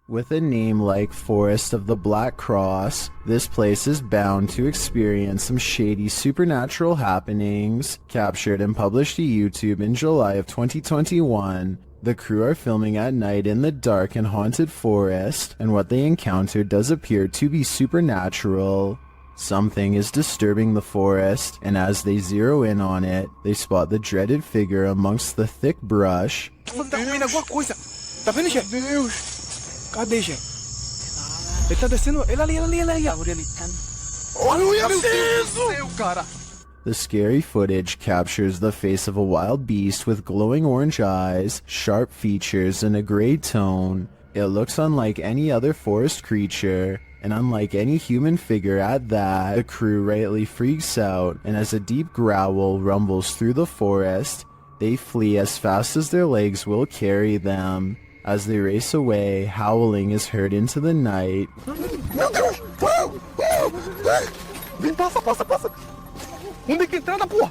With a name like Forest of the Black Cross, this place is bound to experience some shady supernatural happenings. Captured and published to YouTube in July of 2021, the crew are filming at night in the dark and haunted forest, and what they encounter does appear to be supernatural. Something is disturbing the forest, and as they zero in on it, they spot the dreaded figure amongst the thick brush. Cadê, gente? Ele tá descendo. Ele ali. Olha isso! Cara. The scary footage captures the face of a wild beast with glowing orange eyes, sharp features, and a gray tone. It looks unlike any other forest creature, and unlike any human figure at that. The crew rightly freaks out, and as a deep growl rumbles through the forest, they flee as fast as their legs will carry them. As they race away, howling is heard into the night. Meu Deus! Passa! Onde é que entrada, porra?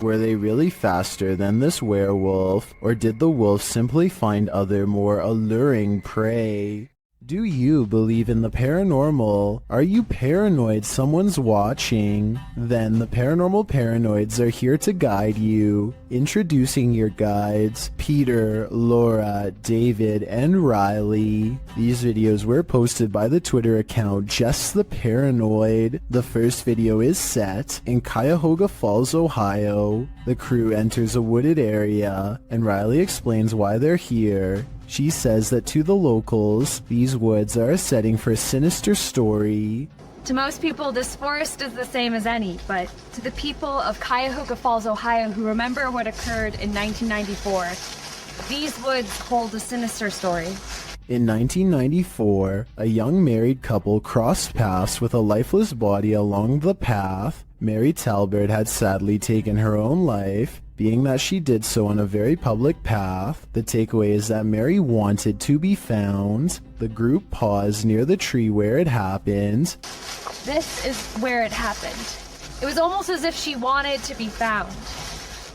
Were they really faster than this werewolf, or did the wolf simply find other more alluring prey? Do you believe in the paranormal? Are you paranoid someone's watching? Then the Paranormal Paranoids are here to guide you. Introducing your guides, Peter, Laura, David, and Riley. These videos were posted by the Twitter account Just the Paranoid. The first video is set in Cuyahoga Falls, Ohio. The crew enters a wooded area, and Riley explains why they're here. She says that to the locals, these woods are a setting for a sinister story. To most people, this forest is the same as any, but to the people of Cuyahoga Falls, Ohio, who remember what occurred in 1994, these woods hold a sinister story. In 1994, a young married couple crossed paths with a lifeless body along the path. Mary Talbert had sadly taken her own life. Being that she did so on a very public path, the takeaway is that Mary wanted to be found. The group paused near the tree where it happened. This is where it happened. It was almost as if she wanted to be found,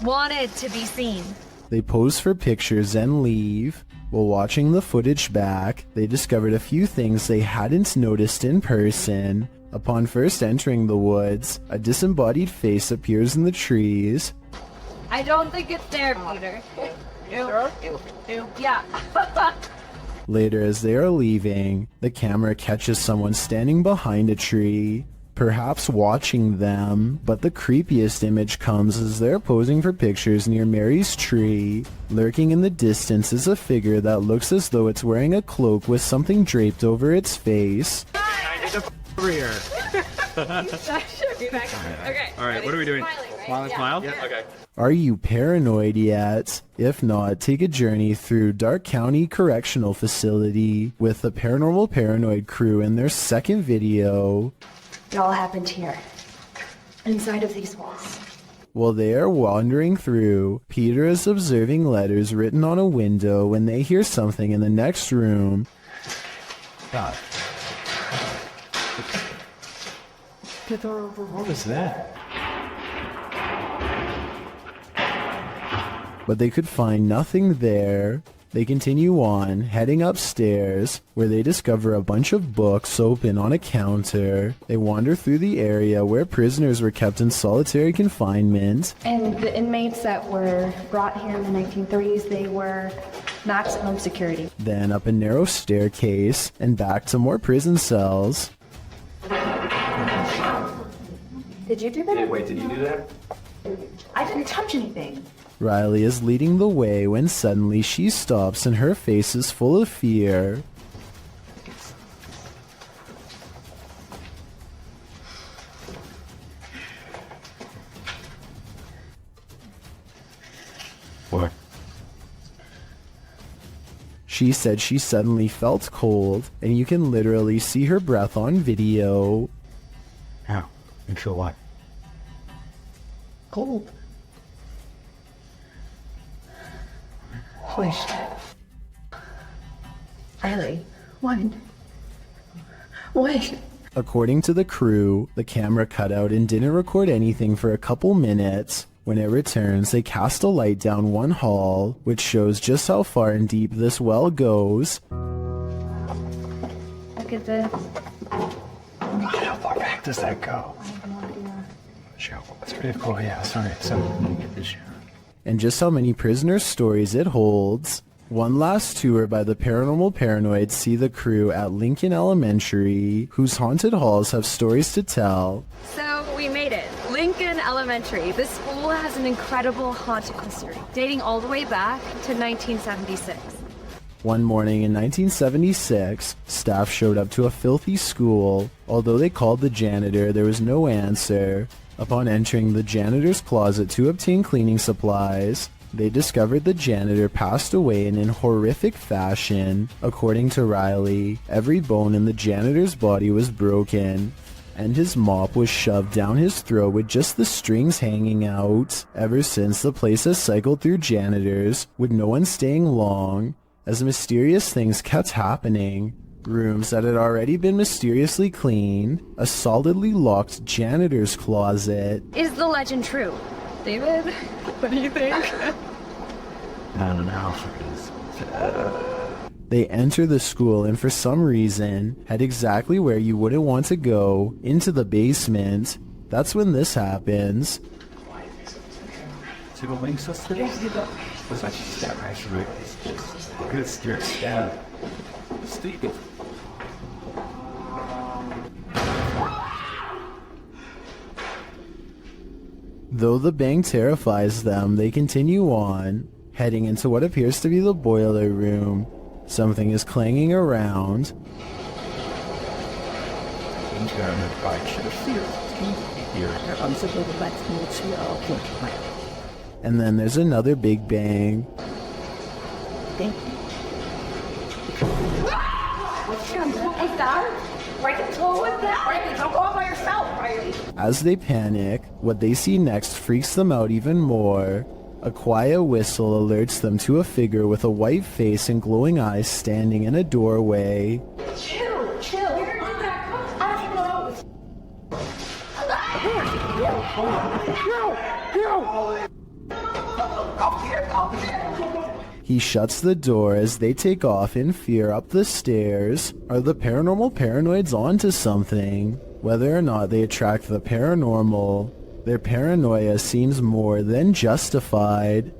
wanted to be seen. They pose for pictures and leave. While watching the footage back, they discovered a few things they hadn't noticed in person. Upon first entering the woods, a disembodied face appears in the trees. I don't think it's there, Peter. Yeah. Later, as they are leaving, the camera catches someone standing behind a tree, perhaps watching them, but the creepiest image comes as they're posing for pictures near Mary's tree. Lurking in the distance is a figure that looks as though it's wearing a cloak with something draped over its face. Over here. Okay. All right, what are we doing? Smile? Yeah. Okay. Are you paranoid yet? If not, take a journey through Dark County Correctional Facility with the Paranormal Paranoid crew in their second video. It all happened here, inside of these walls. While they are wandering through, Peter is observing letters written on a window when they hear something in the next room. God. What was that? But they could find nothing there. They continue on, heading upstairs, where they discover a bunch of books open on a counter. They wander through the area where prisoners were kept in solitary confinement. And the inmates that were brought here in the 1930s, they were maximum security. Then up a narrow staircase, and back to more prison cells. Did you do that? Wait, did you do that? I didn't touch anything. Riley is leading the way when suddenly she stops and her face is full of fear. What? She said she suddenly felt cold, and you can literally see her breath on video. How? You feel what? Cold. Holy shit. Riley, what? What? According to the crew, the camera cut out and didn't record anything for a couple minutes. When it returns, they cast a light down one hall, which shows just how far and deep this well goes. look at this. How far back does that go? I have no idea. Sure, that's pretty cool. Yeah, sorry. So, let me get this. And just how many prisoner stories it holds. One last tour by the paranormal paranoids see the crew at Lincoln Elementary, whose haunted halls have stories to tell. So we made it. Lincoln Elementary. This school has an incredible haunted history, dating all the way back to 1976. One morning in 1976, staff showed up to a filthy school. Although they called the janitor, there was no answer. Upon entering the janitor's closet to obtain cleaning supplies, they discovered the janitor passed away in horrific fashion. According to Riley, every bone in the janitor's body was broken, and his mop was shoved down his throat with just the strings hanging out. Ever since, the place has cycled through janitors, with no one staying long, as mysterious things kept happening. Rooms that had already been mysteriously cleaned, a solidly locked janitor's closet. Is the legend true? David, what do you think? I don't know. They enter the school and for some reason head exactly where you wouldn't want to go, into the basement. That's when this happens. Though the bang terrifies them, they continue on, heading into what appears to be the boiler room. Something is clanging around. And then there's another big bang. As they panic, what they see next freaks them out even more. A quiet whistle alerts them to a figure with a white face and glowing eyes standing in a doorway. Chill, chill. He shuts the door as they take off in fear up the stairs. Are the paranormal paranoids onto something? Whether or not they attract the paranormal, their paranoia seems more than justified.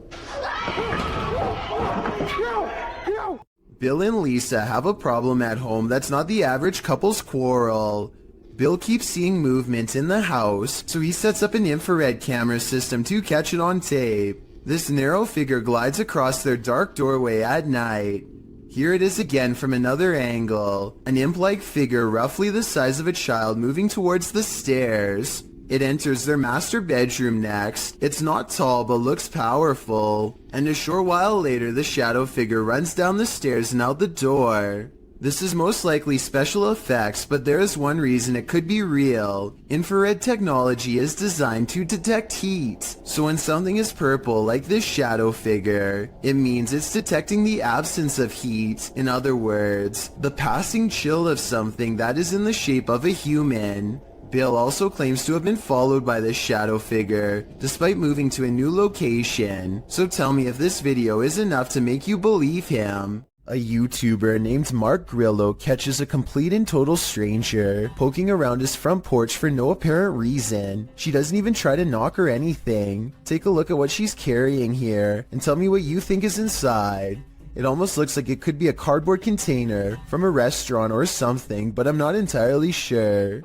Bill and Lisa have a problem at home that's not the average couple's quarrel. Bill keeps seeing movement in the house, so he sets up an infrared camera system to catch it on tape. This narrow figure glides across their dark doorway at night. Here it is again from another angle, an imp-like figure roughly the size of a child moving towards the stairs. It enters their master bedroom next. It's not tall but looks powerful, and a short while later the shadow figure runs down the stairs and out the door. This is most likely special effects, but there is one reason it could be real. Infrared technology is designed to detect heat, so when something is purple like this shadow figure, it means it's detecting the absence of heat. In other words, the passing chill of something that is in the shape of a human. Bill also claims to have been followed by this shadow figure, despite moving to a new location. So tell me if this video is enough to make you believe him. A YouTuber named Mark Grillo catches a complete and total stranger poking around his front porch for no apparent reason. She doesn't even try to knock or anything. Take a look at what she's carrying here and tell me what you think is inside. It almost looks like it could be a cardboard container from a restaurant or something, but I'm not entirely sure.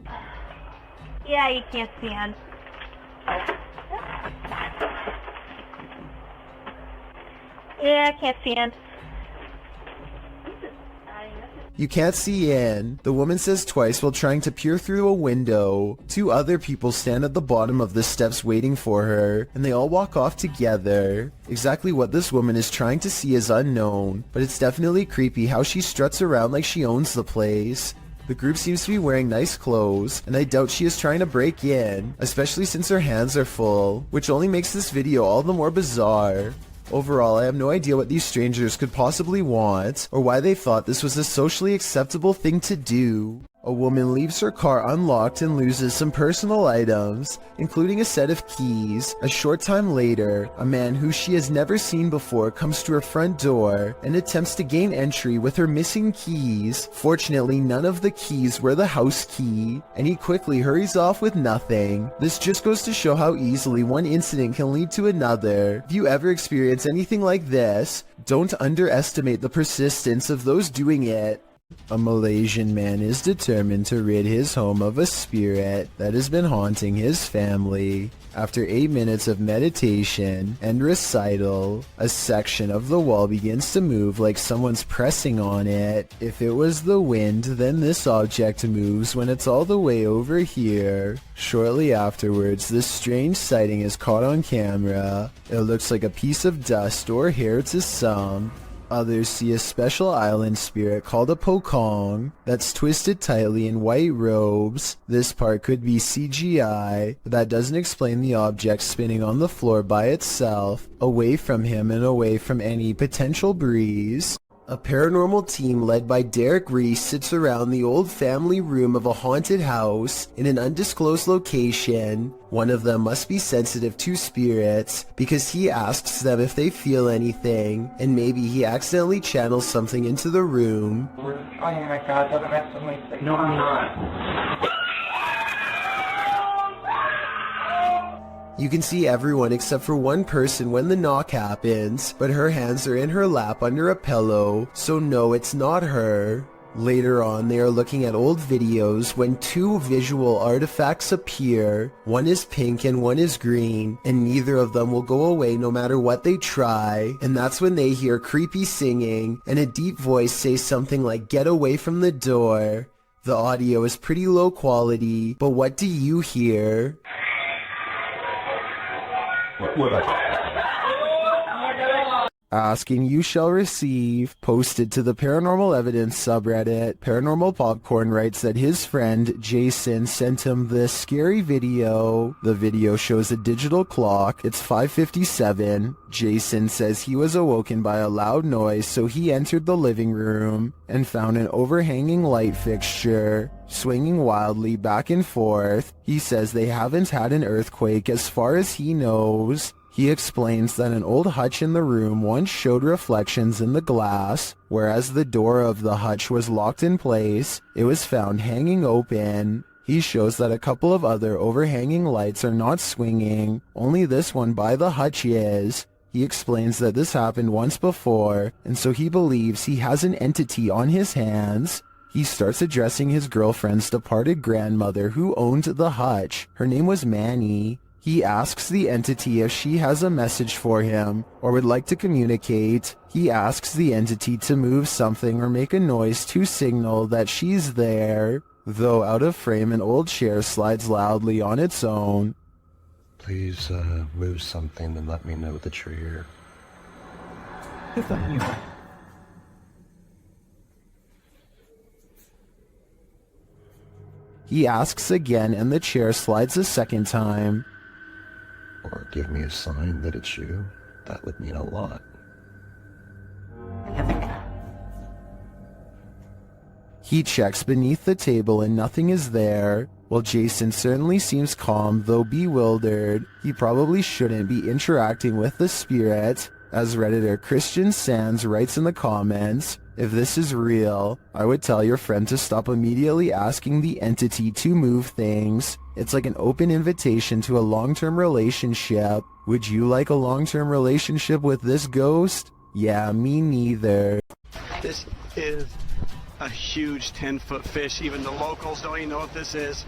Yeah, you can't stand. Yeah, I can't stand. You can't see in, the woman says twice while trying to peer through a window. Two other people stand at the bottom of the steps waiting for her, and they all walk off together. Exactly what this woman is trying to see is unknown, but it's definitely creepy how she struts around like she owns the place. The group seems to be wearing nice clothes, and I doubt she is trying to break in, especially since her hands are full, which only makes this video all the more bizarre. Overall, I have no idea what these strangers could possibly want, or why they thought this was a socially acceptable thing to do. A woman leaves her car unlocked and loses some personal items, including a set of keys. A short time later, a man who she has never seen before comes to her front door and attempts to gain entry with her missing keys. Fortunately, none of the keys were the house key, and he quickly hurries off with nothing. This just goes to show how easily one incident can lead to another. If you ever experience anything like this, don't underestimate the persistence of those doing it. A Malaysian man is determined to rid his home of a spirit that has been haunting his family. After 8 minutes of meditation and recital, a section of the wall begins to move like someone's pressing on it. If it was the wind, then this object moves when it's all the way over here. Shortly afterwards, this strange sighting is caught on camera. It looks like a piece of dust or hair to some. Others see a special island spirit called a pokong that's twisted tightly in white robes. This part could be CGI, but that doesn't explain the object spinning on the floor by itself, away from him and away from any potential breeze. A paranormal team led by Derek Reese sits around the old family room of a haunted house in an undisclosed location. One of them must be sensitive to spirits because he asks them if they feel anything, and maybe he accidentally channels something into the room. Oh my god, doesn't mess with my face. No, I'm not. You can see everyone except for one person when the knock happens, but her hands are in her lap under a pillow, so no, it's not her. Later on, they are looking at old videos when two visual artifacts appear. One is pink and one is green, and neither of them will go away no matter what they try. And that's when they hear creepy singing and a deep voice say something like, "Get away from the door." The audio is pretty low quality, but what do you hear? Asking you shall receive. Posted to the Paranormal Evidence subreddit, Paranormal Popcorn writes that his friend Jason sent him this scary video. The video shows a digital clock. It's 5:57. Jason says he was awoken by a loud noise, so he entered the living room and found an overhanging light fixture swinging wildly back and forth. He says they haven't had an earthquake as far as he knows. He explains that an old hutch in the room once showed reflections in the glass, whereas the door of the hutch was locked in place. It was found hanging open. He shows that a couple of other overhanging lights are not swinging, only this one by the hutch is. He explains that this happened once before, and so he believes he has an entity on his hands. He starts addressing his girlfriend's departed grandmother who owned the hutch. Her name was Manny. He asks the entity if she has a message for him or would like to communicate. He asks the entity to move something or make a noise to signal that she's there. Though out of frame, an old chair slides loudly on its own. Please move something and let me know that you're here. He asks again and the chair slides a second time. Or give me a sign that it's you. That would mean a lot. He checks beneath the table and nothing is there. While Jason certainly seems calm, though bewildered, he probably shouldn't be interacting with the spirit. As Redditor Christian Sands writes in the comments, if this is real, I would tell your friend to stop immediately asking the entity to move things. It's like an open invitation to a long-term relationship. Would you like a long-term relationship with this ghost? Yeah, me neither. This is a huge 10-foot fish. Even the locals don't even know what this is.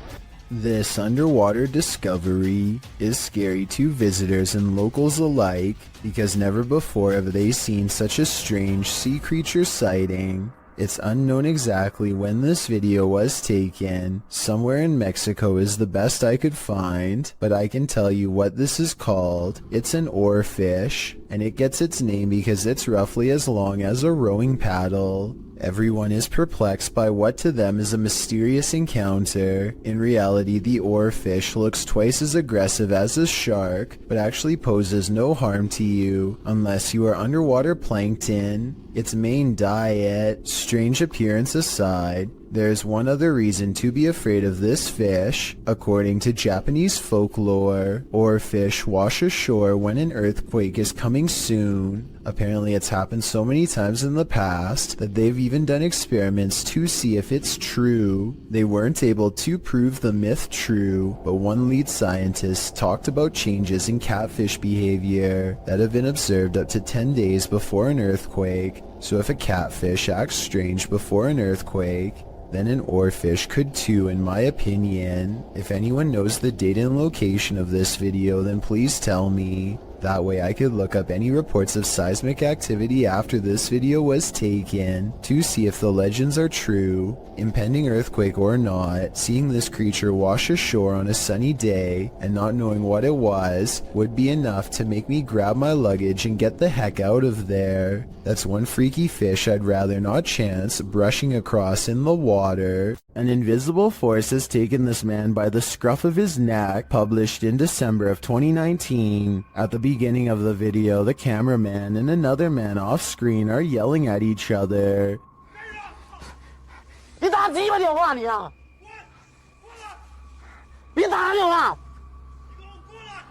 This underwater discovery is scary to visitors and locals alike because never before have they seen such a strange sea creature sighting. It's unknown exactly when this video was taken. Somewhere in Mexico is the best I could find, but I can tell you what this is called. It's an oarfish, and it gets its name because it's roughly as long as a rowing paddle. Everyone is perplexed by what to them is a mysterious encounter. In reality, the oarfish looks twice as aggressive as a shark, but actually poses no harm to you unless you are underwater plankton. Its main diet. Strange appearance aside, there's one other reason to be afraid of this fish. According to Japanese folklore, oarfish wash ashore when an earthquake is coming soon. Apparently it's happened so many times in the past that they've even done experiments to see if it's true. They weren't able to prove the myth true, but one lead scientist talked about changes in catfish behavior that have been observed up to 10 days before an earthquake. So if a catfish acts strange before an earthquake, then an oarfish could too, in my opinion. If anyone knows the date and location of this video, then please tell me. That way I could look up any reports of seismic activity after this video was taken to see if the legends are true. Impending earthquake or not, seeing this creature wash ashore on a sunny day and not knowing what it was would be enough to make me grab my luggage and get the heck out of there. That's one freaky fish I'd rather not chance brushing across in the water. An invisible force has taken this man by the scruff of his neck, published in December of 2019. At the beginning of the video, the cameraman and another man off screen are yelling at each other. 别打鸡巴电话你啊！别打电话！你给我过来！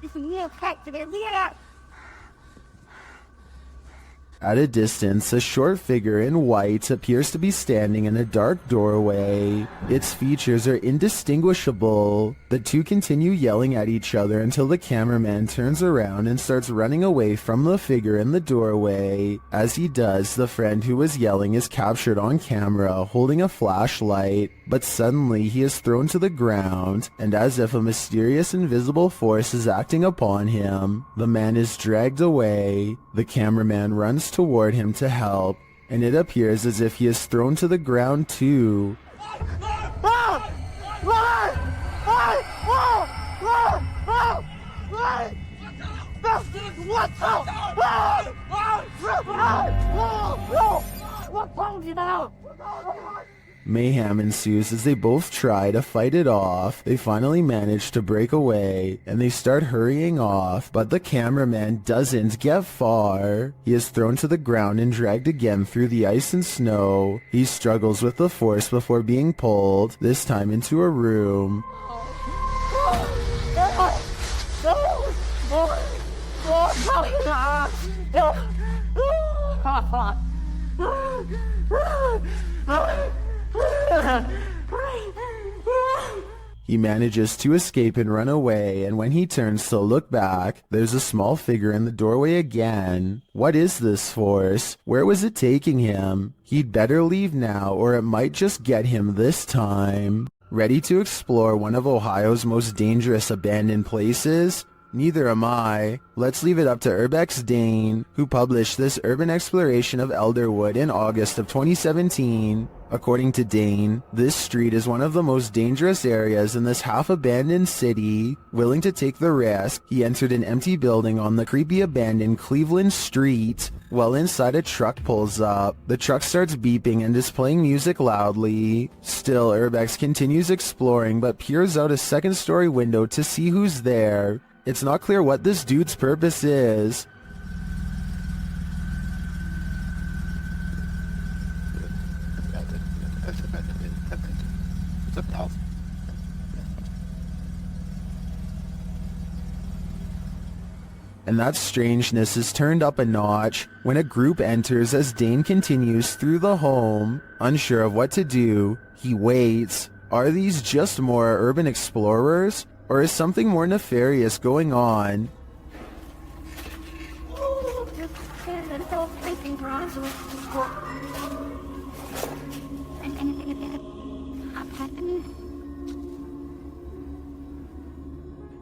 你你也太这个厉害！ At a distance, a short figure in white appears to be standing in a dark doorway. Its features are indistinguishable. The two continue yelling at each other until the cameraman turns around and starts running away from the figure in the doorway. As he does, the friend who was yelling is captured on camera holding a flashlight, but suddenly he is thrown to the ground, and as if a mysterious invisible force is acting upon him, the man is dragged away. The cameraman runs toward him to help, and it appears as if he is thrown to the ground too. Mayhem ensues as they both try to fight it off. They finally manage to break away, and they start hurrying off, but the cameraman doesn't get far. He is thrown to the ground and dragged again through the ice and snow. He struggles with the force before being pulled, this time into a room. He manages to escape and run away, and when he turns to look back, there's a small figure in the doorway again. What is this force? Where was it taking him? He'd better leave now, or it might just get him this time. Ready to explore one of Ohio's most dangerous abandoned places? Neither am I. Let's leave it up to Urbex Dane, who published this urban exploration of Elderwood in August of 2017. According to Dane, this street is one of the most dangerous areas in this half-abandoned city. Willing to take the risk, he entered an empty building on the creepy abandoned Cleveland Street. While inside, a truck pulls up. The truck starts beeping and is playing music loudly. Still, Urbex continues exploring but peers out a second-story window to see who's there. It's not clear what this dude's purpose is. And that strangeness is turned up a notch when a group enters as Dane continues through the home. Unsure of what to do, he waits. Are these just more urban explorers? Or is something more nefarious going on?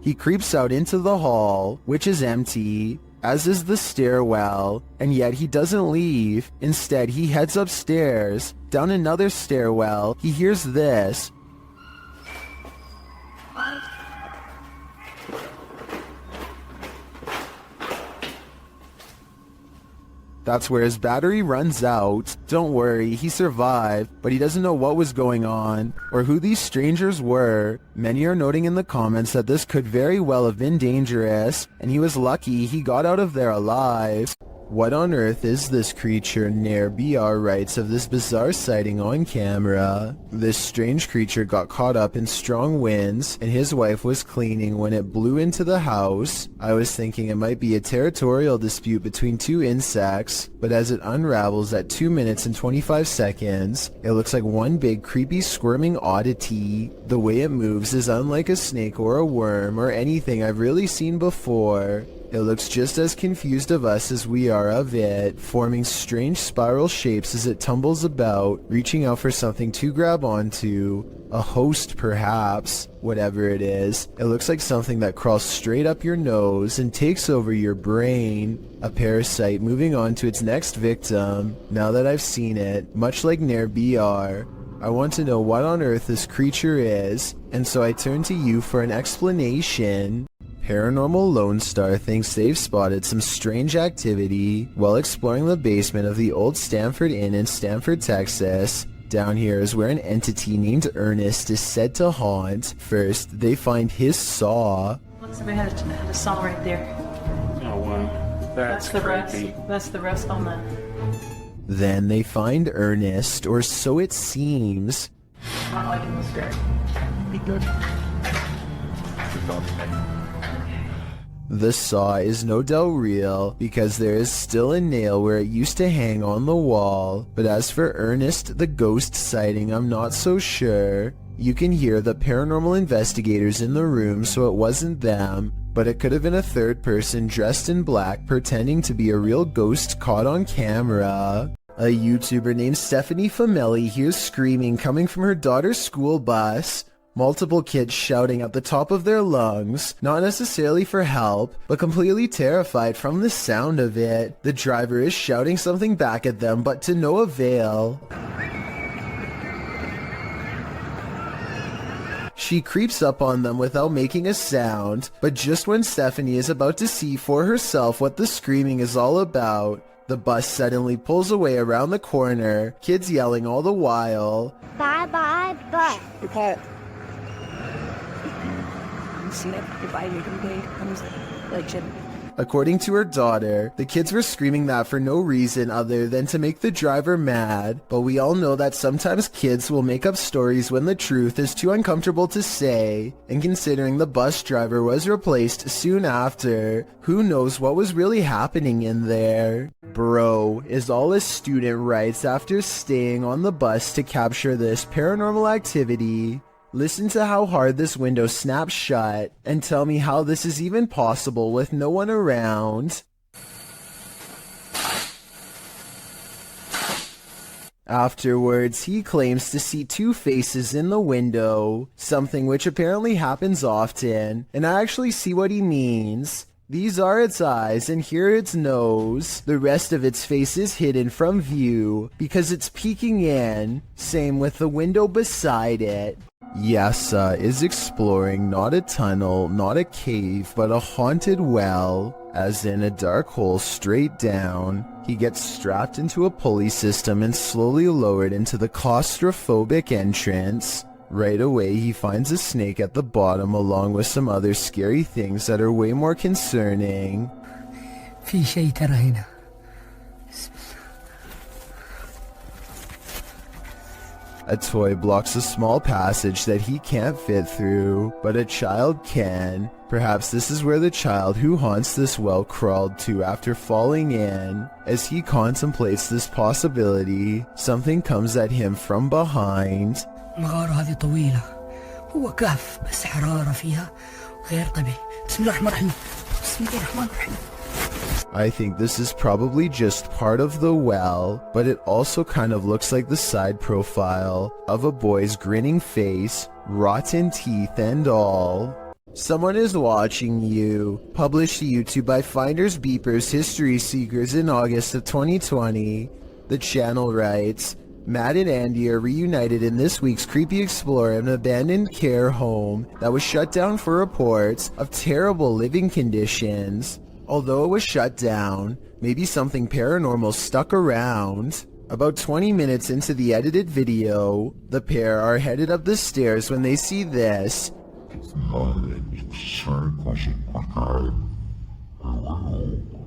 He creeps out into the hall, which is empty, as is the stairwell, and yet he doesn't leave. Instead, he heads upstairs. Down another stairwell, he hears this. That's where his battery runs out. Don't worry, he survived, but he doesn't know what was going on or who these strangers were. Many are noting in the comments that this could very well have been dangerous, and he was lucky he got out of there alive. What on earth is this creature? Nair BR writes of this bizarre sighting on camera. This strange creature got caught up in strong winds and his wife was cleaning when it blew into the house. I was thinking it might be a territorial dispute between two insects, but as it unravels at 2 minutes and 25 seconds, it looks like one big creepy squirming oddity. The way it moves is unlike a snake or a worm or anything I've really seen before. It looks just as confused of us as we are of it, forming strange spiral shapes as it tumbles about, reaching out for something to grab onto. A host, perhaps. Whatever it is, it looks like something that crawls straight up your nose and takes over your brain. A parasite moving on to its next victim. Now that I've seen it, much like Nair BR, I want to know what on earth this creature is, and so I turn to you for an explanation. Paranormal Lone Star thinks they've spotted some strange activity while exploring the basement of the old Stanford Inn in Stanford, Texas. Down here is where an entity named Ernest is said to haunt. First, they find his saw. Looks like we had a saw right there. Oh wow, that's the creepy. rest. That's the rest on that. Then they find Ernest, or so it seems. Not liking this guy. Be good. The saw is no doubt real because there is still a nail where it used to hang on the wall, but as for Ernest the ghost sighting, I'm not so sure. You can hear the paranormal investigators in the room, so it wasn't them, but it could have been a third person dressed in black pretending to be a real ghost caught on camera. A YouTuber named Stephanie Famelli hears screaming coming from her daughter's school bus. Multiple kids shouting at the top of their lungs, not necessarily for help, but completely terrified from the sound of it. The driver is shouting something back at them, but to no avail. She creeps up on them without making a sound, but just when Stephanie is about to see for herself what the screaming is all about, the bus suddenly pulls away around the corner, kids yelling all the while. Bye bye bus. Okay. See that goodbye comes like shit. According to her daughter, the kids were screaming that for no reason other than to make the driver mad, but we all know that sometimes kids will make up stories when the truth is too uncomfortable to say, and considering the bus driver was replaced soon after, who knows what was really happening in there. Bro, is all a student writes after staying on the bus to capture this paranormal activity. Listen to how hard this window snaps shut, and tell me how this is even possible with no one around. Afterwards, he claims to see two faces in the window, something which apparently happens often, and I actually see what he means. These are its eyes, and here its nose. The rest of its face is hidden from view, because it's peeking in. Same with the window beside it. Yasa is exploring not a tunnel, not a cave, but a haunted well, as in a dark hole straight down. He gets strapped into a pulley system and slowly lowered into the claustrophobic entrance. Right away, he finds a snake at the bottom along with some other scary things that are way more concerning. في شيء ترى هنا. A toy blocks a small passage that he can't fit through, but a child can. Perhaps this is where the child who haunts this well crawled to after falling in. As he contemplates this possibility, something comes at him from behind. المغارة هذه طويلة. هو كهف بس حرارة فيها غير طبيعي. بسم الله الرحمن الرحيم. بسم الله الرحمن الرحيم. I think this is probably just part of the well, but it also kind of looks like the side profile of a boy's grinning face, rotten teeth and all. Someone is watching you. Published to YouTube by Finders Beepers History Seekers in August of 2020. The channel writes, Matt and Andy are reunited in this week's Creepy Explorer, an abandoned care home that was shut down for reports of terrible living conditions. Although it was shut down, Maybe something paranormal stuck around. About 20 minutes into the edited video, the pair are headed up the stairs when they see this.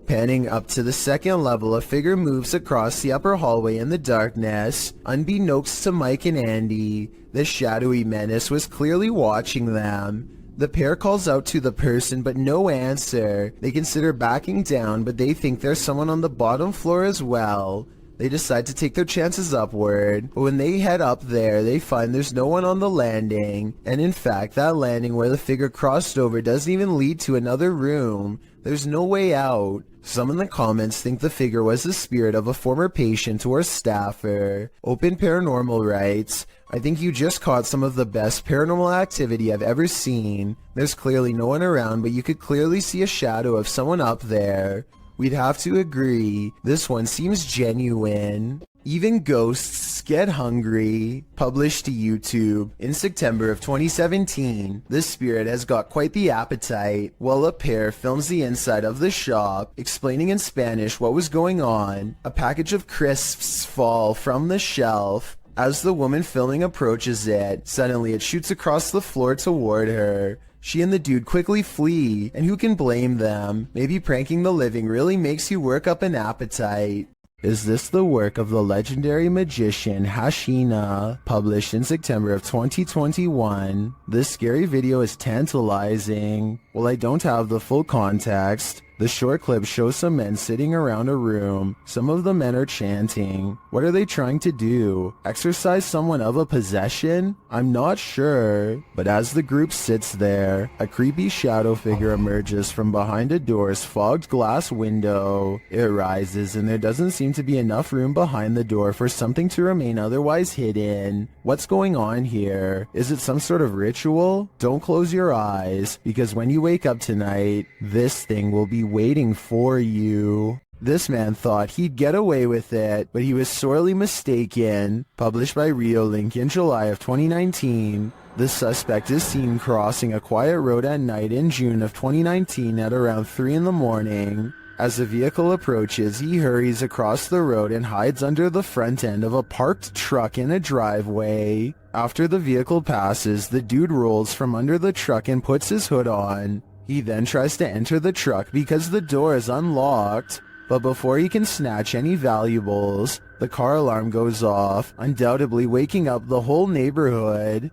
Panning up to the second level, a figure moves across the upper hallway in the darkness. Unbeknownst to Mike and Andy, the shadowy menace was clearly watching them. The pair calls out to the person, but no answer. They consider backing down, but they think there's someone on the bottom floor as well. They decide to take their chances upward, but when they head up there, they find there's no one on the landing. And in fact, that landing where the figure crossed over doesn't even lead to another room. There's no way out. Some in the comments think the figure was the spirit of a former patient or staffer. Open Paranormal writes, I think you just caught some of the best paranormal activity I've ever seen. There's clearly no one around, but you could clearly see a shadow of someone up there. We'd have to agree, this one seems genuine. Even ghosts get hungry. Published to YouTube in September of 2017, this spirit has got quite the appetite. While a pair films the inside of the shop, explaining in Spanish what was going on, a package of crisps fall from the shelf. As the woman filming approaches it, suddenly it shoots across the floor toward her. She and the dude quickly flee, and who can blame them? Maybe pranking the living really makes you work up an appetite. Is this the work of the legendary magician Hashina? Published in September of 2021. This scary video is tantalizing. While I don't have the full context, the short clip shows some men sitting around a room. Some of the men are chanting. What are they trying to do? Exorcise someone of a possession? I'm not sure. But as the group sits there, a creepy shadow figure emerges from behind a door's fogged glass window. It rises, and there doesn't seem to be enough room behind the door for something to remain otherwise hidden. What's going on here? Is it some sort of ritual? Don't close your eyes, because when you wake up tonight, this thing will be waiting for you. This man thought he'd get away with it, but he was sorely mistaken. Published by Reolink in July of 2019. The suspect is seen crossing a quiet road at night in June of 2019 at around 3 in the morning. As the vehicle approaches, he hurries across the road and hides under the front end of a parked truck in a driveway. After the vehicle passes, the dude rolls from under the truck and puts his hood on. He then tries to enter the truck because the door is unlocked, but before he can snatch any valuables, the car alarm goes off, undoubtedly waking up the whole neighborhood.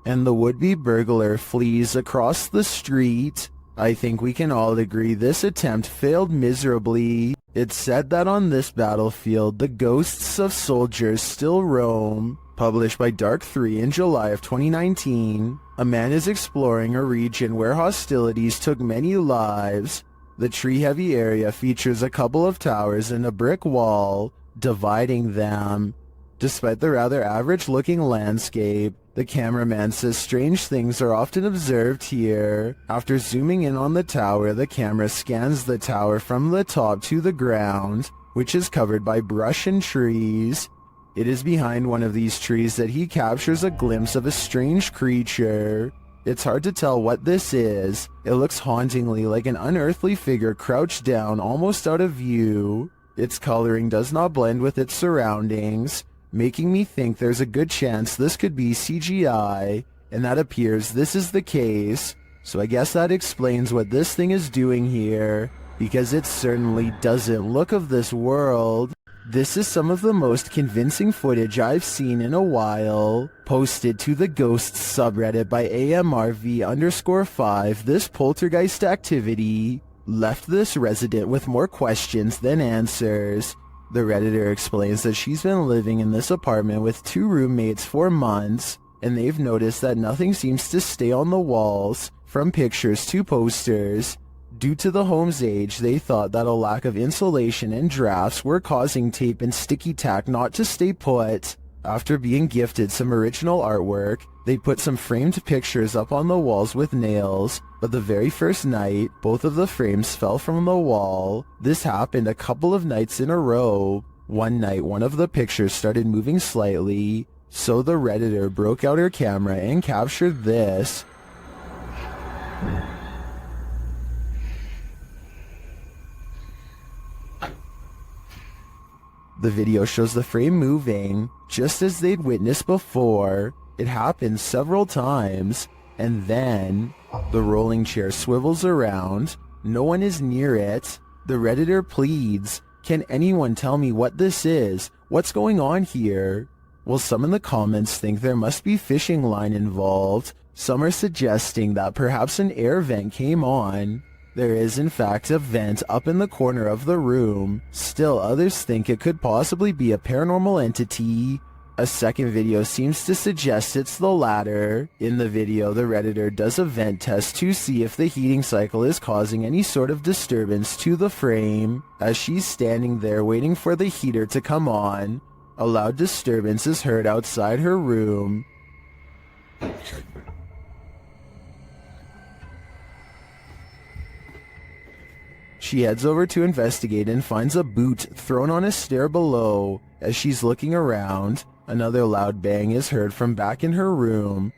And the would-be burglar flees across the street. I think we can all agree this attempt failed miserably. It's said that on this battlefield, the ghosts of soldiers still roam. Published by Dark 3 in July of 2019, a man is exploring a region where hostilities took many lives. The tree-heavy area features a couple of towers and a brick wall, dividing them. Despite the rather average-looking landscape, the cameraman says strange things are often observed here. After zooming in on the tower, the camera scans the tower from the top to the ground, which is covered by brush and trees. It is behind one of these trees that he captures a glimpse of a strange creature. It's hard to tell what this is. It looks hauntingly like an unearthly figure crouched down, almost out of view. Its coloring does not blend with its surroundings, making me think there's a good chance this could be CGI, and that appears this is the case. So I guess that explains what this thing is doing here, because it certainly doesn't look of this world. This is some of the most convincing footage I've seen in a while. Posted to the Ghosts subreddit by AMRV_5, this poltergeist activity left this resident with more questions than answers. The Redditor explains that she's been living in this apartment with 2 roommates for months, and they've noticed that nothing seems to stay on the walls, from pictures to posters. Due to the home's age, they thought that a lack of insulation and drafts were causing tape and sticky tack not to stay put. After being gifted some original artwork, they put some framed pictures up on the walls with nails, but the very first night, both of the frames fell from the wall. This happened a couple of nights in a row. One night, one of the pictures started moving slightly, So the Redditor broke out her camera and captured this. The video shows the frame moving, just as they'd witnessed before. It happens several times, and then the rolling chair swivels around. No one is near it. The Redditor pleads, "Can anyone tell me what this is? What's going on here?" Well, some in the comments think there must be fishing line involved. Some are suggesting that perhaps an air vent came on. There is in fact a vent up in the corner of the room. Still, others think it could possibly be a paranormal entity. A second video seems to suggest it's the latter. In the video, the Redditor does a vent test to see if the heating cycle is causing any sort of disturbance to the frame. As she's standing there waiting for the heater to come on, a loud disturbance is heard outside her room. She heads over to investigate and finds a boot thrown on a stair below. As she's looking around, another loud bang is heard from back in her room.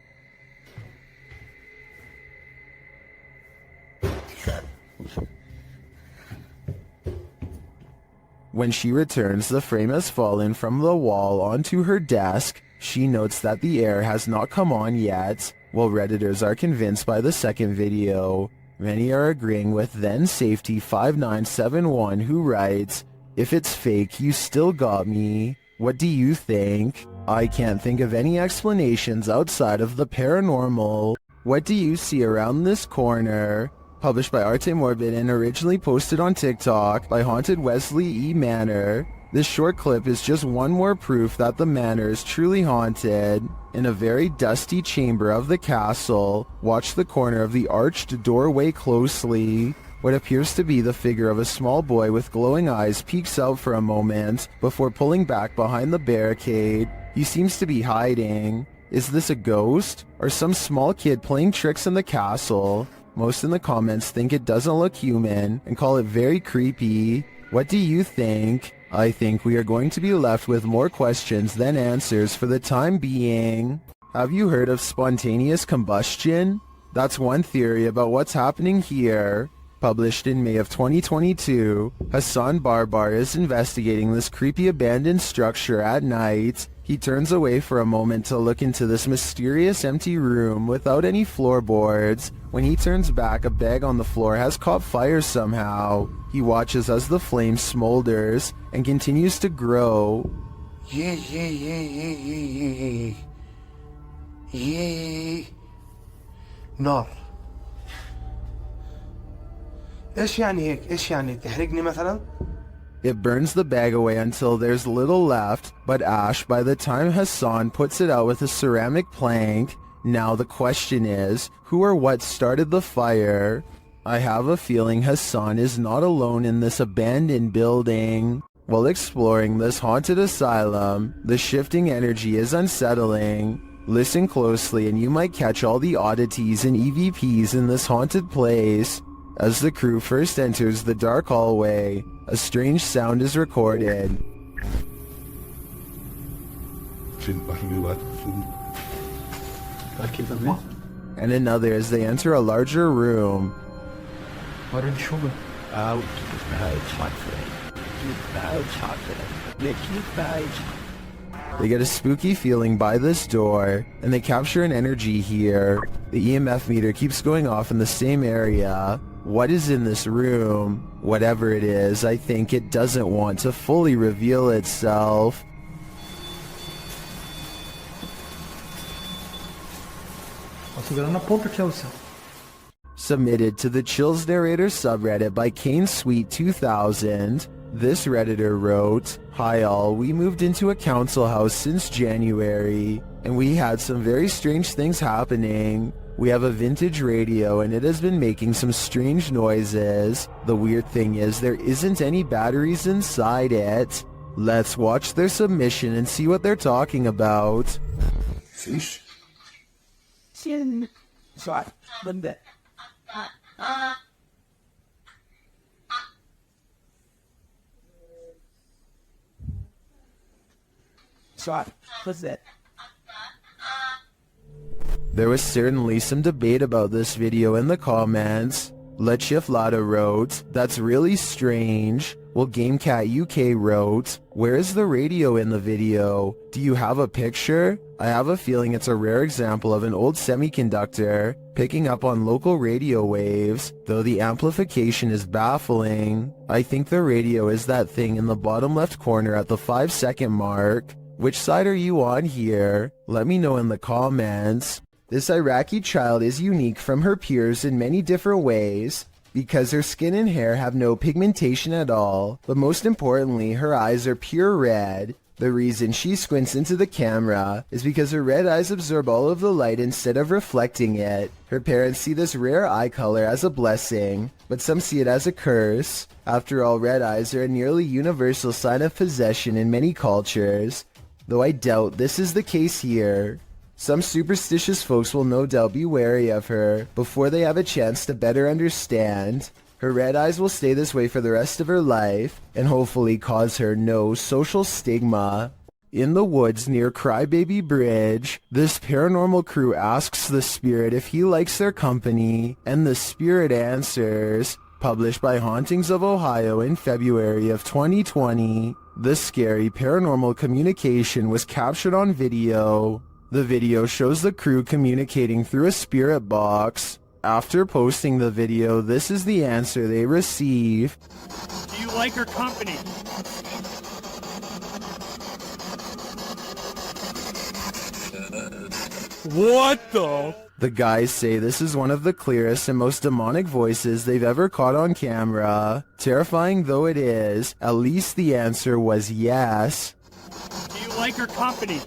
When she returns, the frame has fallen from the wall onto her desk. She notes that the air has not come on yet. While Redditors are convinced by the second video, many are agreeing with then Safety 5971, who writes, "If it's fake, you still got me. What do you think? I can't think of any explanations outside of the paranormal. What do you see around this corner?" Published by Arte Morbid and originally posted on TikTok by Haunted Wesley E. Manor. This short clip is just one more proof that the manor is truly haunted. In a very dusty chamber of the castle, watch the corner of the arched doorway closely. What appears to be the figure of a small boy with glowing eyes peeks out for a moment before pulling back behind the barricade. He seems to be hiding. Is this a ghost or some small kid playing tricks in the castle? Most in the comments think it doesn't look human and call it very creepy. What do you think? I think we are going to be left with more questions than answers for the time being. Have you heard of spontaneous combustion? That's one theory about what's happening here. Published in May of 2022, Hassan Barbar is investigating this creepy abandoned structure at night. He turns away for a moment to look into this mysterious empty room without any floorboards. When he turns back, a bag on the floor has caught fire somehow. He watches as the flame smolders and continues to grow. نار. ايش يعني هيك؟ ايش يعني تحرقني مثلا؟ It burns the bag away until there's little left, but ash by the time Hassan puts it out with a ceramic plank. Now the question is, who or what started the fire? I have a feeling Hassan is not alone in this abandoned building. While exploring this haunted asylum, the shifting energy is unsettling. Listen closely and you might catch all the oddities and EVPs in this haunted place. As the crew first enters the dark hallway, a strange sound is recorded. And another as they enter a larger room. Out, my friend. They get a spooky feeling by this door, and they capture an energy here. The EMF meter keeps going off in the same area. What is in this room? Whatever it is, I think it doesn't want to fully reveal itself. Submitted to the Chills Narrator subreddit by Kane Sweet 2000. This Redditor wrote, "Hi all, we moved into a council house since January, and we had some very strange things happening. We have a vintage radio and it has been making some strange noises. The weird thing is there isn't any batteries inside it." Let's watch their submission and see what they're talking about. فيش. سؤال بدأ. سؤال. What's that? There was certainly some debate about this video in the comments. Lechiflada wrote, "That's really strange." Well, GameCat UK wrote, "Where is the radio in the video? Do you have a picture? I have a feeling it's a rare example of an old semiconductor picking up on local radio waves, though the amplification is baffling. I think the radio is that thing in the bottom left corner at the 5-second mark. Which side are you on here? Let me know in the comments." This Iraqi child is unique from her peers in many different ways, because her skin and hair have no pigmentation at all, but most importantly, her eyes are pure red. The reason she squints into the camera is because her red eyes absorb all of the light instead of reflecting it. Her parents see this rare eye color as a blessing, but some see it as a curse. After all, red eyes are a nearly universal sign of possession in many cultures, though I doubt this is the case here. Some superstitious folks will no doubt be wary of her before they have a chance to better understand. Her red eyes will stay this way for the rest of her life and hopefully cause her no social stigma. In the woods near Crybaby Bridge, this paranormal crew asks the spirit if he likes their company, and the spirit answers. Published by Hauntings of Ohio in February of 2020, this scary paranormal communication was captured on video. The video shows the crew communicating through a spirit box. After posting the video, this is the answer they receive. Do you like her company? What the? The guys say this is one of the clearest and most demonic voices they've ever caught on camera. Terrifying though it is, at least the answer was yes. Do you like her company?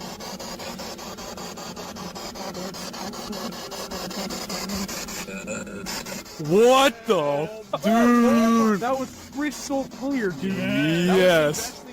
What the? Dude! That was crystal clear, dude. Yes.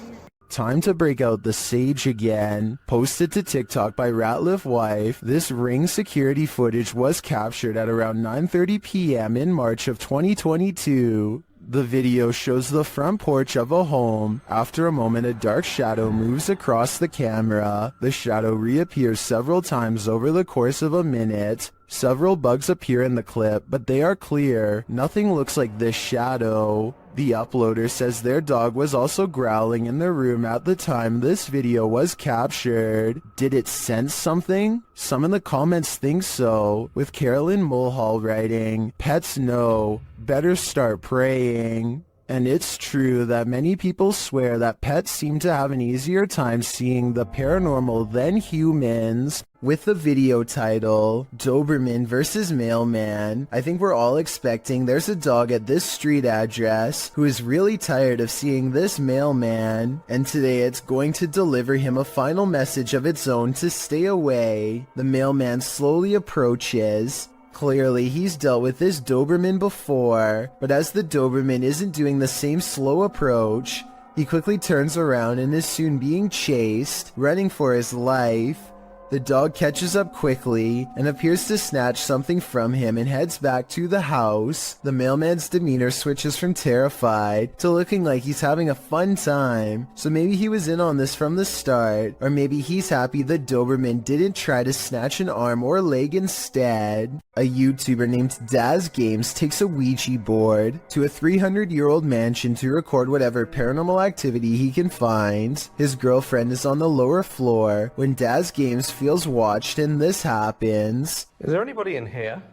Time to break out the sage again. Posted to TikTok by Ratliff Wife, this ring security footage was captured at around 9:30 p.m. in March of 2022. The video shows the front porch of a home. After a moment, a dark shadow moves across the camera. The shadow reappears several times over the course of a minute. Several bugs appear in the clip, but they are clear. Nothing looks like this shadow. The uploader says their dog was also growling in the room at the time this video was captured. Did it sense something? Some in the comments think so, with Carolyn Mulhall writing, "Pets know, better start praying." And it's true that many people swear that pets seem to have an easier time seeing the paranormal than humans. With the video title, Doberman vs. Mailman, I think we're all expecting there's a dog at this street address who is really tired of seeing this mailman, and today it's going to deliver him a final message of its own to stay away. The mailman slowly approaches. Clearly, he's dealt with this Doberman before, but as the Doberman isn't doing the same slow approach, he quickly turns around and is soon being chased, running for his life. The dog catches up quickly and appears to snatch something from him and heads back to the house. The mailman's demeanor switches from terrified to looking like he's having a fun time. So maybe he was in on this from the start, or maybe he's happy the Doberman didn't try to snatch an arm or leg instead. A YouTuber named Daz Games takes a Ouija board to a 300-year-old mansion to record whatever paranormal activity he can find. His girlfriend is on the lower floor when Daz Games feels watched, and this happens. Is there anybody in here?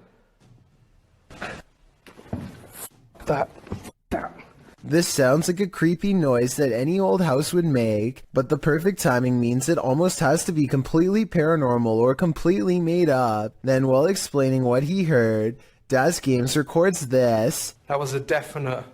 This sounds like a creepy noise that any old house would make, but the perfect timing means it almost has to be completely paranormal or completely made up. Then, while explaining what he heard, Daz Games records this. That was a definite...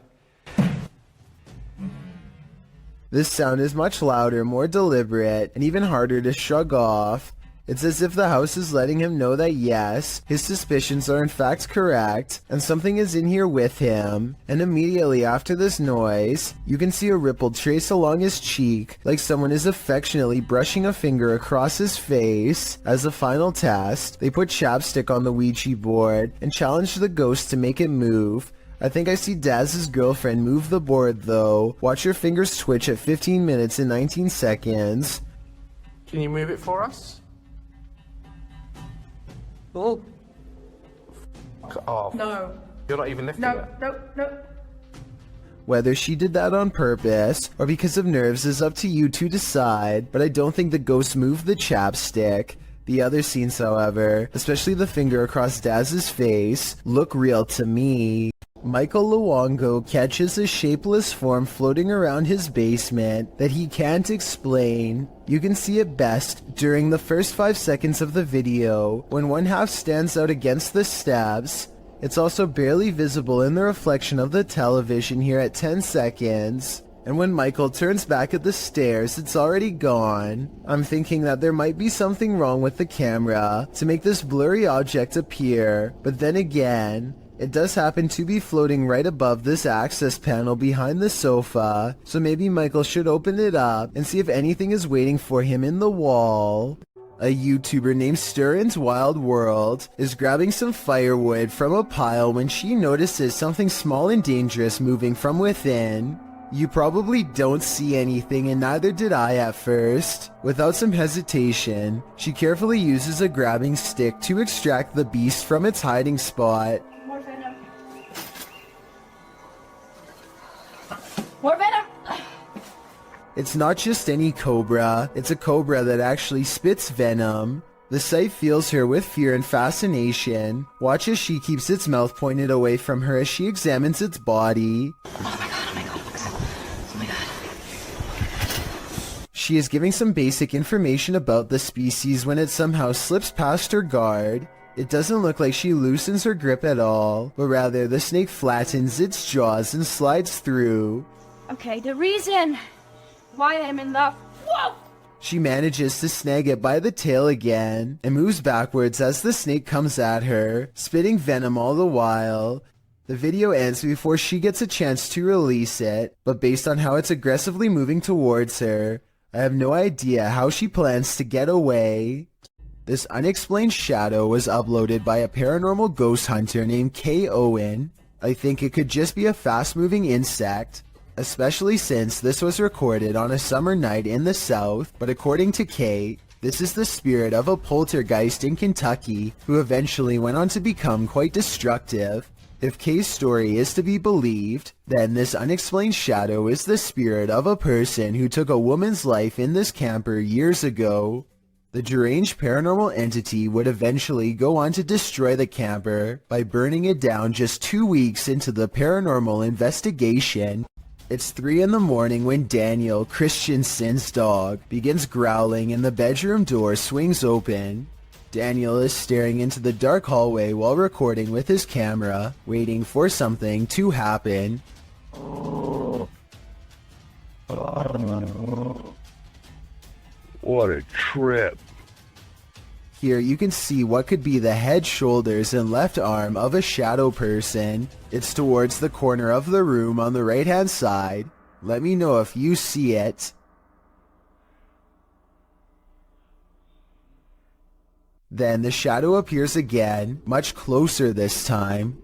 This sound is much louder, more deliberate, and even harder to shrug off. It's as if the house is letting him know that yes, his suspicions are in fact correct, and something is in here with him. And immediately after this noise, you can see a ripple trace along his cheek, like someone is affectionately brushing a finger across his face. As a final test, they put chapstick on the Ouija board and challenge the ghost to make it move. I think I see Daz's girlfriend move the board though. Watch your fingers twitch at 15 minutes and 19 seconds. Can you move it for us? Oh. Off. No. You're not even lifting No, it. no, no. Whether she did that on purpose or because of nerves is up to you to decide, but I don't think the ghost moved the chapstick. The other scenes, however, especially the finger across Daz's face, look real to me. Michael Luongo catches a shapeless form floating around his basement that he can't explain. You can see it best during the first 5 seconds of the video, when one half stands out against the steps. It's also barely visible in the reflection of the television here at 10 seconds. And when Michael turns back at the stairs, it's already gone. I'm thinking that there might be something wrong with the camera to make this blurry object appear, but then again, it does happen to be floating right above this access panel behind the sofa, so maybe Michael should open it up and see if anything is waiting for him in the wall. A YouTuber named Stirrin's Wild World is grabbing some firewood from a pile when she notices something small and dangerous moving from within. You probably don't see anything, and neither did I at first. Without some hesitation, she carefully uses a grabbing stick to extract the beast from its hiding spot. More venom. More venom! It's not just any cobra, it's a cobra that actually spits venom. The sight fills her with fear and fascination. Watch as she keeps its mouth pointed away from her as she examines its body. She is giving some basic information about the species when it somehow slips past her guard. It doesn't look like she loosens her grip at all, but rather the snake flattens its jaws and slides through. Okay, the reason why I'm in the... Whoa! She manages to snag it by the tail again, and moves backwards as the snake comes at her, spitting venom all the while. The video ends before she gets a chance to release it, but based on how it's aggressively moving towards her, I have no idea how she plans to get away. This unexplained shadow was uploaded by a paranormal ghost hunter named K. Owen. I think it could just be a fast-moving insect, especially since this was recorded on a summer night in the South, but according to Kay, this is the spirit of a poltergeist in Kentucky who eventually went on to become quite destructive. If Kay's story is to be believed, then this unexplained shadow is the spirit of a person who took a woman's life in this camper years ago. The deranged paranormal entity would eventually go on to destroy the camper by burning it down just 2 weeks into the paranormal investigation. It's 3 in the morning when Daniel Christensen's dog begins growling and the bedroom door swings open. Daniel is staring into the dark hallway while recording with his camera, waiting for something to happen. What a trip. Here you can see what could be the head, shoulders, and left arm of a shadow person. It's towards the corner of the room on the right hand side. Let me know if you see it. Then the shadow appears again, much closer this time.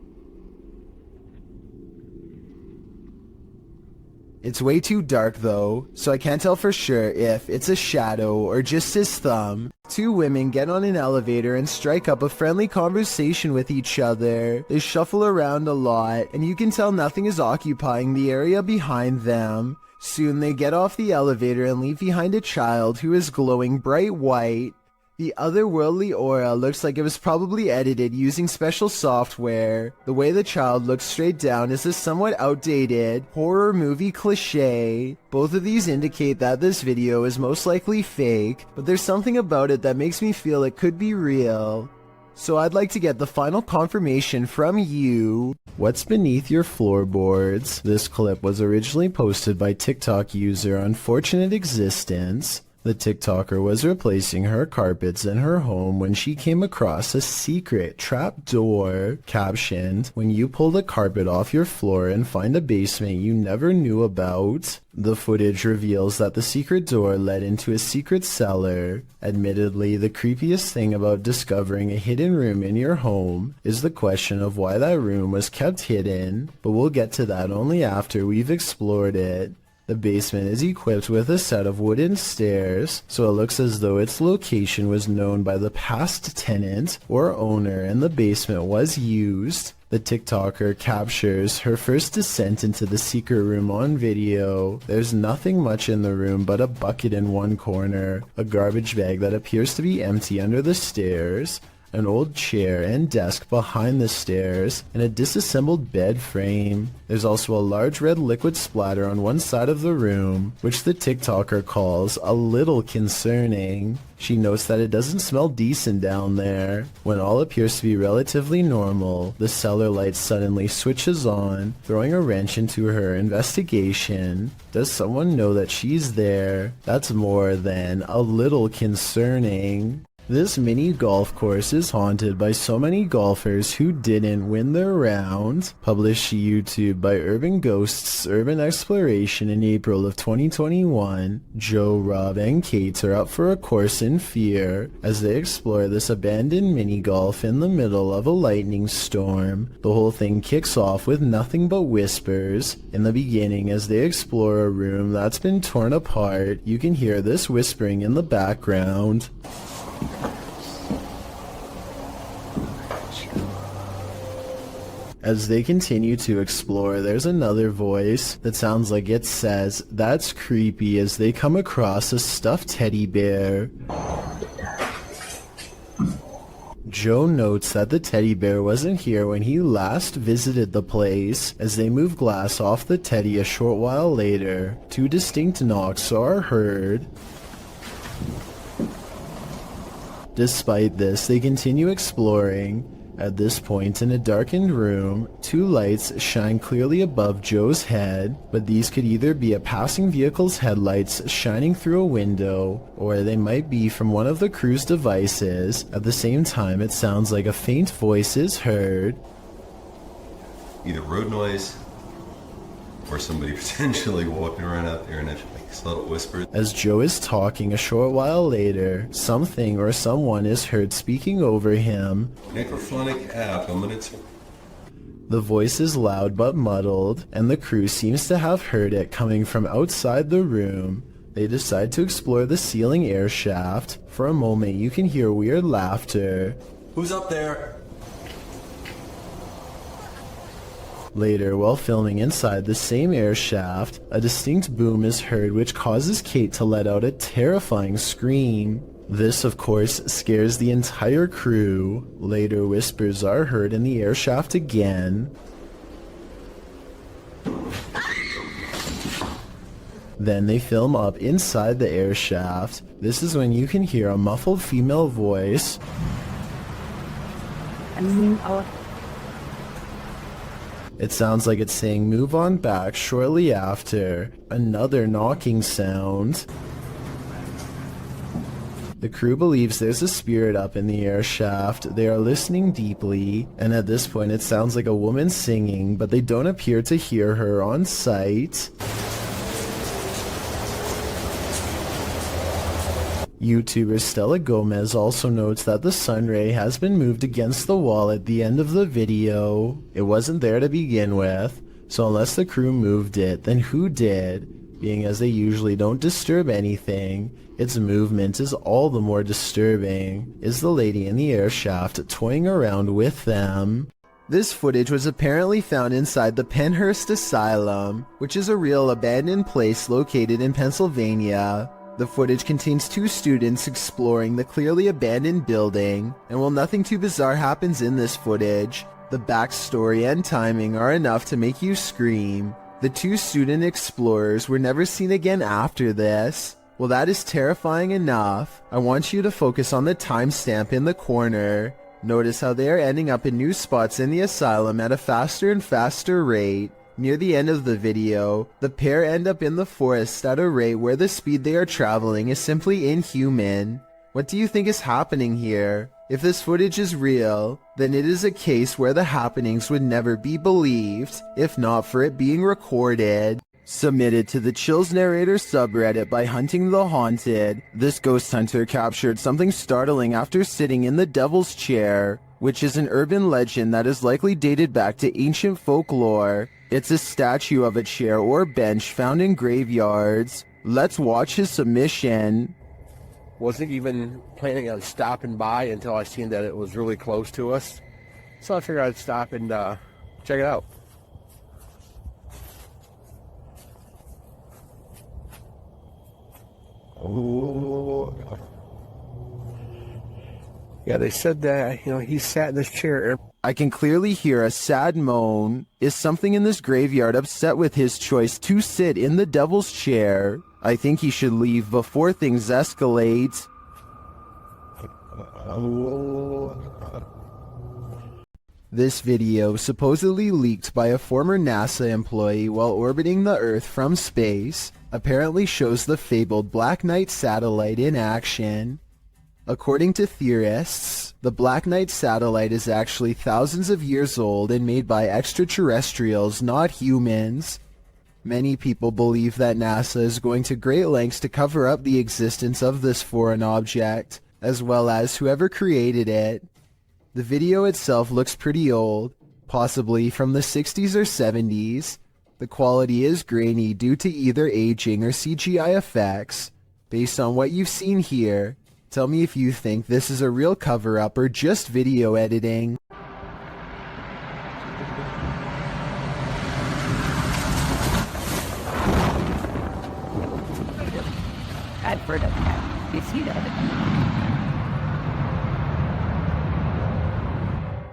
It's way too dark though, so I can't tell for sure if it's a shadow or just his thumb. 2 women get on an elevator and strike up a friendly conversation with each other. They shuffle around a lot, and you can tell nothing is occupying the area behind them. Soon they get off the elevator and leave behind a child who is glowing bright white. The otherworldly aura looks like it was probably edited using special software. The way the child looks straight down is a somewhat outdated horror movie cliche. Both of these indicate that this video is most likely fake, but there's something about it that makes me feel it could be real. So I'd like to get the final confirmation from you. What's beneath your floorboards? This clip was originally posted by TikTok user Unfortunate Existence. The TikToker was replacing her carpets in her home when she came across a secret trap door captioned, "When you pull the carpet off your floor and find a basement you never knew about." The footage reveals that the secret door led into a secret cellar. Admittedly, the creepiest thing about discovering a hidden room in your home is the question of why that room was kept hidden, but we'll get to that only after we've explored it. The basement is equipped with a set of wooden stairs, so it looks as though its location was known by the past tenant or owner and the basement was used. The TikToker captures her first descent into the secret room on video. There's nothing much in the room but a bucket in one corner, a garbage bag that appears to be empty under the stairs, an old chair and desk behind the stairs, and a disassembled bed frame. There's also a large red liquid splatter on one side of the room, which the TikToker calls a little concerning. She notes that it doesn't smell decent down there. When all appears to be relatively normal, the cellar light suddenly switches on, throwing a wrench into her investigation. Does someone know that she's there? That's more than a little concerning. This mini golf course is haunted by so many golfers who didn't win their round. Published to YouTube by Urban Ghosts Urban Exploration in April of 2021, Joe, Rob, and Kate are up for a course in fear as they explore this abandoned mini golf in the middle of a lightning storm. The whole thing kicks off with nothing but whispers. In the beginning, as they explore a room that's been torn apart, you can hear this whispering in the background. As they continue to explore, there's another voice that sounds like it says, "That's creepy," as they come across a stuffed teddy bear. Joe notes that the teddy bear wasn't here when he last visited the place. As they move glass off the teddy a short while later, two distinct knocks are heard. Despite this, they continue exploring. At this point, in a darkened room, two lights shine clearly above Joe's head, but these could either be a passing vehicle's headlights shining through a window, or they might be from one of the crew's devices. At the same time, it sounds like a faint voice is heard. Either road noise, or somebody potentially walking around out there and it's like subtle whispers. As Joe is talking a short while later, something or someone is heard speaking over him. Necrophonic app, The voice is loud but muddled, and the crew seems to have heard it coming from outside the room. They decide to explore the ceiling air shaft. For a moment, you can hear weird laughter. Who's up there? Later, while filming inside the same air shaft, a distinct boom is heard which causes Kate to let out a terrifying scream. This, of course, scares the entire crew. Later, whispers are heard in the air shaft again. Then they film up inside the air shaft. This is when you can hear a muffled female voice. It sounds like it's saying "move on back" shortly after. Another knocking sound. The crew believes there's a spirit up in the air shaft. They are listening deeply, and at this point it sounds like a woman singing, but they don't appear to hear her on site. YouTuber Stella Gomez also notes that the sunray has been moved against the wall at the end of the video. It wasn't there to begin with, so unless the crew moved it, then who did? Being as they usually don't disturb anything, its movement is all the more disturbing. Is the lady in the air shaft toying around with them? This footage was apparently found inside the Penhurst Asylum, which is a real abandoned place located in Pennsylvania. The footage contains two students exploring the clearly abandoned building, and while nothing too bizarre happens in this footage, the backstory and timing are enough to make you scream. The two student explorers were never seen again after this. Well, that is terrifying enough. I want you to focus on the timestamp in the corner. Notice how they are ending up in new spots in the asylum at a faster and faster rate. Near the end of the video, the pair end up in the forest at a rate where the speed they are traveling is simply inhuman. What do you think is happening here? If this footage is real, then it is a case where the happenings would never be believed, if not for it being recorded. Submitted to the Chills Narrator subreddit by Hunting the Haunted, this ghost hunter captured something startling after sitting in the Devil's Chair, which is an urban legend that is likely dated back to ancient folklore. It's a statue of a chair or bench found in graveyards. Let's watch his submission. Wasn't even planning on stopping by until I seen that it was really close to us. So I figured I'd stop and check it out. Oh. Yeah, they said that, he sat in this chair. I can clearly hear a sad moan. Is something in this graveyard upset with his choice to sit in the devil's chair? I think he should leave before things escalate. This video, supposedly leaked by a former NASA employee while orbiting the Earth from space, apparently shows the fabled Black Knight satellite in action. According to theorists, the Black Knight satellite is actually thousands of years old and made by extraterrestrials, not humans. Many people believe that NASA is going to great lengths to cover up the existence of this foreign object, as well as whoever created it. The video itself looks pretty old, possibly from the 60s or 70s. The quality is grainy due to either aging or CGI effects. Based on what you've seen here, tell me if you think this is a real cover-up or just video editing.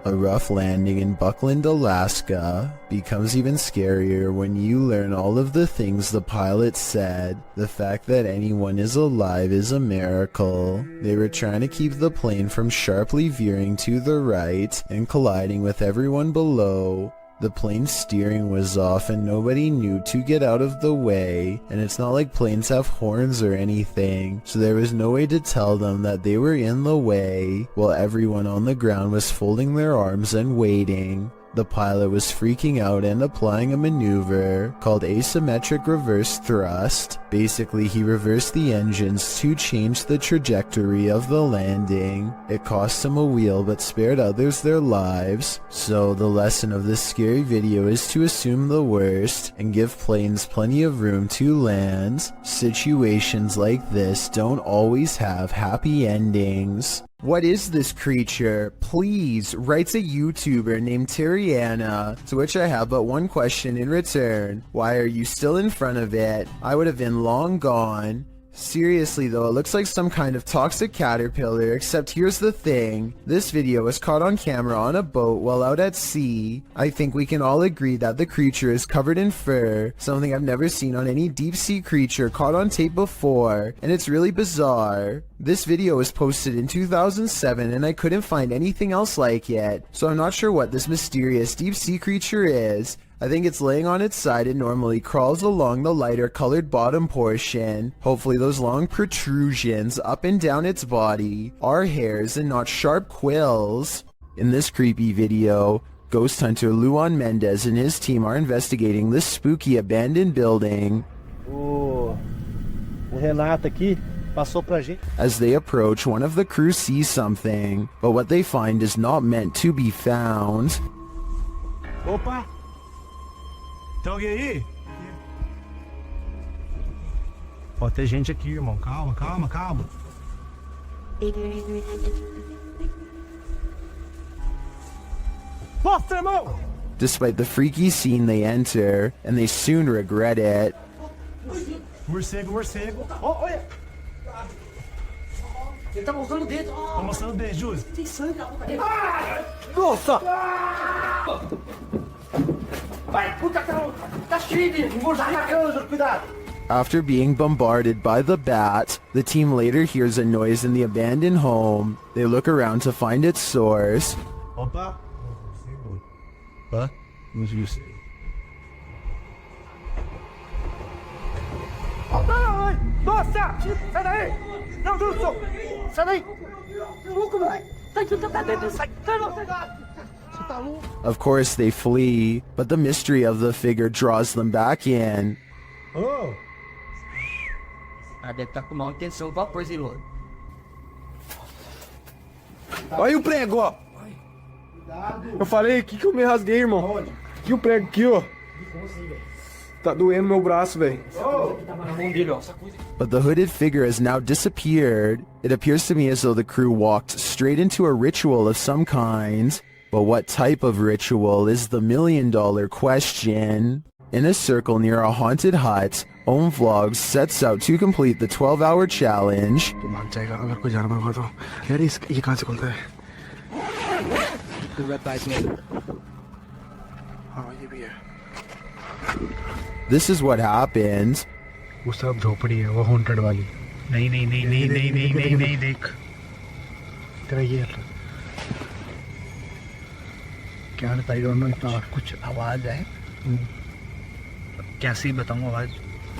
A rough landing in Buckland, Alaska becomes even scarier when you learn all of the things the pilot said. The fact that anyone is alive is a miracle. They were trying to keep the plane from sharply veering to the right and colliding with everyone below. The plane's steering was off and nobody knew to get out of the way, and it's not like planes have horns or anything, so there was no way to tell them that they were in the way, while everyone on the ground was folding their arms and waiting. The pilot was freaking out and applying a maneuver called asymmetric reverse thrust. Basically, he reversed the engines to change the trajectory of the landing. It cost him a wheel but spared others their lives. So the lesson of this scary video is to assume the worst and give planes plenty of room to land. Situations like this don't always have happy endings. What is this creature? Please, writes a YouTuber named Terriana, to which I have but one question in return. Why are you still in front of it? I would have been long gone. Seriously though, it looks like some kind of toxic caterpillar, except here's the thing. This video was caught on camera on a boat while out at sea. I think we can all agree that the creature is covered in fur, something I've never seen on any deep sea creature caught on tape before, and it's really bizarre. This video was posted in 2007 and I couldn't find anything else like it, so I'm not sure what this mysterious deep sea creature is. I think it's laying on its side and normally crawls along the lighter colored bottom portion. Hopefully those long protrusions up and down its body are hairs and not sharp quills. In this creepy video, ghost hunter Luan Mendez and his team are investigating this spooky abandoned building. O Renato aqui passou pra gente. As they approach, one of the crew sees something, but what they find is not meant to be found. Opa! Tem alguém aí? Pode ter gente aqui, irmão. Calma, calma, calma. Mostra, irmão! Despite the freaky scene they enter, and they soon regret it. Morcego, morcego. Oh, olha! Ele tá mostrando o dedo. Tá mostrando o dedo, Júlio. Tem sangue. Nossa! Vai, puta, tá cheio de morcego, cuidado. After being bombarded by the bat, the team later hears a noise in the abandoned home. They look around to find its source. Opa! Hã? Não viu isso. Nossa! Sai daí! Não, Júlio! Sai daí! Louco, moleque! Tá dentro, sai! Of course they flee, but the mystery of the figure draws them back in. Oh! Ah, deve estar com mal intenção pra pôr Zilô. Olha aí o prego, ó! Eu falei, que eu me rasguei, irmão? Aqui o prego, aqui, ó. Tá doendo meu braço, velho. But the hooded figure has now disappeared. It appears to me as though the crew walked straight into a ritual of some kind. But what type of ritual is the million-dollar question? In a circle near a haunted hut, Om Vlogs sets out to complete the 12-hour challenge. तो भाग जाएगा अगर कोई जानवर होगा तो। यार ये कहाँ से खुलता है? हाँ ये भी है। This is what happens. वो सब झोपड़ी है, वो हॉन्टेड वाली। नहीं नहीं नहीं नहीं नहीं नहीं नहीं नहीं देख। तेरा ये है। क्या है ताई दोनों इतना कुछ आवाज है? कैसी बताऊँ आवाज?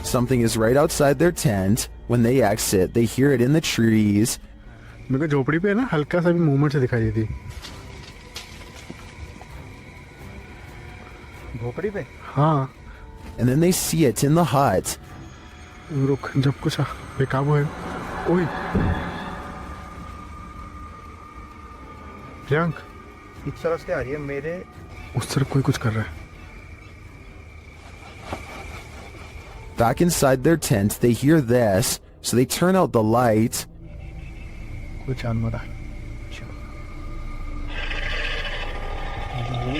Something is right outside their tent. When they exit, they hear it in the trees. मेरे को झोपड़ी पे ना हल्का सा भी मूवमेंट से दिखाई देती। झोपड़ी पे? हाँ। And then they see it in the hut. रुक जब कुछ बेकाबू है। ओए। प्रियंक। इस तरफ से आ रही है मेरे। उस तरफ कोई कुछ कर रहा है। Back inside their tent, they hear this, so they turn out the light. कुछ जानवर है।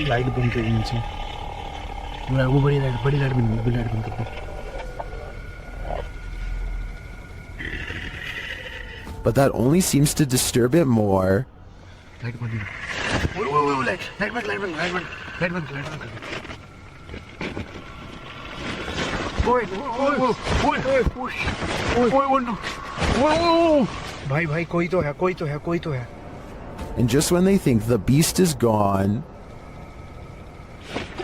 लाइट बंद कर नीचे। वो बड़ी लाइट बंद कर दो। But that only seems to disturb it more. Light बंद कर। लाइट बंद। भाई कोई तो है। And just when they think the beast is gone,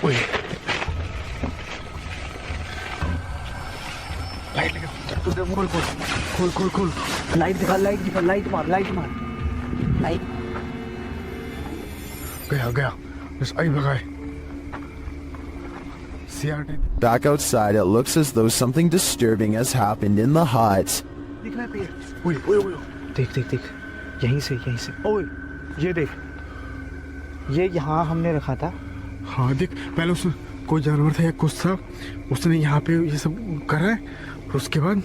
खोल लाइट दिखा लाइट मार गया बस आई भगाए। back outside, it looks as though something disturbing has happened in the hut. दिख रहा है पेड़। देख यहीं से ओए ये देख ये यहाँ हमने रखा था। हाँ देख पहले उसमें कोई जानवर था या कुछ था, उसने यहाँ पे ये सब करा है और उसके बाद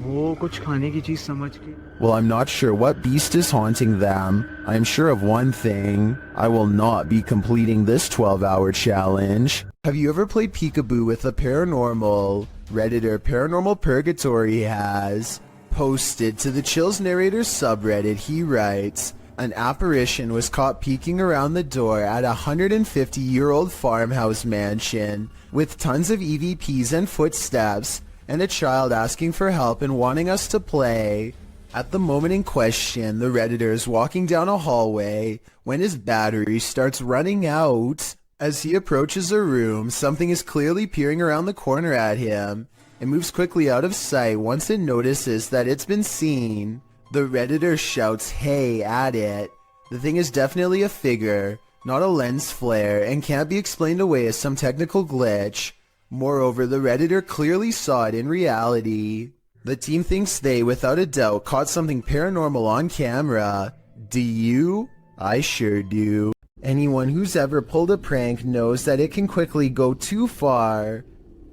वो कुछ खाने की चीज समझ के। Well, I'm not sure what beast is haunting them. I'm sure of one thing. I will not be completing this 12-hour challenge. Have you ever played peekaboo with the paranormal? Redditor Paranormal Purgatory has posted to the Chills Narrators subreddit. He writes, an apparition was caught peeking around the door at a 150-year-old farmhouse mansion with tons of EVPs and footsteps, and a child asking for help and wanting us to play. At the moment in question, the Redditor is walking down a hallway when his battery starts running out. As he approaches a room, something is clearly peering around the corner at him. It moves quickly out of sight once it notices that it's been seen. The Redditor shouts "Hey" at it. The thing is definitely a figure, not a lens flare, and can't be explained away as some technical glitch. Moreover, the Redditor clearly saw it in reality. The team thinks they, without a doubt, caught something paranormal on camera. Do you? I sure do. Anyone who's ever pulled a prank knows that it can quickly go too far.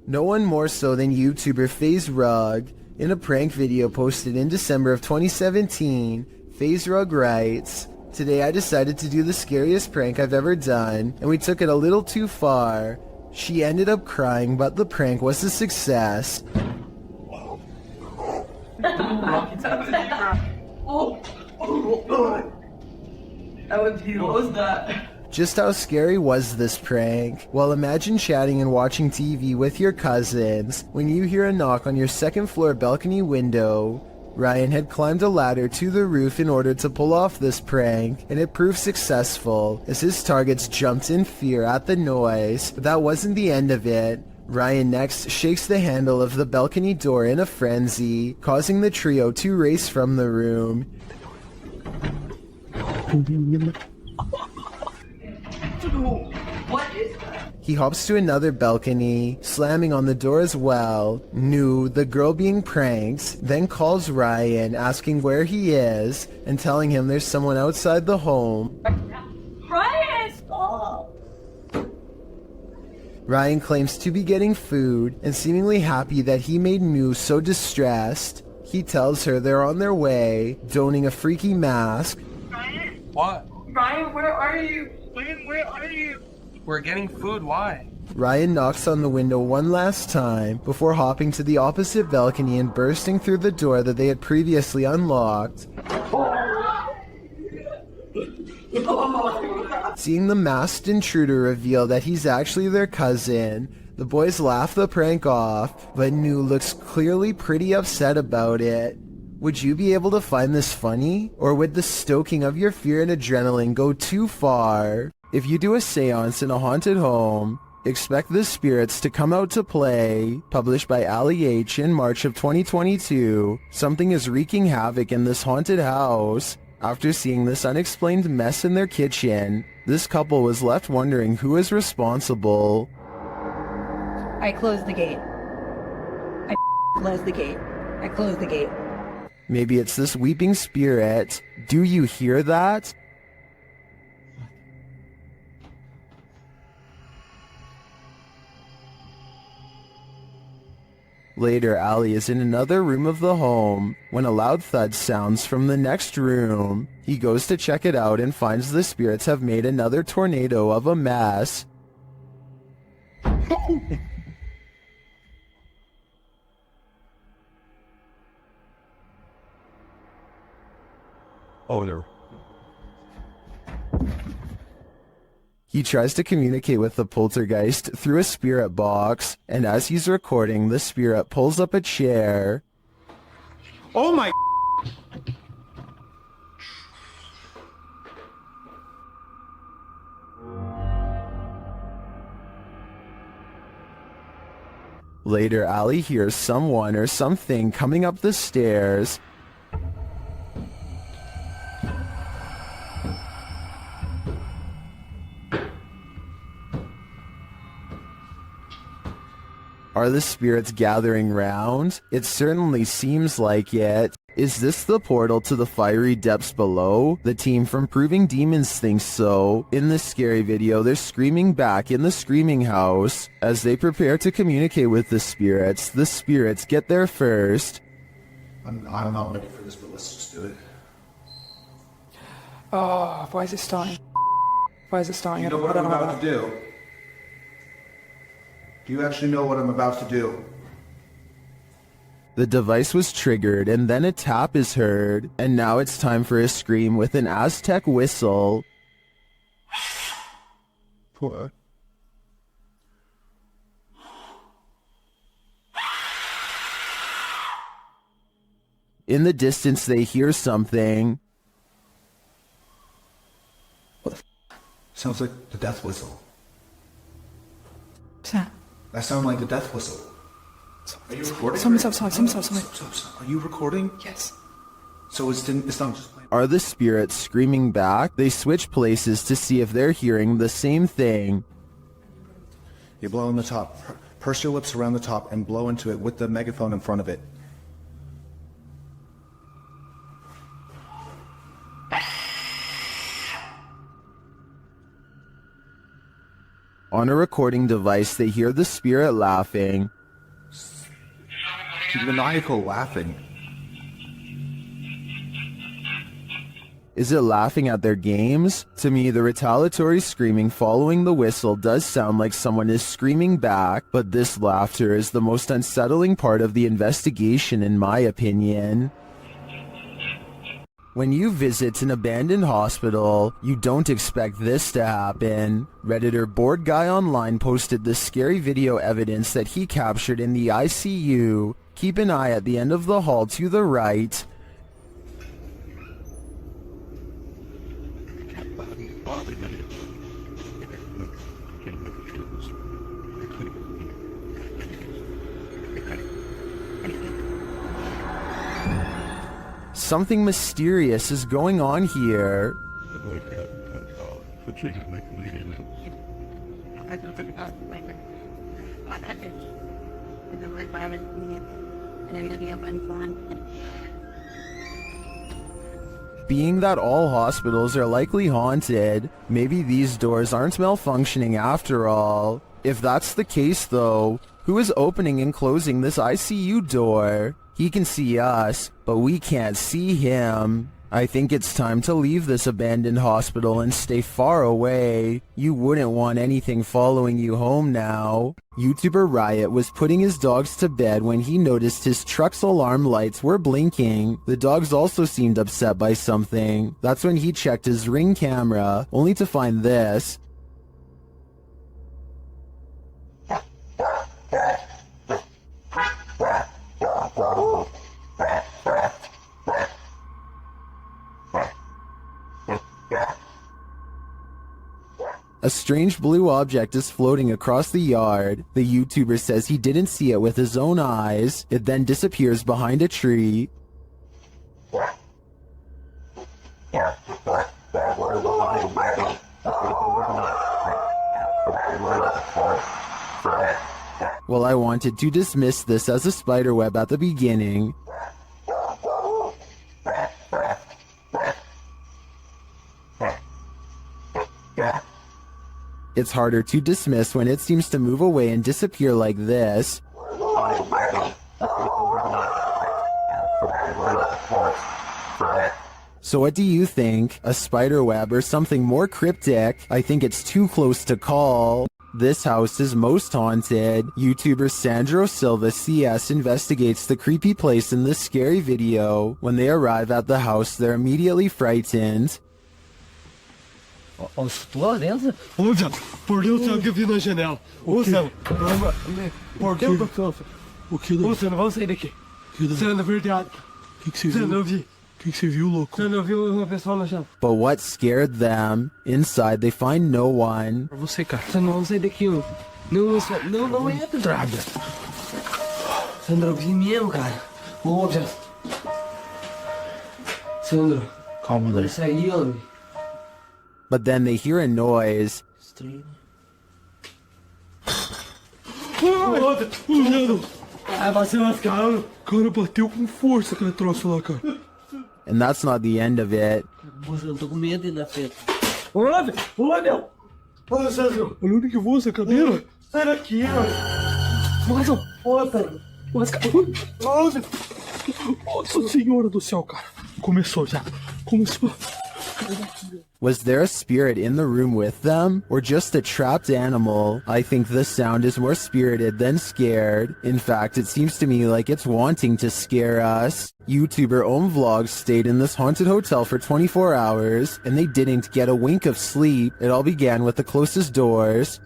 No one more so than YouTuber FaZe Rug. In a prank video posted in December of 2017, FaZe Rug writes, "Today I decided to do the scariest prank I've ever done, and we took it a little too far. She ended up crying, but the prank was a success." What was that? Just how scary was this prank? Well, imagine chatting and watching TV with your cousins when you hear a knock on your second floor balcony window. Ryan had climbed a ladder to the roof in order to pull off this prank, and it proved successful as his targets jumped in fear at the noise. But that wasn't the end of it. Ryan next shakes the handle of the balcony door in a frenzy, causing the trio to race from the room. What is that? He hops to another balcony, slamming on the door as well. Nu, the girl being pranked, then calls Ryan, asking where he is, and telling him there's someone outside the home. Ryan, stop! Ryan claims to be getting food and seemingly happy that he made Moo so distressed. He tells her they're on their way, donning a freaky mask. Ryan? What? Ryan, where are you? Where are you? We're getting food. Why? Ryan knocks on the window one last time before hopping to the opposite balcony and bursting through the door that they had previously unlocked. Seeing the masked intruder reveal that he's actually their cousin, the boys laugh the prank off, but Nu looks clearly pretty upset about it. Would you be able to find this funny? Or would the stoking of your fear and adrenaline go too far? If you do a seance in a haunted home, expect the spirits to come out to play. Published by Ali H in March of 2022, something is wreaking havoc in this haunted house. After seeing this unexplained mess in their kitchen, this couple was left wondering who is responsible. I closed the gate. I closed the gate. I closed the gate. Maybe it's this weeping spirit. Do you hear that? Later, Ali is in another room of the home when a loud thud sounds from the next room. He goes to check it out and finds the spirits have made another tornado of a mess. Oh, there. He tries to communicate with the poltergeist through a spirit box, and as he's recording, the spirit pulls up a chair. Oh my... Later, Ali hears someone or something coming up the stairs. Are the spirits gathering round? It certainly seems like it. Is this the portal to the fiery depths below? The team from Proving Demons thinks so. In this scary video, they're screaming back in the screaming house. As they prepare to communicate with the spirits get there first. I'm not ready for this, but let's just do it. Oh, why is it starting? Why is it starting? You know what I'm about to do? Do you actually know what I'm about to do? The device was triggered and then a tap is heard, and now it's time for a scream with an Aztec whistle. What? In the distance they hear something. What the Sounds like the death whistle. What's that? That sounds like the death whistle. Are you recording? Someone's outside. Are you recording? Yes. So it's not just playing. Are the spirits screaming back? They switch places to see if they're hearing the same thing. You blow in the top. Purse your lips around the top and blow into it with the megaphone in front of it. On a recording device, they hear the spirit laughing. Maniacal laughing. Is it laughing at their games? To me, the retaliatory screaming following the whistle does sound like someone is screaming back, but this laughter is the most unsettling part of the investigation in my opinion. When you visit an abandoned hospital, you don't expect this to happen. Redditor Bored Guy Online posted this scary video evidence that he captured in the ICU. Keep an eye at the end of the hall to the right. Something mysterious is going on here. Being that all hospitals are likely haunted, maybe these doors aren't malfunctioning after all. If that's the case though, who is opening and closing this ICU door? He can see us, but we can't see him. I think it's time to leave this abandoned hospital and stay far away. You wouldn't want anything following you home now. YouTuber Riot was putting his dogs to bed when he noticed his truck's alarm lights were blinking. The dogs also seemed upset by something. That's when he checked his Ring camera, only to find this. A strange blue object is floating across the yard. The YouTuber says he didn't see it with his own eyes. It then disappears behind a tree. Well, I wanted to dismiss this as a spiderweb at the beginning. It's harder to dismiss when it seems to move away and disappear like this. So what do you think? A spiderweb or something more cryptic? I think it's too close to call. This house is most haunted. YouTuber Sandro Silva CS investigates the creepy place in this scary video. When they arrive at the house, they're immediately frightened. Estou lá dentro? Ô, Zé, por Deus, sabe que eu vi na janela. Ô, Zé, por Deus, o que? Ô, Zé, vamos sair daqui. Zé, na verdade. O que você viu? Zé, não vi. O que você viu, louco? Zé, não viu uma pessoa na janela. But what scared them? Inside, they find no one. Pra você, cara. Zé, não vamos sair daqui, ó. Não entra, Draga. Sandro, eu vi mesmo, cara. Ô, Zé. Sandro. Calma, Zé. Isso aí, ó. But then they hear a noise. Cara, bateu com força aquele troço lá, cara. And that's not the end of it. Moça, eu tô com medo ainda, Pedro. Olha, meu. Olha, Sandro. Olha onde que voa essa cadeira. Sai daqui, ó. Moça, Pedro. Nossa Senhora do céu, cara. Começou já. Começou. Was there a spirit in the room with them, or just a trapped animal? I think the sound is more spirited than scared. In fact, it seems to me like it's wanting to scare us. YouTuber Vlogs stayed in this haunted hotel for 24 hours, and they didn't get a wink of sleep. It all began with the closest doors.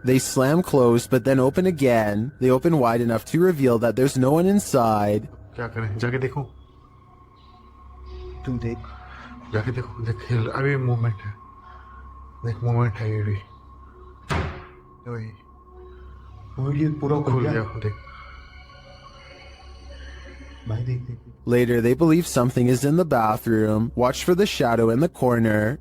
They slam closed, but then open again. They open wide enough to reveal that there's no one inside. Later, they believe something is in the bathroom. Watch for the shadow in the corner.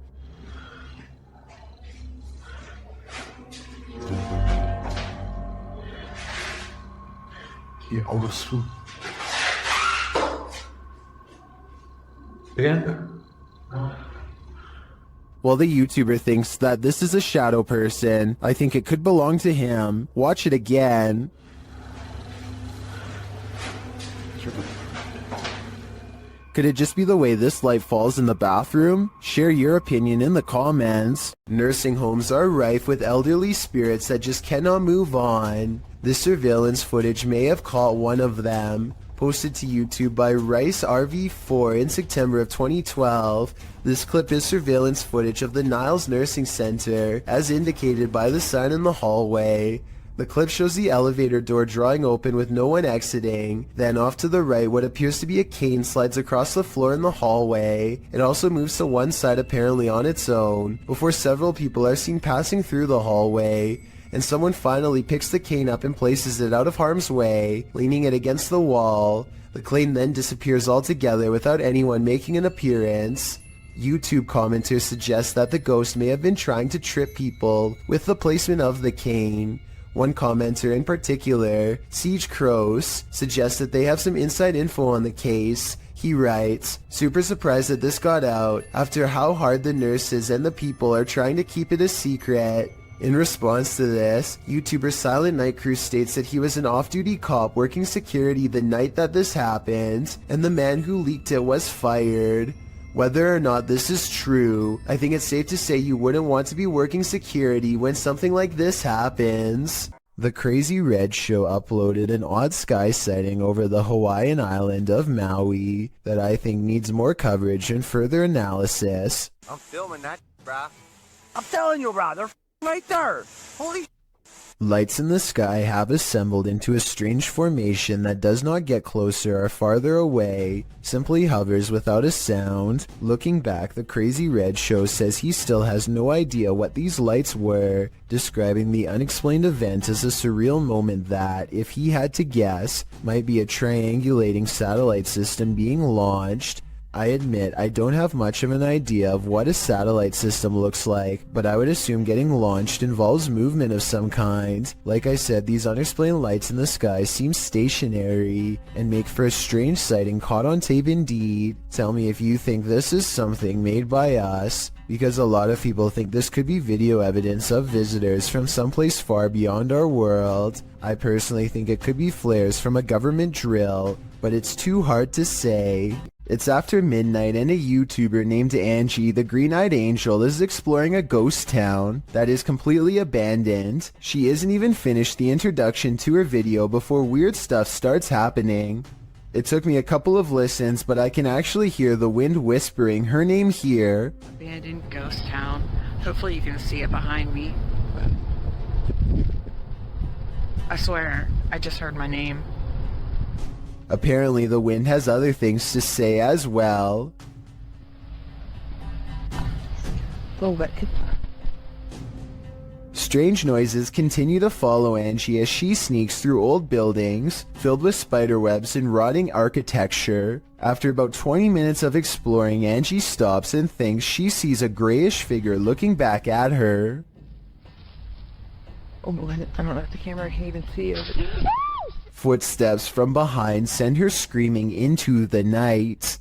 Well, the YouTuber thinks that this is a shadow person. I think it could belong to him. Watch it again. Could it just be the way this light falls in the bathroom? Share your opinion in the comments. Nursing homes are rife with elderly spirits that just cannot move on. This surveillance footage may have caught one of them. Posted to YouTube by Rice RV4 in September of 2012. This clip is surveillance footage of the Niles Nursing Center, as indicated by the sign in the hallway. The clip shows the elevator door drawing open with no one exiting. Then off to the right, what appears to be a cane slides across the floor in the hallway. It also moves to one side apparently on its own, before several people are seen passing through the hallway, and someone finally picks the cane up and places it out of harm's way, leaning it against the wall. The cane then disappears altogether without anyone making an appearance. YouTube commenters suggest that the ghost may have been trying to trip people with the placement of the cane. One commenter in particular, Siege Crows, suggests that they have some inside info on the case. He writes, "Super surprised that this got out after how hard the nurses and the people are trying to keep it a secret." In response to this, YouTuber Silent Night Crew states that he was an off-duty cop working security the night that this happened, and the man who leaked it was fired. Whether or not this is true, I think it's safe to say you wouldn't want to be working security when something like this happens. The Crazy Red Show uploaded an odd sky sighting over the Hawaiian island of Maui that I think needs more coverage and further analysis. I'm filming that, brah. I'm telling you, brah, they're right there. Holy Lights in the sky have assembled into a strange formation that does not get closer or farther away, simply hovers without a sound. Looking back, the Crazy Red Show says he still has no idea what these lights were, describing the unexplained event as a surreal moment that, if he had to guess, might be a triangulating satellite system being launched. I admit I don't have much of an idea of what a satellite system looks like, but I would assume getting launched involves movement of some kind. Like I said, these unexplained lights in the sky seem stationary and make for a strange sighting caught on tape indeed. Tell me if you think this is something made by us, because a lot of people think this could be video evidence of visitors from someplace far beyond our world. I personally think it could be flares from a government drill, but it's too hard to say. It's after midnight and a YouTuber named Angie, the Green-Eyed Angel, is exploring a ghost town that is completely abandoned. She isn't even finished the introduction to her video before weird stuff starts happening. It took me a couple of listens, but I can actually hear the wind whispering her name here. Abandoned ghost town. Hopefully you can see it behind me. I swear, I just heard my name. Apparently the wind has other things to say as well. Strange noises continue to follow Angie as she sneaks through old buildings filled with spiderwebs and rotting architecture. After about 20 minutes of exploring, Angie stops and thinks she sees a grayish figure looking back at her. Oh boy, I don't know if the camera can even see it. Footsteps from behind send her screaming into the night.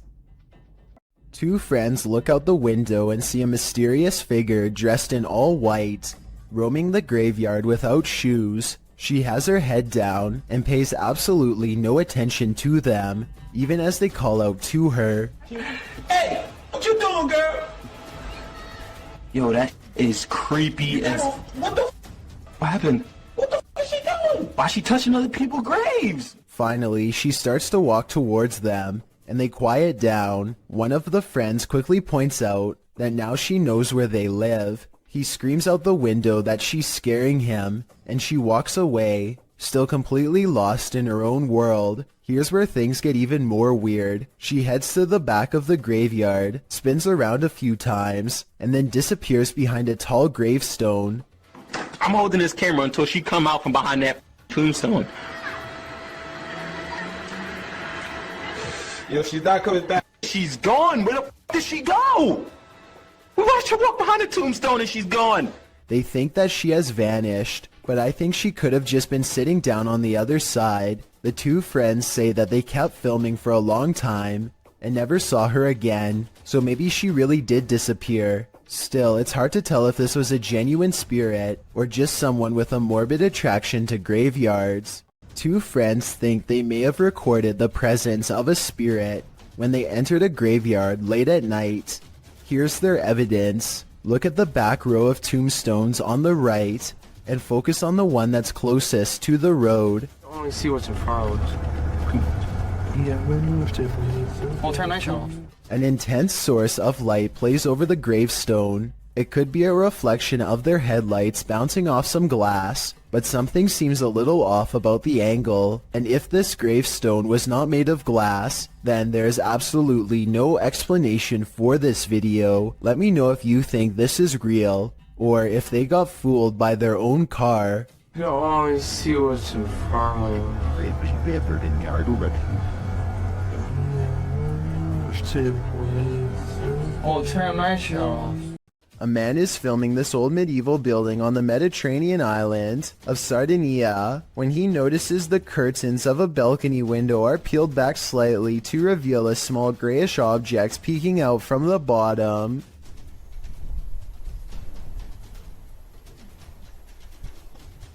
Two friends look out the window and see a mysterious figure dressed in all white, roaming the graveyard without shoes. She has her head down and pays absolutely no attention to them, even as they call out to her. Hey, what you doing, girl? Yo, that is creepy as... What happened? What the f is she doing? Why is she touching other people's graves? Finally, she starts to walk towards them, and they quiet down. One of the friends quickly points out that now she knows where they live. He screams out the window that she's scaring him, and she walks away, still completely lost in her own world. Here's where things get even more weird. She heads to the back of the graveyard, spins around a few times, and then disappears behind a tall gravestone. I'm holding this camera until she come out from behind that tombstone. Yo, she's not coming back. She's gone. Where the f did she go? We watched her walk behind the tombstone and she's gone. They think that she has vanished, but I think she could have just been sitting down on the other side. The two friends say that they kept filming for a long time and never saw her again, so maybe she really did disappear. Still, it's hard to tell if this was a genuine spirit or just someone with a morbid attraction to graveyards. Two friends think they may have recorded the presence of a spirit when they entered a graveyard late at night. Here's their evidence. Look at the back row of tombstones on the right and focus on the one that's closest to the road. I want to see what's in front of us. We'll turn that off. An intense source of light plays over the gravestone. It could be a reflection of their headlights bouncing off some glass, but something seems a little off about the angle, and if this gravestone was not made of glass, then there's absolutely no explanation for this video. Let me know if you think this is real, or if they got fooled by their own car. I want to see what's in front of us. Oh, turn my show off. A man is filming this old medieval building on the Mediterranean island of Sardinia when he notices the curtains of a balcony window are peeled back slightly to reveal a small grayish object peeking out from the bottom.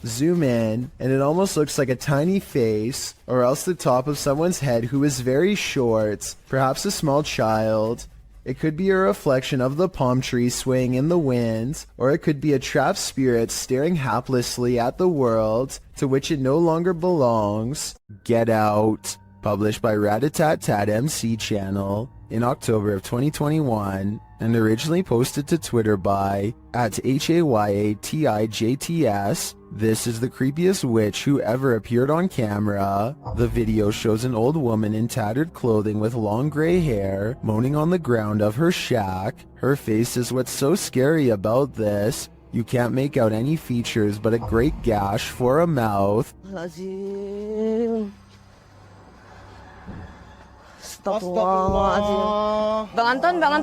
Zoom in, and it almost looks like a tiny face, or else the top of someone's head who is very short, perhaps a small child. It could be a reflection of the palm tree swaying in the wind, or it could be a trapped spirit staring haplessly at the world to which it no longer belongs. Get Out, published by Ratatat MC channel in October of 2021, and originally posted to Twitter by @HAYATIJTS. This is the creepiest witch who ever appeared on camera. The video shows an old woman in tattered clothing with long gray hair moaning on the ground of her shack. Her face is what's so scary about this. You can't make out any features but a great gash for a mouth. Bang Anton, jangan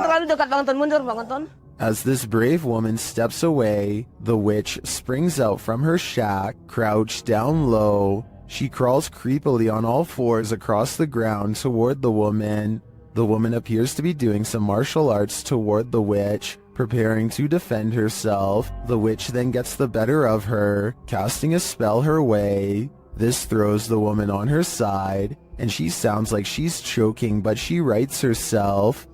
terlalu dekat Bang Anton, mundur Bang Anton. As this brave woman steps away, the witch springs out from her shack, crouched down low. She crawls creepily on all fours across the ground toward the woman. The woman appears to be doing some martial arts toward the witch, preparing to defend herself. The witch then gets the better of her, casting a spell her way. This throws the woman on her side, and she sounds like she's choking, but she rights herself.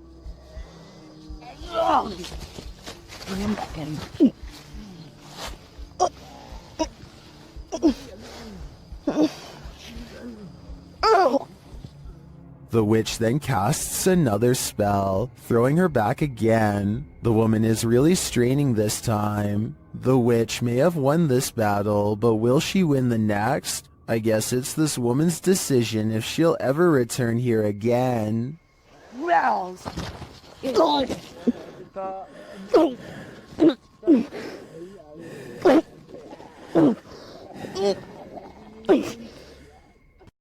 The witch then casts another spell, throwing her back again. The woman is really straining this time. The witch may have won this battle, but will she win the next? I guess it's this woman's decision if she'll ever return here again.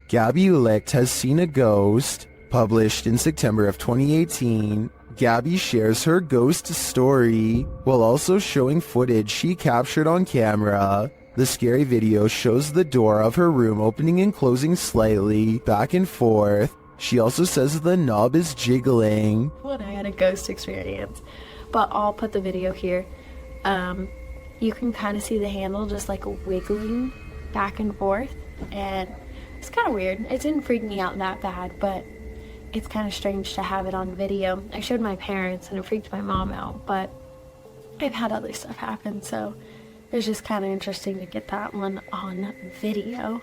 Gabby Licht has seen a ghost. Published in September of 2018, Gabby shares her ghost story while also showing footage she captured on camera. The scary video shows the door of her room opening and closing slightly, back and forth. She also says the knob is jiggling. When I had a ghost experience, but I'll put the video here. You can kind of see the handle just like wiggling back and forth, and it's kind of weird. It didn't freak me out that bad, but it's kind of strange to have it on video. I showed my parents and it freaked my mom out, but I've had other stuff happen, so it's just kind of interesting to get that one on video.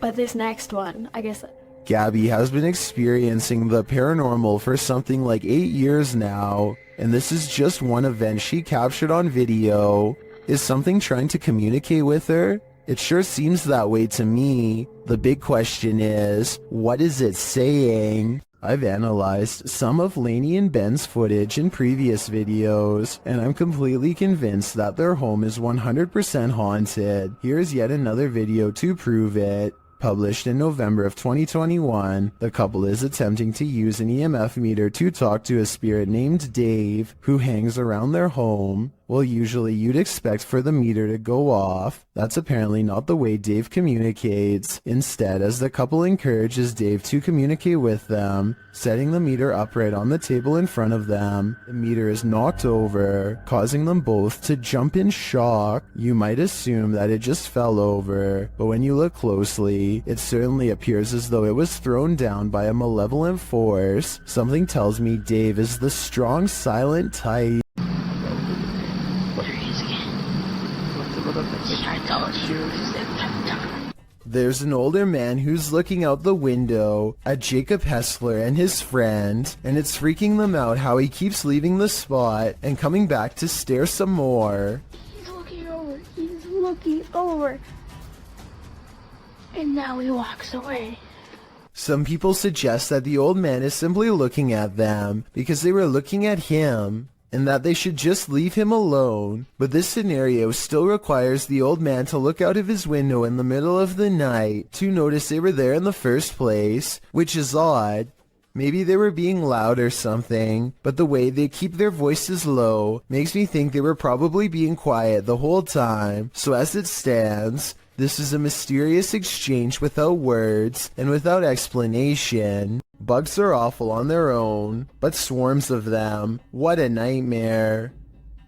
But this next one, I guess... Gabby has been experiencing the paranormal for something like 8 years now, and this is just one event she captured on video. Is something trying to communicate with her? It sure seems that way to me. The big question is, what is it saying? I've analyzed some of Lainey and Ben's footage in previous videos, and I'm completely convinced that their home is 100% haunted. Here's yet another video to prove it. Published in November of 2021, the couple is attempting to use an EMF meter to talk to a spirit named Dave, who hangs around their home. Well, usually you'd expect for the meter to go off. That's apparently not the way Dave communicates. Instead, as the couple encourages Dave to communicate with them, setting the meter upright on the table in front of them, the meter is knocked over, causing them both to jump in shock. You might assume that it just fell over, but when you look closely, it certainly appears as though it was thrown down by a malevolent force. Something tells me Dave is the strong, silent type. There's an older man who's looking out the window at Jacob Hessler and his friend, and it's freaking them out how he keeps leaving the spot and coming back to stare some more. He's looking over. He's looking over. And now he walks away. Some people suggest that the old man is simply looking at them because they were looking at him, and that they should just leave him alone. But this scenario still requires the old man to look out of his window in the middle of the night to notice they were there in the first place, which is odd. Maybe they were being loud or something, but the way they keep their voices low makes me think they were probably being quiet the whole time. So as it stands, this is a mysterious exchange without words and without explanation. Bugs are awful on their own, but swarms of them, what a nightmare.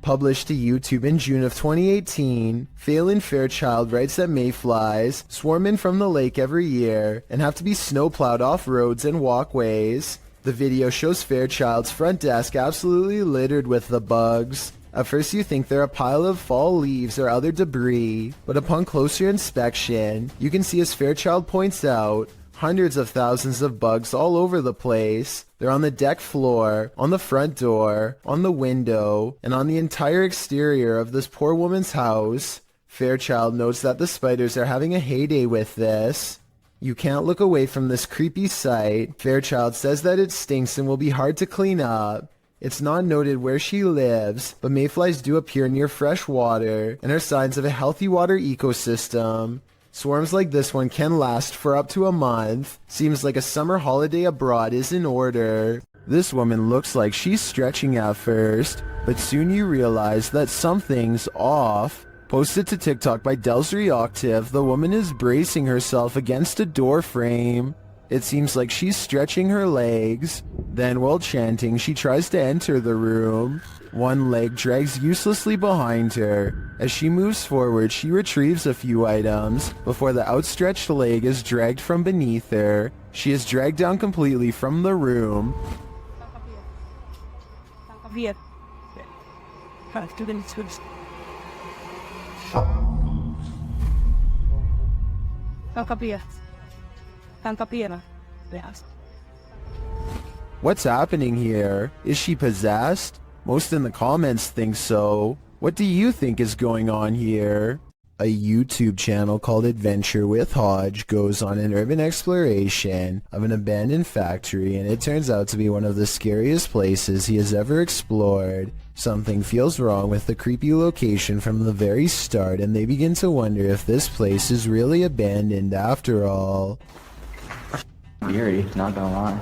Published to YouTube in June of 2018, Phelan Fairchild writes that mayflies swarm in from the lake every year and have to be snowplowed off roads and walkways. The video shows Fairchild's front desk absolutely littered with the bugs. At first you think they're a pile of fall leaves or other debris, but upon closer inspection, you can see, as Fairchild points out, hundreds of thousands of bugs all over the place. They're on the deck floor, on the front door, on the window, and on the entire exterior of this poor woman's house. Fairchild notes that the spiders are having a heyday with this. You can't look away from this creepy sight. Fairchild says that it stinks and will be hard to clean up. It's not noted where she lives, but mayflies do appear near fresh water and are signs of a healthy water ecosystem. Swarms like this one can last for up to a month. Seems like a summer holiday abroad is in order. This woman looks like she's stretching at first, but soon you realize that something's off. Posted to TikTok by Delsry Octave, the woman is bracing herself against a door frame. It seems like she's stretching her legs. Then, while chanting, she tries to enter the room. One leg drags uselessly behind her. As she moves forward, she retrieves a few items before the outstretched leg is dragged from beneath her. She is dragged down completely from the room. What's happening here? Is she possessed? Most in the comments think so. What do you think is going on here? A YouTube channel called Adventure with Hodge goes on an urban exploration of an abandoned factory, and it turns out to be one of the scariest places he has ever explored. Something feels wrong with the creepy location from the very start, and they begin to wonder if this place is really abandoned after all. Eerie, not gonna lie.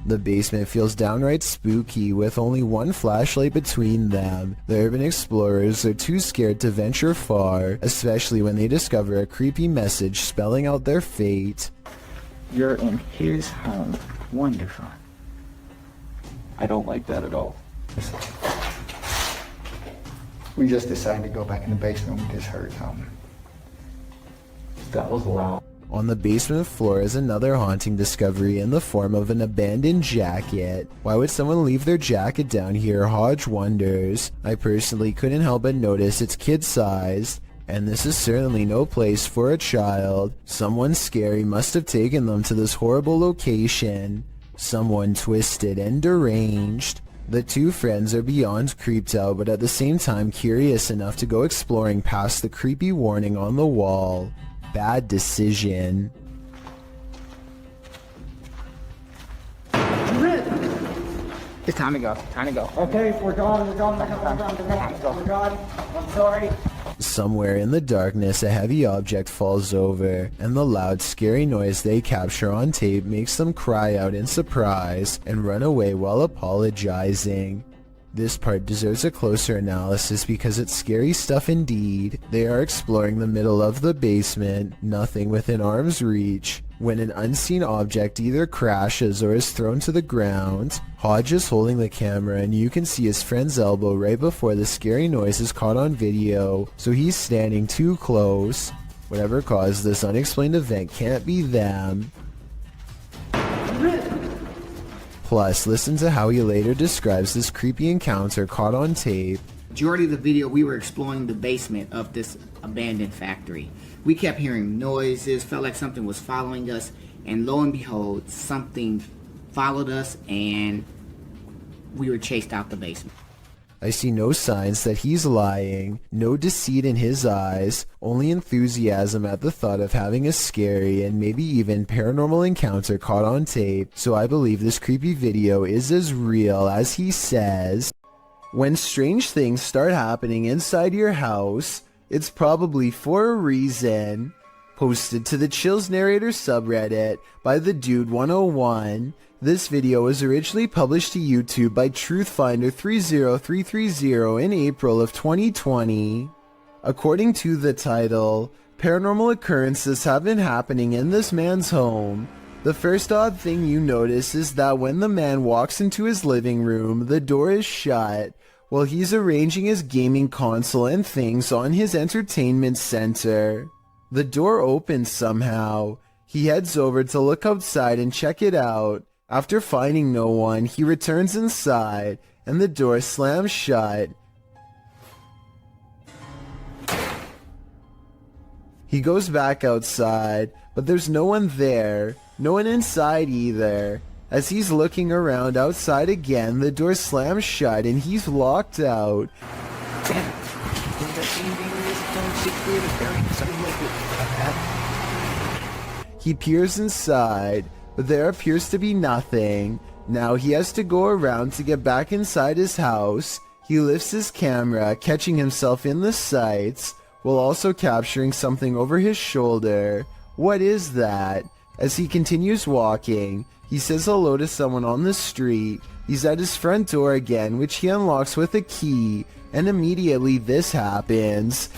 The basement feels downright spooky, with only one flashlight between them. The urban explorers are too scared to venture far, especially when they discover a creepy message spelling out their fate. You're in his home. Wonderful. I don't like that at all. We just decided to go back in the basement. We just heard something. That was loud. On the basement floor is another haunting discovery in the form of an abandoned jacket. Why would someone leave their jacket down here, Hodge wonders. I personally couldn't help but notice it's kid-sized, and this is certainly no place for a child. Someone scary must have taken them to this horrible location. Someone twisted and deranged. The two friends are beyond creeped out, but at the same time curious enough to go exploring past the creepy warning on the wall. Bad decision. It's time to go. Time to go. Okay, we're going. We're going. We're going. I'm sorry. Somewhere in the darkness, a heavy object falls over, and the loud, scary noise they capture on tape makes them cry out in surprise and run away while apologizing. This part deserves a closer analysis because it's scary stuff indeed. They are exploring the middle of the basement, nothing within arm's reach, when an unseen object either crashes or is thrown to the ground. Hodge is holding the camera, and you can see his friend's elbow right before the scary noise is caught on video, so he's standing too close. Whatever caused this unexplained event can't be them. Plus, listen to how he later describes this creepy encounter caught on tape. Majority of the video, we were exploring the basement of this abandoned factory. We kept hearing noises, felt like something was following us, and lo and behold, something followed us and we were chased out the basement. I see no signs that he's lying, no deceit in his eyes, only enthusiasm at the thought of having a scary and maybe even paranormal encounter caught on tape, so I believe this creepy video is as real as he says. When strange things start happening inside your house, it's probably for a reason. Posted to the Chills Narrator subreddit by the Dude 101. This video was originally published to YouTube by Truthfinder30330 in April of 2020. According to the title, paranormal occurrences have been happening in this man's home. The first odd thing you notice is that when the man walks into his living room, the door is shut while he's arranging his gaming console and things on his entertainment center. The door opens somehow. He heads over to look outside and check it out. After finding no one, he returns inside and the door slams shut. He goes back outside, but there's no one there, no one inside either. As he's looking around outside again, the door slams shut and he's locked out. He peers inside, but there appears to be nothing. Now he has to go around to get back inside his house. He lifts his camera, catching himself in the sights, while also capturing something over his shoulder. What is that? As he continues walking, he says hello to someone on the street. He's at his front door again, which he unlocks with a key, and immediately this happens.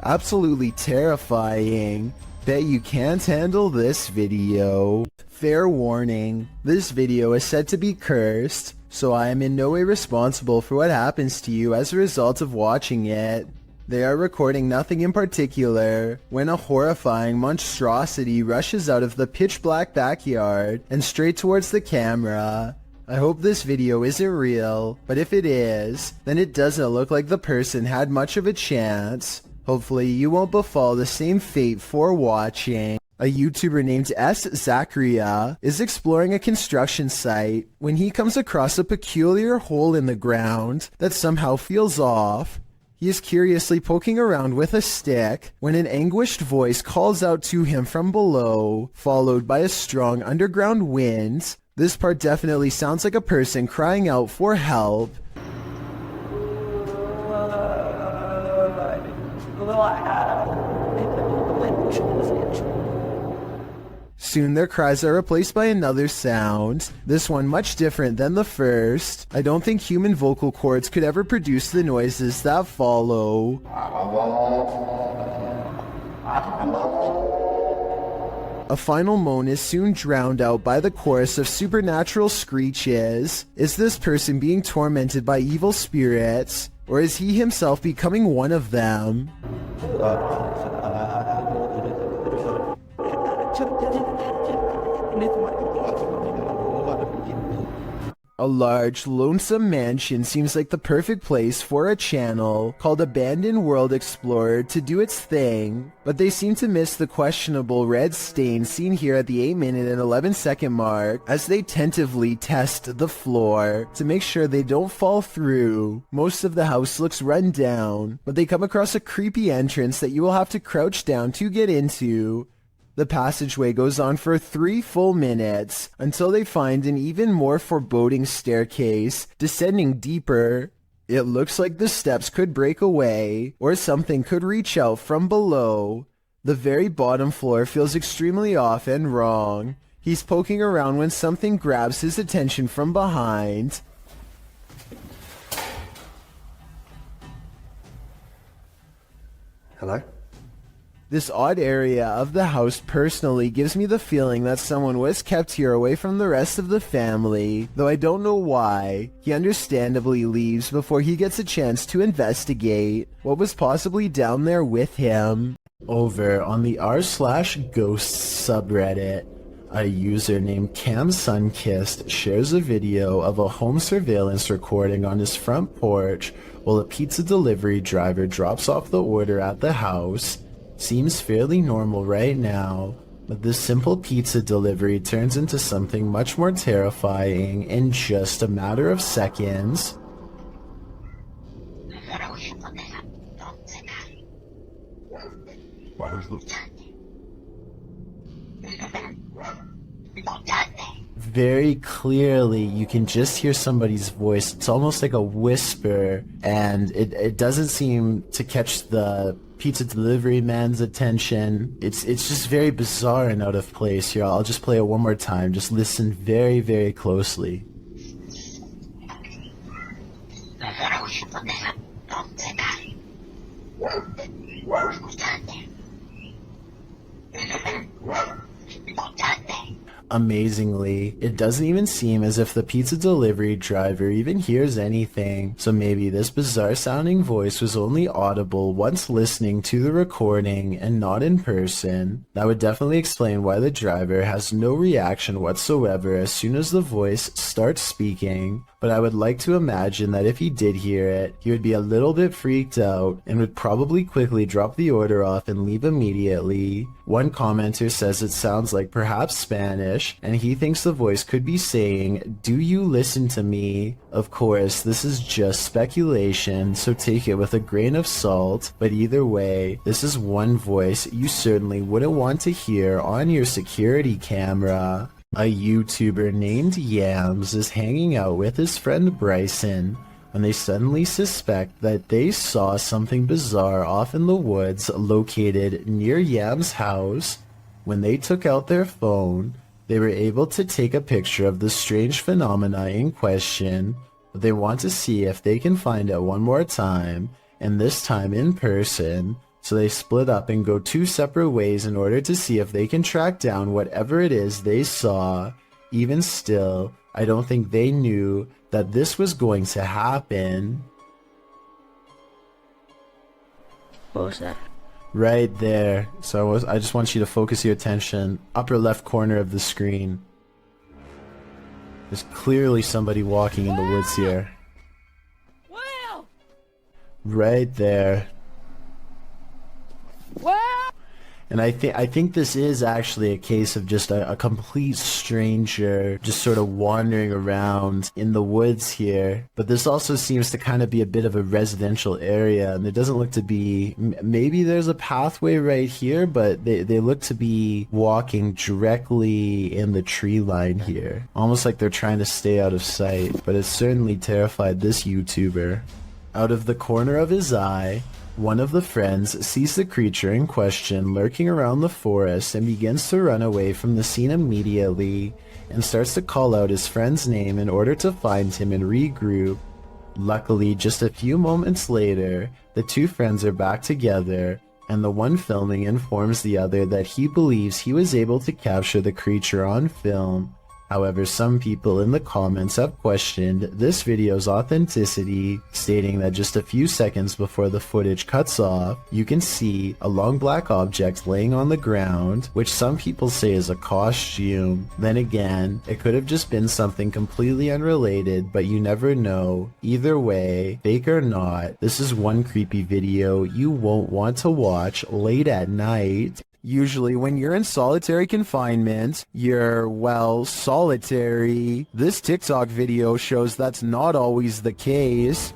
Absolutely terrifying. Bet you can't handle this video. Fair warning, this video is said to be cursed, so I am in no way responsible for what happens to you as a result of watching it. They are recording nothing in particular when a horrifying monstrosity rushes out of the pitch black backyard and straight towards the camera. I hope this video isn't real, but if it is, then it doesn't look like the person had much of a chance. Hopefully you won't befall the same fate for watching. A YouTuber named S. Zachariah is exploring a construction site when he comes across a peculiar hole in the ground that somehow feels off. He is curiously poking around with a stick when an anguished voice calls out to him from below, followed by a strong underground wind. This part definitely sounds like a person crying out for help. Soon their cries are replaced by another sound, this one much different than the first. I don't think human vocal cords could ever produce the noises that follow. A final moan is soon drowned out by the chorus of supernatural screeches. Is this person being tormented by evil spirits, or is he himself becoming one of them? A large, lonesome mansion seems like the perfect place for a channel called Abandoned World Explorer to do its thing, but they seem to miss the questionable red stain seen here at the 8-minute and 11-second mark as they tentatively test the floor to make sure they don't fall through. Most of the house looks run down, but they come across a creepy entrance that you will have to crouch down to get into. The passageway goes on for 3 full minutes until they find an even more foreboding staircase descending deeper. It looks like the steps could break away or something could reach out from below. The very bottom floor feels extremely off and wrong. He's poking around when something grabs his attention from behind. Hello? This odd area of the house personally gives me the feeling that someone was kept here away from the rest of the family, though I don't know why. He understandably leaves before he gets a chance to investigate what was possibly down there with him. Over on the r/ghosts subreddit, a user named CamSunkissed shares a video of a home surveillance recording on his front porch while a pizza delivery driver drops off the order at the house. Seems fairly normal right now, but this simple pizza delivery turns into something much more terrifying in just a matter of seconds. Very clearly, you can just hear somebody's voice. It's almost like a whisper, and it doesn't seem to catch the pizza delivery man's attention. It's just very bizarre and out of place here. I'll just play it one more time. Just listen very, very closely. Amazingly, it doesn't even seem as if the pizza delivery driver even hears anything, so maybe this bizarre sounding voice was only audible once listening to the recording and not in person. That would definitely explain why the driver has no reaction whatsoever as soon as the voice starts speaking, but I would like to imagine that if he did hear it, he would be a little bit freaked out and would probably quickly drop the order off and leave immediately. One commenter says it sounds like perhaps Spanish, and he thinks the voice could be saying, "Do you listen to me?" Of course, this is just speculation, so take it with a grain of salt, but either way, this is one voice you certainly wouldn't want to hear on your security camera. A YouTuber named Yams is hanging out with his friend Bryson when they suddenly suspect that they saw something bizarre off in the woods located near Yam's house. When they took out their phone, they were able to take a picture of the strange phenomena in question, but they want to see if they can find it one more time, and this time in person. So they split up and go two separate ways in order to see if they can track down whatever it is they saw. Even still, I don't think they knew that this was going to happen. What was that? Right there. So I just want you to focus your attention. Upper left corner of the screen. There's clearly somebody walking in the woods here. Right there. And I think this is actually a case of just a complete stranger just sort of wandering around in the woods here. But this also seems to kind of be a bit of a residential area, and there doesn't look to be, maybe there's a pathway right here, but they look to be walking directly in the tree line here. Almost like they're trying to stay out of sight, but it certainly terrified this YouTuber. Out of the corner of his eye, one of the friends sees the creature in question lurking around the forest and begins to run away from the scene immediately and starts to call out his friend's name in order to find him and regroup. Luckily, just a few moments later, the two friends are back together, and the one filming informs the other that he believes he was able to capture the creature on film. However, some people in the comments have questioned this video's authenticity, stating that just a few seconds before the footage cuts off, you can see a long black object laying on the ground, which some people say is a costume. Then again, it could have just been something completely unrelated, but you never know. Either way, fake or not, this is one creepy video you won't want to watch late at night. Usually when you're in solitary confinement, you're, well, solitary. This TikTok video shows that's not always the case.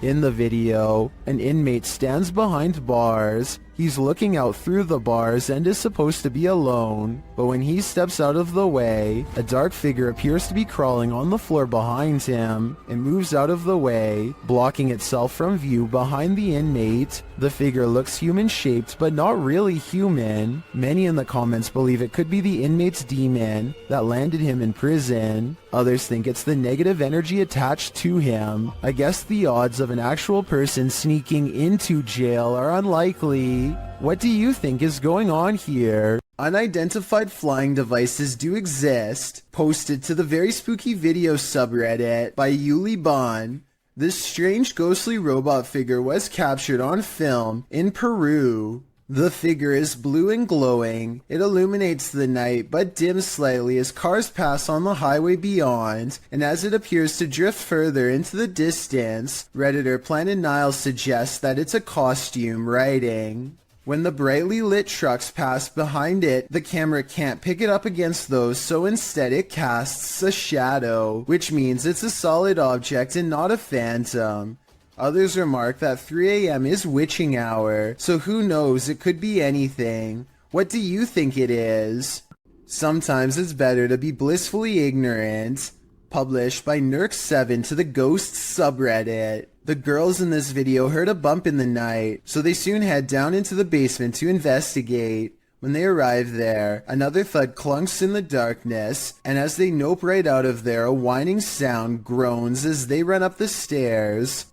In the video, an inmate stands behind bars. He's looking out through the bars and is supposed to be alone, but when he steps out of the way, a dark figure appears to be crawling on the floor behind him and moves out of the way, blocking itself from view behind the inmate. The figure looks human-shaped, but not really human. Many in the comments believe it could be the inmate's demon that landed him in prison. Others think it's the negative energy attached to him. I guess the odds of an actual person sneaking into jail are unlikely. What do you think is going on here? Unidentified flying devices do exist. Posted to the Very Spooky Video subreddit by Yuli Bon. This strange ghostly robot figure was captured on film in Peru. The figure is blue and glowing. It illuminates the night but dims slightly as cars pass on the highway beyond, and as it appears to drift further into the distance, Redditor Planet Niles suggests that it's a costume, writing, When the brightly lit trucks pass behind it, the camera can't pick it up against those, so instead it casts a shadow, which means it's a solid object and not a phantom. Others remark that 3 a.m. is witching hour, so who knows, it could be anything. What do you think it is? Sometimes it's better to be blissfully ignorant. Published by Nerk7 to the Ghosts subreddit. The girls in this video heard a bump in the night, so they soon head down into the basement to investigate. When they arrive there, another thud clunks in the darkness, and as they nope right out of there, a whining sound groans as they run up the stairs.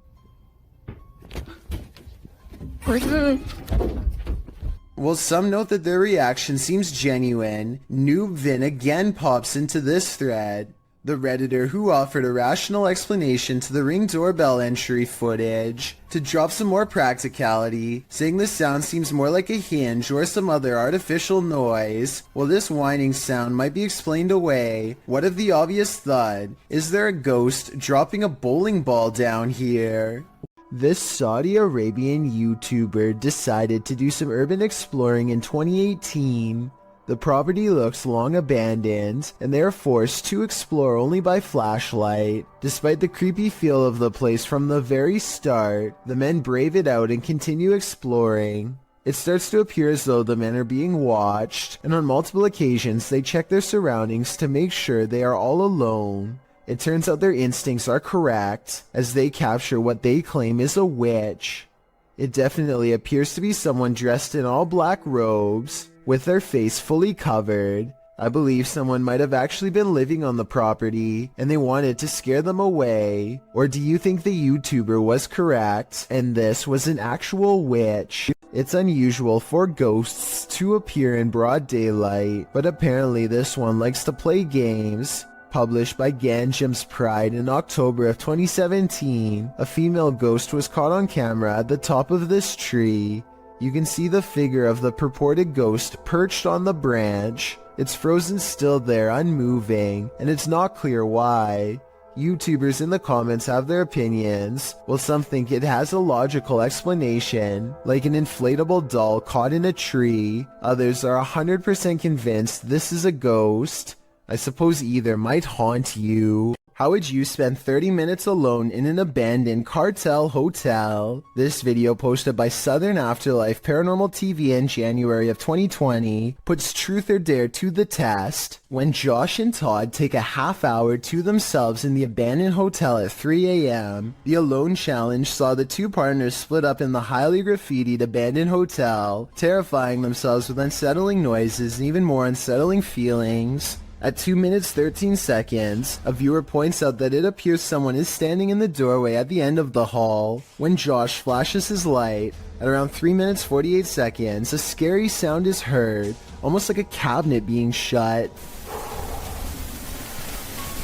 While some note that their reaction seems genuine, Noob Vin again pops into this thread. The Redditor who offered a rational explanation to the Ring doorbell entry footage to drop some more practicality, saying the sound seems more like a hinge or some other artificial noise. While this whining sound might be explained away, what of the obvious thud? Is there a ghost dropping a bowling ball down here? This Saudi Arabian YouTuber decided to do some urban exploring in 2018. The property looks long abandoned, and they are forced to explore only by flashlight. Despite the creepy feel of the place from the very start, the men brave it out and continue exploring. It starts to appear as though the men are being watched, and on multiple occasions they check their surroundings to make sure they are all alone. It turns out their instincts are correct, as they capture what they claim is a witch. It definitely appears to be someone dressed in all black robes, with their face fully covered. I believe someone might have actually been living on the property, and they wanted to scare them away. Or do you think the YouTuber was correct, and this was an actual witch? It's unusual for ghosts to appear in broad daylight, but apparently this one likes to play games. Published by Ganjam's Pride in October of 2017, a female ghost was caught on camera at the top of this tree. You can see the figure of the purported ghost perched on the branch. It's frozen still there, unmoving, and it's not clear why. YouTubers in the comments have their opinions, while some think it has a logical explanation, like an inflatable doll caught in a tree. Others are 100% convinced this is a ghost. I suppose either might haunt you. How would you spend 30 minutes alone in an abandoned cartel hotel? This video, posted by Southern Afterlife Paranormal TV in January of 2020, puts Truth or Dare to the test. When Josh and Todd take a half hour to themselves in the abandoned hotel at 3 a.m., the Alone Challenge saw the two partners split up in the highly graffitied abandoned hotel, terrifying themselves with unsettling noises and even more unsettling feelings. At 2 minutes 13 seconds, a viewer points out that it appears someone is standing in the doorway at the end of the hall. When Josh flashes his light, at around 3 minutes 48 seconds, a scary sound is heard, almost like a cabinet being shut.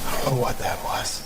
I don't know what that was.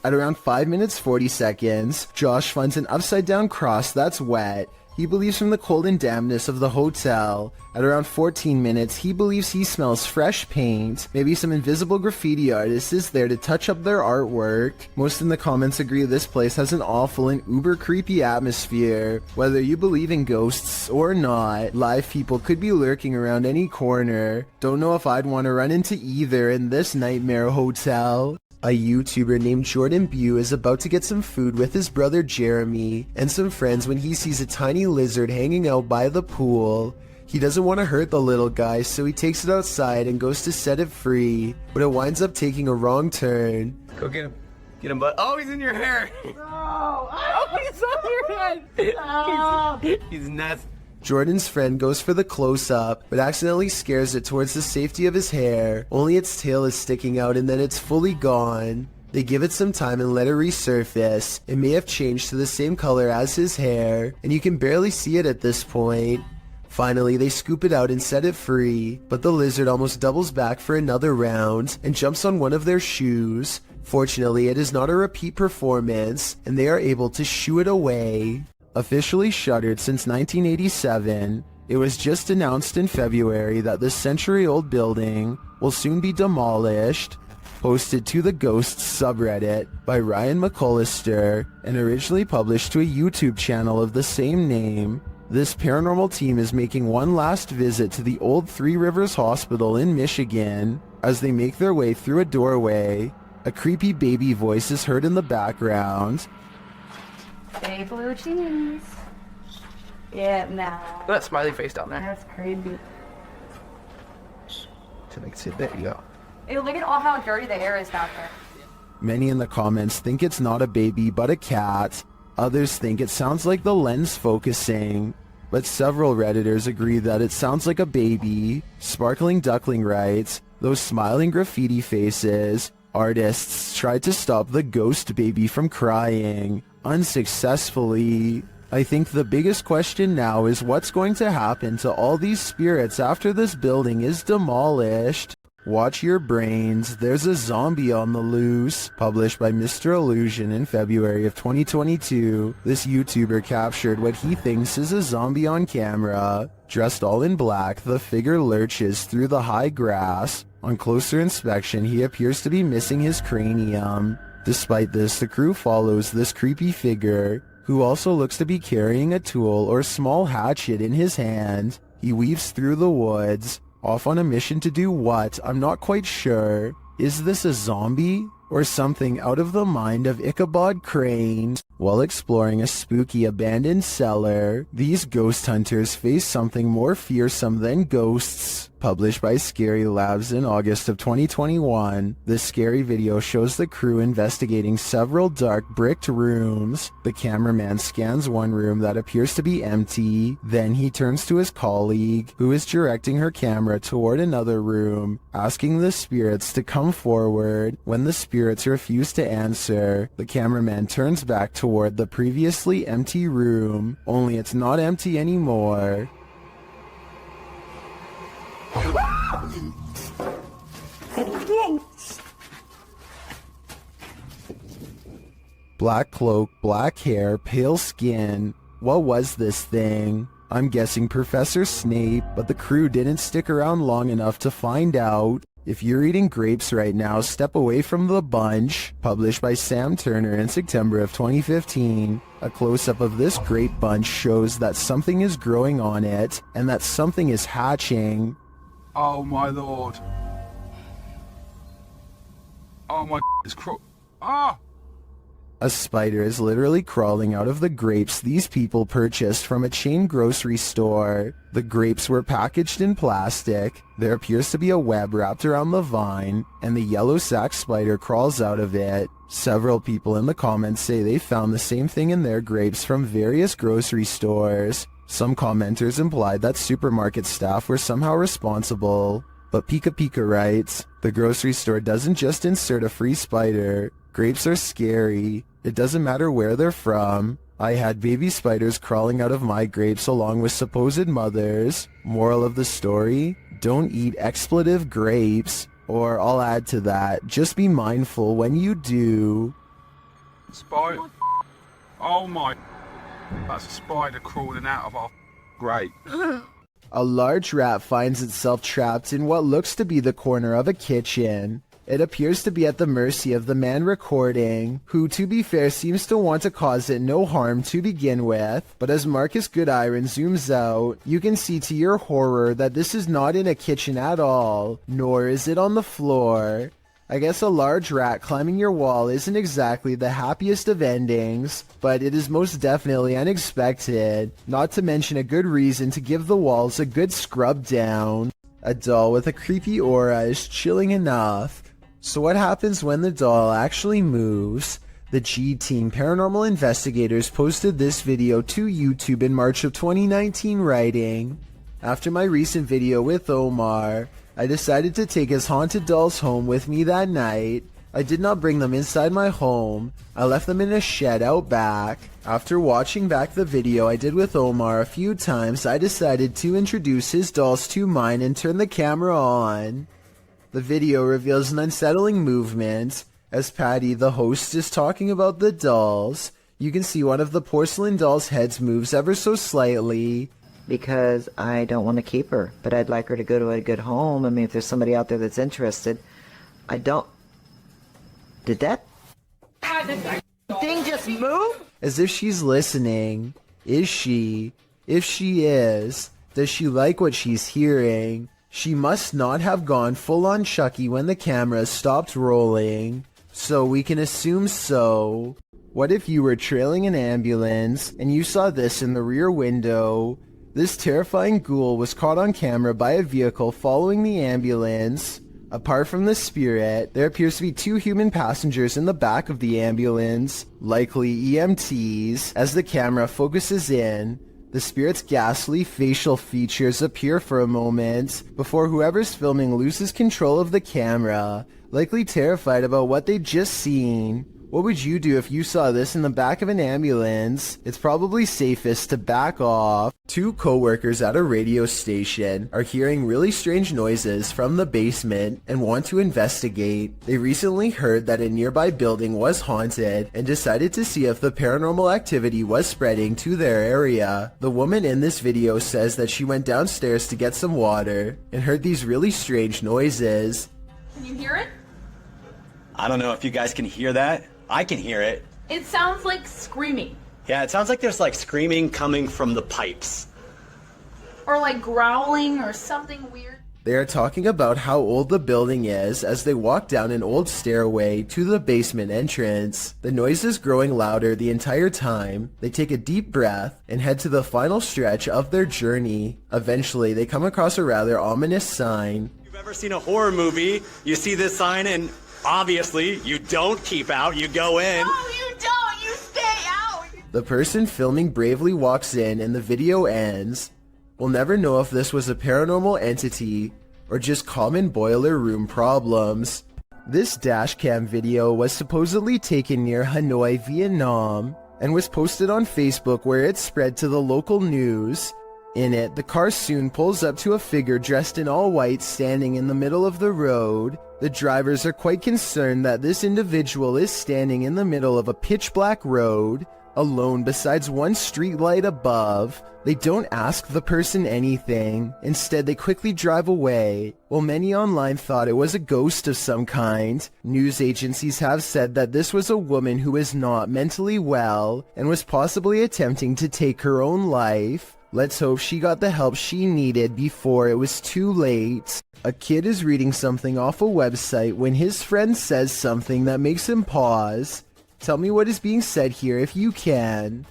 At around 5 minutes 40 seconds, Josh finds an upside down cross that's wet. He believes from the cold and dampness of the hotel. At around 14 minutes, he believes he smells fresh paint. Maybe some invisible graffiti artist is there to touch up their artwork. Most in the comments agree this place has an awful and uber creepy atmosphere. Whether you believe in ghosts or not, live people could be lurking around any corner. Don't know if I'd want to run into either in this nightmare hotel. A YouTuber named Jordan Bew is about to get some food with his brother Jeremy and some friends when he sees a tiny lizard hanging out by the pool. He doesn't want to hurt the little guy, so he takes it outside and goes to set it free, but it winds up taking a wrong turn. Go get him. Get him, bud. Oh, he's in your hair. Oh, he's on your head. Oh. He's nuts. Jordan's friend goes for the close-up, but accidentally scares it towards the safety of his hair. Only its tail is sticking out and then it's fully gone. They give it some time and let it resurface. It may have changed to the same color as his hair, and you can barely see it at this point. Finally, they scoop it out and set it free, but the lizard almost doubles back for another round and jumps on one of their shoes. Fortunately, it is not a repeat performance, and they are able to shoo it away. Officially shuttered since 1987, it was just announced in February that this century-old building will soon be demolished. Posted to the Ghosts subreddit by Ryan McCullister and originally published to a YouTube channel of the same name. This paranormal team is making one last visit to the old Three Rivers Hospital in Michigan. As they make their way through a doorway, a creepy baby voice is heard in the background. Hey, blue cheese. Yeah, nah. Look at that smiley face down there. That's crazy. So they can see, there you go. Ew, look at all how dirty the air is back there. Many in the comments think it's not a baby but a cat. Others think it sounds like the lens focusing. But several Redditors agree that it sounds like a baby. Sparkling Duckling writes, those smiling graffiti faces. Artists tried to stop the ghost baby from crying. Unsuccessfully. I think the biggest question now is what's going to happen to all these spirits after this building is demolished. Watch your brains, there's a zombie on the loose. Published by Mr. Illusion in February of 2022, this YouTuber captured what he thinks is a zombie on camera. Dressed all in black, the figure lurches through the high grass. On closer inspection, he appears to be missing his cranium. Despite this, the crew follows this creepy figure, who also looks to be carrying a tool or small hatchet in his hand. He weaves through the woods, off on a mission to do what? I'm not quite sure. Is this a zombie? Or something out of the mind of Ichabod Crane? While exploring a spooky abandoned cellar, these ghost hunters face something more fearsome than ghosts. Published by Scary Labs in August of 2021, this scary video shows the crew investigating several dark bricked rooms. The cameraman scans one room that appears to be empty. Then he turns to his colleague, who is directing her camera toward another room, asking the spirits to come forward. When the spirits refuse to answer, the cameraman turns back toward the previously empty room, only it's not empty anymore. Black cloak, black hair, pale skin. What was this thing? I'm guessing Professor Snape, but the crew didn't stick around long enough to find out. If you're eating grapes right now, step away from the bunch. Published by Sam Turner in September of 2015. A close-up of this grape bunch shows that something is growing on it, and that something is hatching. Oh my lord. Oh my it's Ah! A spider is literally crawling out of the grapes these people purchased from a chain grocery store. The grapes were packaged in plastic. There appears to be a web wrapped around the vine, and the yellow sac spider crawls out of it. Several people in the comments say they found the same thing in their grapes from various grocery stores. Some commenters implied that supermarket staff were somehow responsible. But Pika Pika writes, the grocery store doesn't just insert a free spider. Grapes are scary. It doesn't matter where they're from. I had baby spiders crawling out of my grapes along with supposed mothers. Moral of the story, don't eat expletive grapes. Or I'll add to that, just be mindful when you do. Spider. Oh my. That's a spider crawling out of our grape. A large rat finds itself trapped in what looks to be the corner of a kitchen. It appears to be at the mercy of the man recording, who, to be fair, seems to want to cause it no harm to begin with. But as Marcus Goodiron zooms out, you can see to your horror that this is not in a kitchen at all, nor is it on the floor. I guess a large rat climbing your wall isn't exactly the happiest of endings, but it is most definitely unexpected, not to mention a good reason to give the walls a good scrub down. A doll with a creepy aura is chilling enough. So what happens when the doll actually moves? The G-Team Paranormal Investigators posted this video to YouTube in March of 2019 writing, after my recent video with Omar, I decided to take his haunted dolls home with me that night. I did not bring them inside my home. I left them in a shed out back. After watching back the video I did with Omar a few times, I decided to introduce his dolls to mine and turn the camera on. The video reveals an unsettling movement. As Patty, the host, is talking about the dolls, you can see one of the porcelain dolls' heads moves ever so slightly. Because I don't want to keep her, but I'd like her to go to a good home. I mean, if there's somebody out there that's interested, I don't... Did that thing just move? As if she's listening. Is she? If she is, does she like what she's hearing? She must not have gone full-on Chucky when the camera stopped rolling, so we can assume so. What if you were trailing an ambulance and you saw this in the rear window? This terrifying ghoul was caught on camera by a vehicle following the ambulance. Apart from the spirit, there appears to be 2 human passengers in the back of the ambulance, likely EMTs. As the camera focuses in, the spirit's ghastly facial features appear for a moment before whoever's filming loses control of the camera, likely terrified about what they'd just seen. What would you do if you saw this in the back of an ambulance? It's probably safest to back off. 2 co-workers at a radio station are hearing really strange noises from the basement and want to investigate. They recently heard that a nearby building was haunted and decided to see if the paranormal activity was spreading to their area. The woman in this video says that she went downstairs to get some water and heard these really strange noises. Can you hear it? I don't know if you guys can hear that. I can hear it. It sounds like screaming. Yeah, it sounds like there's like screaming coming from the pipes. Or like growling or something weird. They are talking about how old the building is as they walk down an old stairway to the basement entrance. The noise is growing louder the entire time. They take a deep breath and head to the final stretch of their journey. Eventually, they come across a rather ominous sign. If you've ever seen a horror movie, you see this sign and obviously you don't keep out, you go in. No, you don't, you stay out. The person filming bravely walks in and the video ends. We'll never know if this was a paranormal entity or just common boiler room problems. This dashcam video was supposedly taken near Hanoi, Vietnam, and was posted on Facebook where it spread to the local news. In it, the car soon pulls up to a figure dressed in all white standing in the middle of the road. The drivers are quite concerned that this individual is standing in the middle of a pitch-black road, alone besides one street light above. They don't ask the person anything. Instead, they quickly drive away. While many online thought it was a ghost of some kind, news agencies have said that this was a woman who is not mentally well and was possibly attempting to take her own life. Let's hope she got the help she needed before it was too late. A kid is reading something off a website when his friend says something that makes him pause. Tell me what is being said here if you can.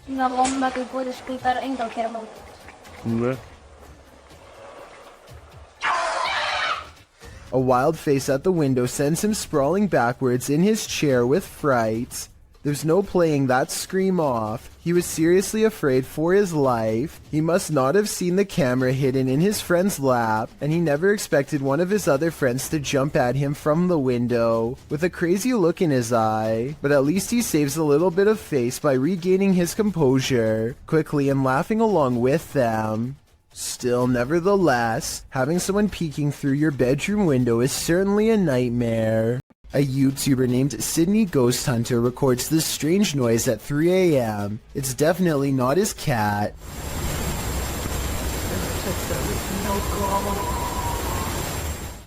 A wild face at the window sends him sprawling backwards in his chair with fright. There's no playing that scream off. He was seriously afraid for his life. He must not have seen the camera hidden in his friend's lap, and he never expected one of his other friends to jump at him from the window with a crazy look in his eye. But at least he saves a little bit of face by regaining his composure quickly and laughing along with them. Still, nevertheless, having someone peeking through your bedroom window is certainly a nightmare. A YouTuber named Sydney Ghost Hunter records this strange noise at 3 a.m. It's definitely not his cat.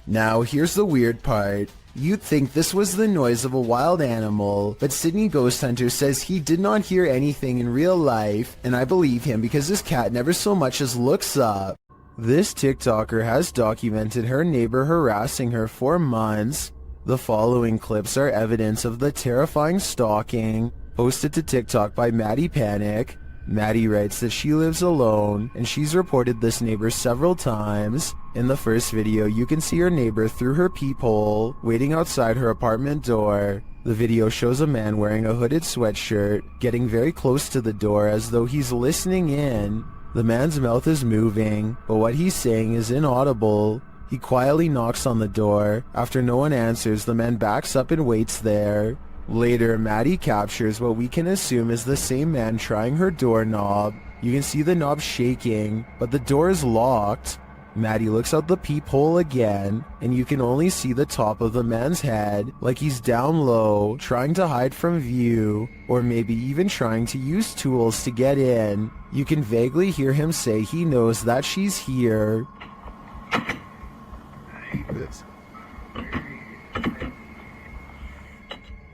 Now, here's the weird part. You'd think this was the noise of a wild animal, but Sydney Ghost Hunter says he did not hear anything in real life, and I believe him because his cat never so much as looks up. This TikToker has documented her neighbor harassing her for months. The following clips are evidence of the terrifying stalking, posted to TikTok by Maddie Panic. Maddie writes that she lives alone, and she's reported this neighbor several times. In the first video, you can see her neighbor through her peephole, waiting outside her apartment door. The video shows a man wearing a hooded sweatshirt, getting very close to the door as though he's listening in. The man's mouth is moving, but what he's saying is inaudible. He quietly knocks on the door. After no one answers, the man backs up and waits there. Later, Maddie captures what we can assume is the same man trying her doorknob. You can see the knob shaking, but the door is locked. Maddie looks out the peephole again, and you can only see the top of the man's head, like he's down low, trying to hide from view, or maybe even trying to use tools to get in. You can vaguely hear him say he knows that she's here.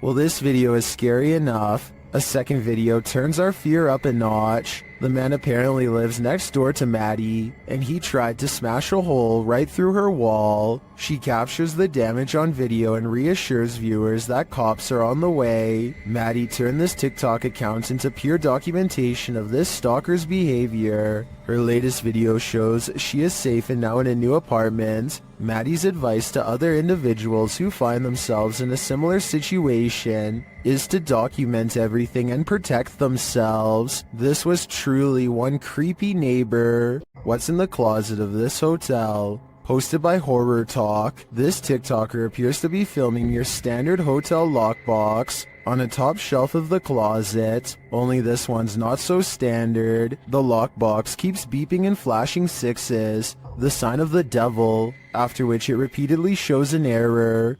Well, this video is scary enough. A second video turns our fear up a notch. The man apparently lives next door to Maddie, and he tried to smash a hole right through her wall. She captures the damage on video and reassures viewers that cops are on the way. Maddie turned this TikTok account into pure documentation of this stalker's behavior. Her latest video shows she is safe and now in a new apartment. Maddie's advice to other individuals who find themselves in a similar situation is to document everything and protect themselves. This was truly one creepy neighbor. What's in the closet of this hotel? Posted by Horror Talk, this TikToker appears to be filming your standard hotel lockbox on a top shelf of the closet, only this one's not so standard. The lockbox keeps beeping and flashing sixes, the sign of the devil, after which it repeatedly shows an error.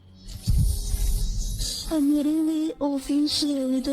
I'm really offended.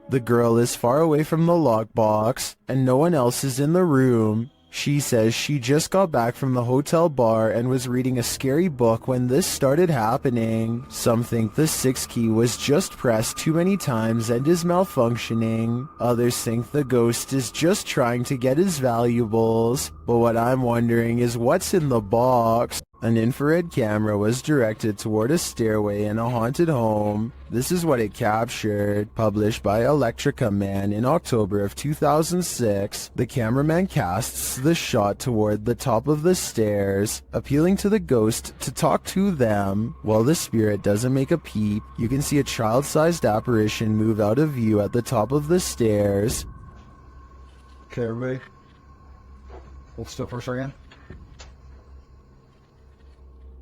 The girl is far away from the lockbox, and no one else is in the room. She says she just got back from the hotel bar and was reading a scary book when this started happening. Some think the 6 key was just pressed too many times and is malfunctioning. Others think the ghost is just trying to get his valuables. But what I'm wondering is what's in the box? An infrared camera was directed toward a stairway in a haunted home. This is what it captured, published by Electrica Man in October of 2006. The cameraman casts the shot toward the top of the stairs, appealing to the ghost to talk to them. While the spirit doesn't make a peep, you can see a child-sized apparition move out of view at the top of the stairs. Okay, everybody. Hold still for a second.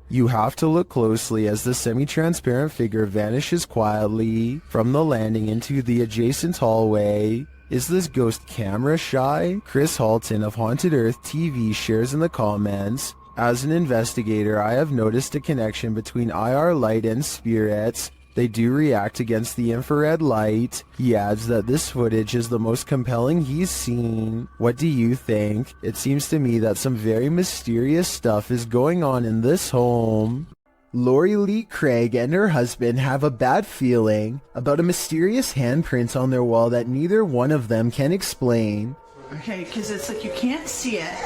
You have to look closely as the semi-transparent figure vanishes quietly from the landing into the adjacent hallway. Is this ghost camera shy? Chris Halton of Haunted Earth TV shares in the comments, as an investigator, I have noticed a connection between IR light and spirits. They do react against the infrared light. He adds that this footage is the most compelling he's seen. What do you think? It seems to me that some very mysterious stuff is going on in this home. Lori Lee Craig and her husband have a bad feeling about a mysterious handprint on their wall that neither one of them can explain. Okay, because it's like you can't see it,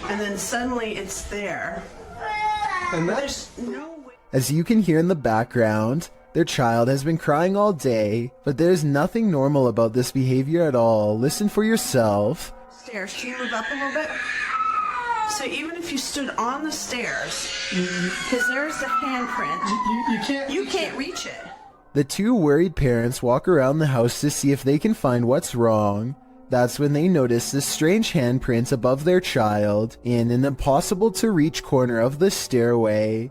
and then suddenly it's there. And there's no way. As you can hear in the background, their child has been crying all day, but there's nothing normal about this behavior at all. Listen for yourself. Stairs, can you move up a little bit? So even if you stood on the stairs, because there's the handprint, you can't reach it. The two worried parents walk around the house to see if they can find what's wrong. That's when they notice this strange handprint above their child in an impossible to reach corner of the stairway.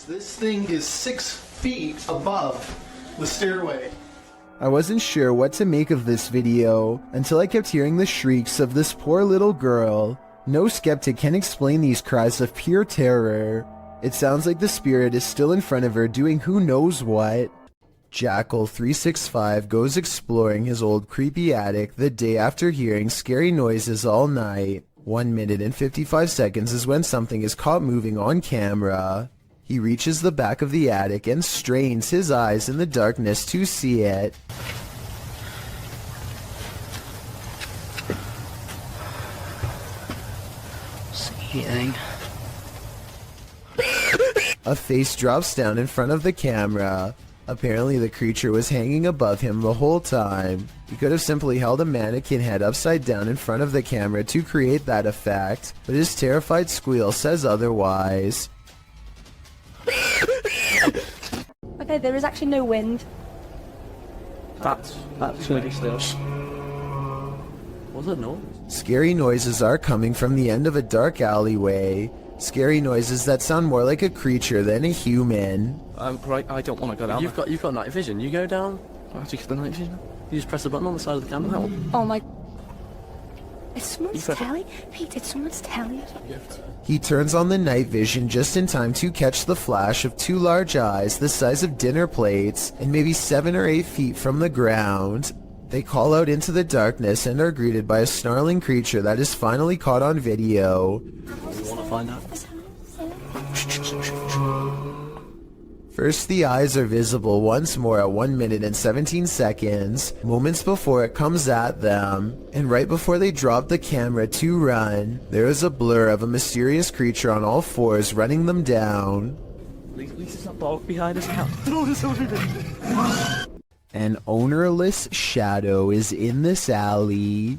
This thing is 6 feet above the stairway. I wasn't sure what to make of this video until I kept hearing the shrieks of this poor little girl. No skeptic can explain these cries of pure terror. It sounds like the spirit is still in front of her doing who knows what. Jackal365 goes exploring his old creepy attic the day after hearing scary noises all night. 1 minute and 55 seconds is when something is caught moving on camera. He reaches the back of the attic and strains his eyes in the darkness to see it. See anything? A face drops down in front of the camera. Apparently the creature was hanging above him the whole time. He could have simply held a mannequin head upside down in front of the camera to create that effect, but his terrified squeal says otherwise. Okay, there is actually no wind. That's really still. What's it noise? Scary noises are coming from the end of a dark alleyway. Scary noises that sound more like a creature than a human. Right, I don't want to go down. You've got night vision. You go down. How do you get the night vision? You just press the button on the side of the camera. Oh my. It's someone's telly? Pete, it's someone's telly. He turns on the night vision just in time to catch the flash of 2 large eyes the size of dinner plates and maybe 7 or 8 feet from the ground. They call out into the darkness and are greeted by a snarling creature that is finally caught on video. You want to find out? First, the eyes are visible once more at 1 minute and 17 seconds, moments before it comes at them, and right before they drop the camera to run, there is a blur of a mysterious creature on all fours running them down. Lisa's not bulk behind us now. Throw this over there. An ownerless shadow is in this alley.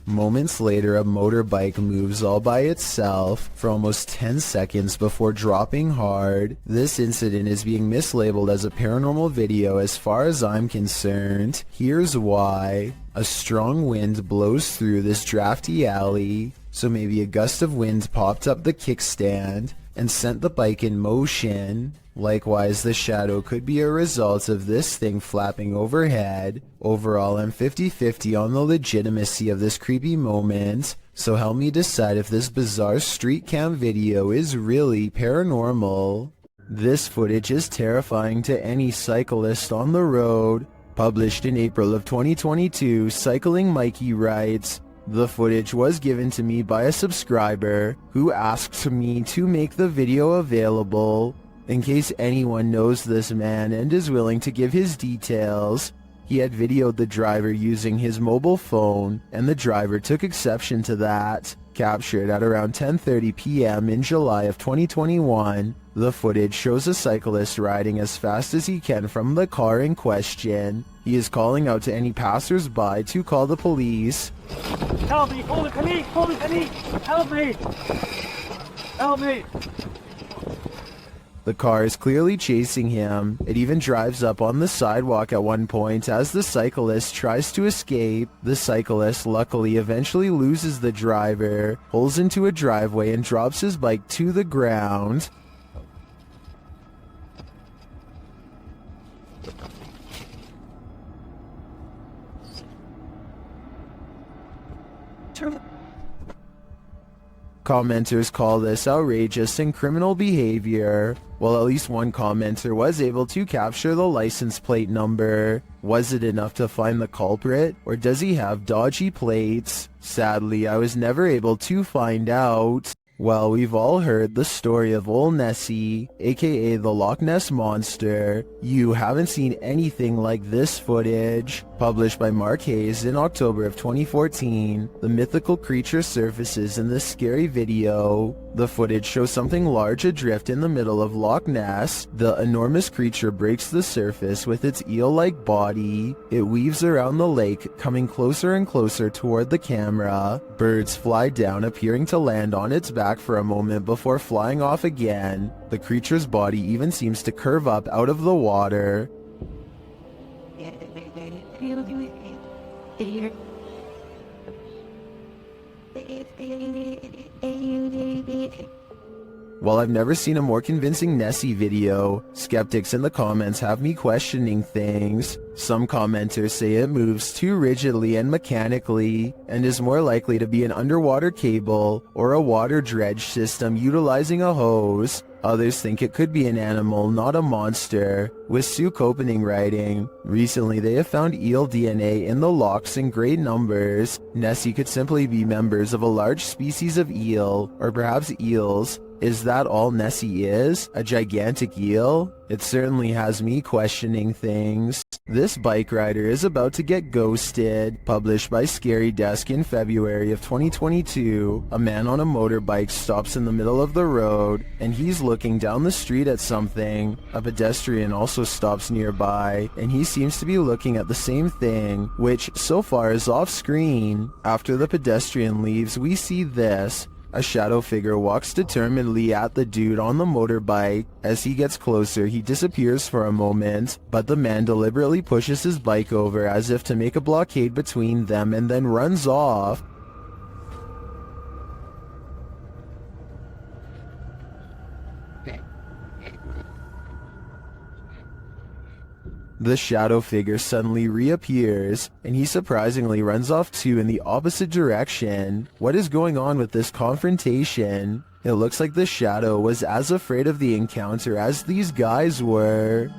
Moments later, a motorbike moves all by itself for almost 10 seconds before dropping hard. This incident is being mislabeled as a paranormal video as far as I'm concerned. Here's why. A strong wind blows through this drafty alley, so maybe a gust of wind popped up the kickstand and sent the bike in motion. Likewise, the shadow could be a result of this thing flapping overhead. Overall, I'm 50-50 on the legitimacy of this creepy moment, so help me decide if this bizarre street cam video is really paranormal. This footage is terrifying to any cyclist on the road. Published in April of 2022, Cycling Mikey writes, "The footage was given to me by a subscriber who asked me to make the video available in case anyone knows this man and is willing to give his details." He had videoed the driver using his mobile phone, and the driver took exception to that. Captured at around 10:30 p.m. in July of 2021, the footage shows a cyclist riding as fast as he can from the car in question. He is calling out to any passers-by to call the police. Help me! Holy panic! Holy panic! Help me! Help me! The car is clearly chasing him. It even drives up on the sidewalk at one point as the cyclist tries to escape. The cyclist luckily eventually loses the driver, pulls into a driveway and drops his bike to the ground. Commenters call this outrageous and criminal behavior. Well, at least one commenter was able to capture the license plate number. Was it enough to find the culprit, or does he have dodgy plates? Sadly, I was never able to find out. Well, we've all heard the story of Ol' Nessie, aka the Loch Ness Monster. You haven't seen anything like this footage. Published by Mark Hayes in October of 2014, the mythical creature surfaces in this scary video. The footage shows something large adrift in the middle of Loch Ness. The enormous creature breaks the surface with its eel-like body. It weaves around the lake, coming closer and closer toward the camera. Birds fly down, appearing to land on its back for a moment before flying off again. The creature's body even seems to curve up out of the water. While I've never seen a more convincing Nessie video, skeptics in the comments have me questioning things. Some commenters say it moves too rigidly and mechanically, and is more likely to be an underwater cable or a water dredge system utilizing a hose. Others think it could be an animal, not a monster. With Sue Copening writing, "Recently they have found eel DNA in the lochs in great numbers. Nessie could simply be members of a large species of eel, or perhaps eels. Is that all Nessie is? A gigantic eel?" It certainly has me questioning things. This bike rider is about to get ghosted. Published by Scary Desk in February of 2022, a man on a motorbike stops in the middle of the road, and he's looking down the street at something. A pedestrian also stops nearby, and he seems to be looking at the same thing, which so far is off screen. After the pedestrian leaves, we see this. A shadow figure walks determinedly at the dude on the motorbike. As he gets closer, he disappears for a moment, but the man deliberately pushes his bike over as if to make a blockade between them and then runs off. The shadow figure suddenly reappears, and he surprisingly runs off too in the opposite direction. What is going on with this confrontation? It looks like the shadow was as afraid of the encounter as these guys were.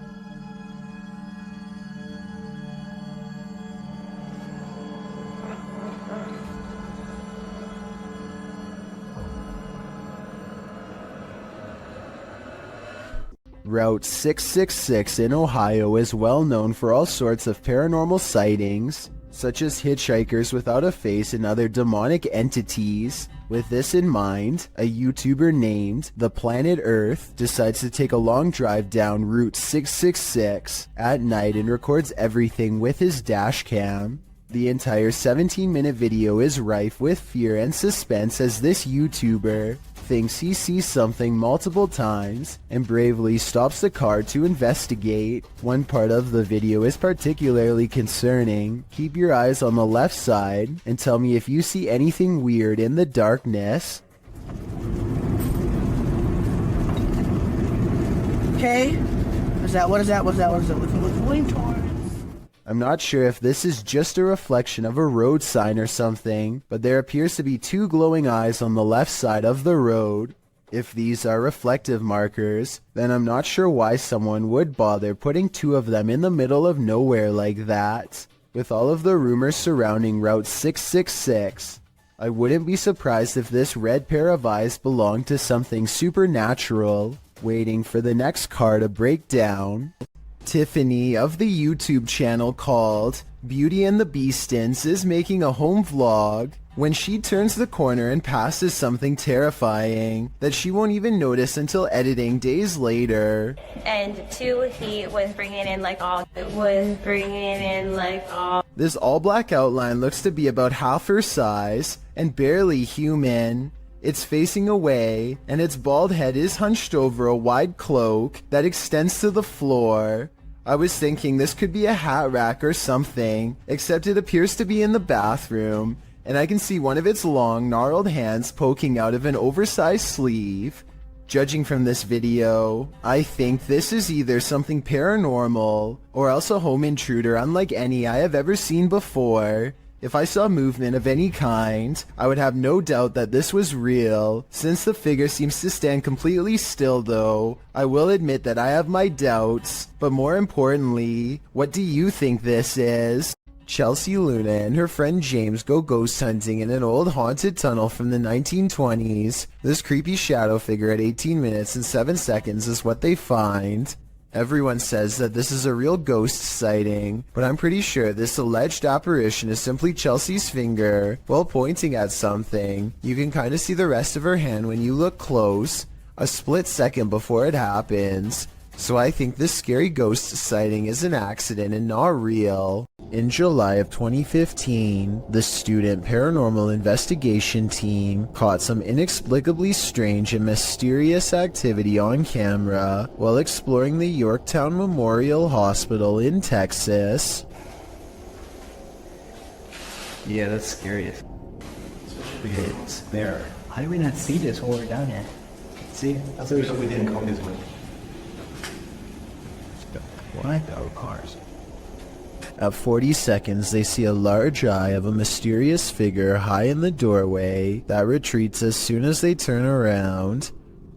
Route 666 in Ohio is well known for all sorts of paranormal sightings, such as hitchhikers without a face and other demonic entities. With this in mind, a YouTuber named The Planet Earth decides to take a long drive down Route 666 at night and records everything with his dash cam. The entire 17-minute video is rife with fear and suspense as this YouTuber thinks he sees something multiple times and bravely stops the car to investigate. One part of the video is particularly concerning. Keep your eyes on the left side and tell me if you see anything weird in the darkness. Okay. What is that? What's pointing towards? I'm not sure if this is just a reflection of a road sign or something, but there appears to be two glowing eyes on the left side of the road. If these are reflective markers, then I'm not sure why someone would bother putting two of them in the middle of nowhere like that. With all of the rumors surrounding Route 666, I wouldn't be surprised if this red pair of eyes belonged to something supernatural, waiting for the next car to break down. Tiffany of the YouTube channel called Beauty and the Beastins is making a home vlog when she turns the corner and passes something terrifying that she won't even notice until editing days later. And two, he was bringing in like all. This all black outline looks to be about half her size and barely human. It's facing away, and its bald head is hunched over a wide cloak that extends to the floor. I was thinking this could be a hat rack or something, except it appears to be in the bathroom, and I can see one of its long, gnarled hands poking out of an oversized sleeve. Judging from this video, I think this is either something paranormal, or else a home intruder unlike any I have ever seen before. If I saw movement of any kind, I would have no doubt that this was real. Since the figure seems to stand completely still though, I will admit that I have my doubts. But more importantly, what do you think this is? Chelsea Luna and her friend James go ghost hunting in an old haunted tunnel from the 1920s. This creepy shadow figure at 18 minutes and 7 seconds is what they find. Everyone says that this is a real ghost sighting, but I'm pretty sure this alleged apparition is simply Chelsea's finger while pointing at something. You can kind of see the rest of her hand when you look close, a split second before it happens. So I think this scary ghost sighting is an accident and not real. In July of 2015, the student paranormal investigation team caught some inexplicably strange and mysterious activity on camera while exploring the Yorktown Memorial Hospital in Texas. Yeah, that's scary. It's there. How did we not see this while we're down here? See? That's the reason we didn't come this way. What? Our cars. At 40 seconds, they see a large eye of a mysterious figure high in the doorway that retreats as soon as they turn around.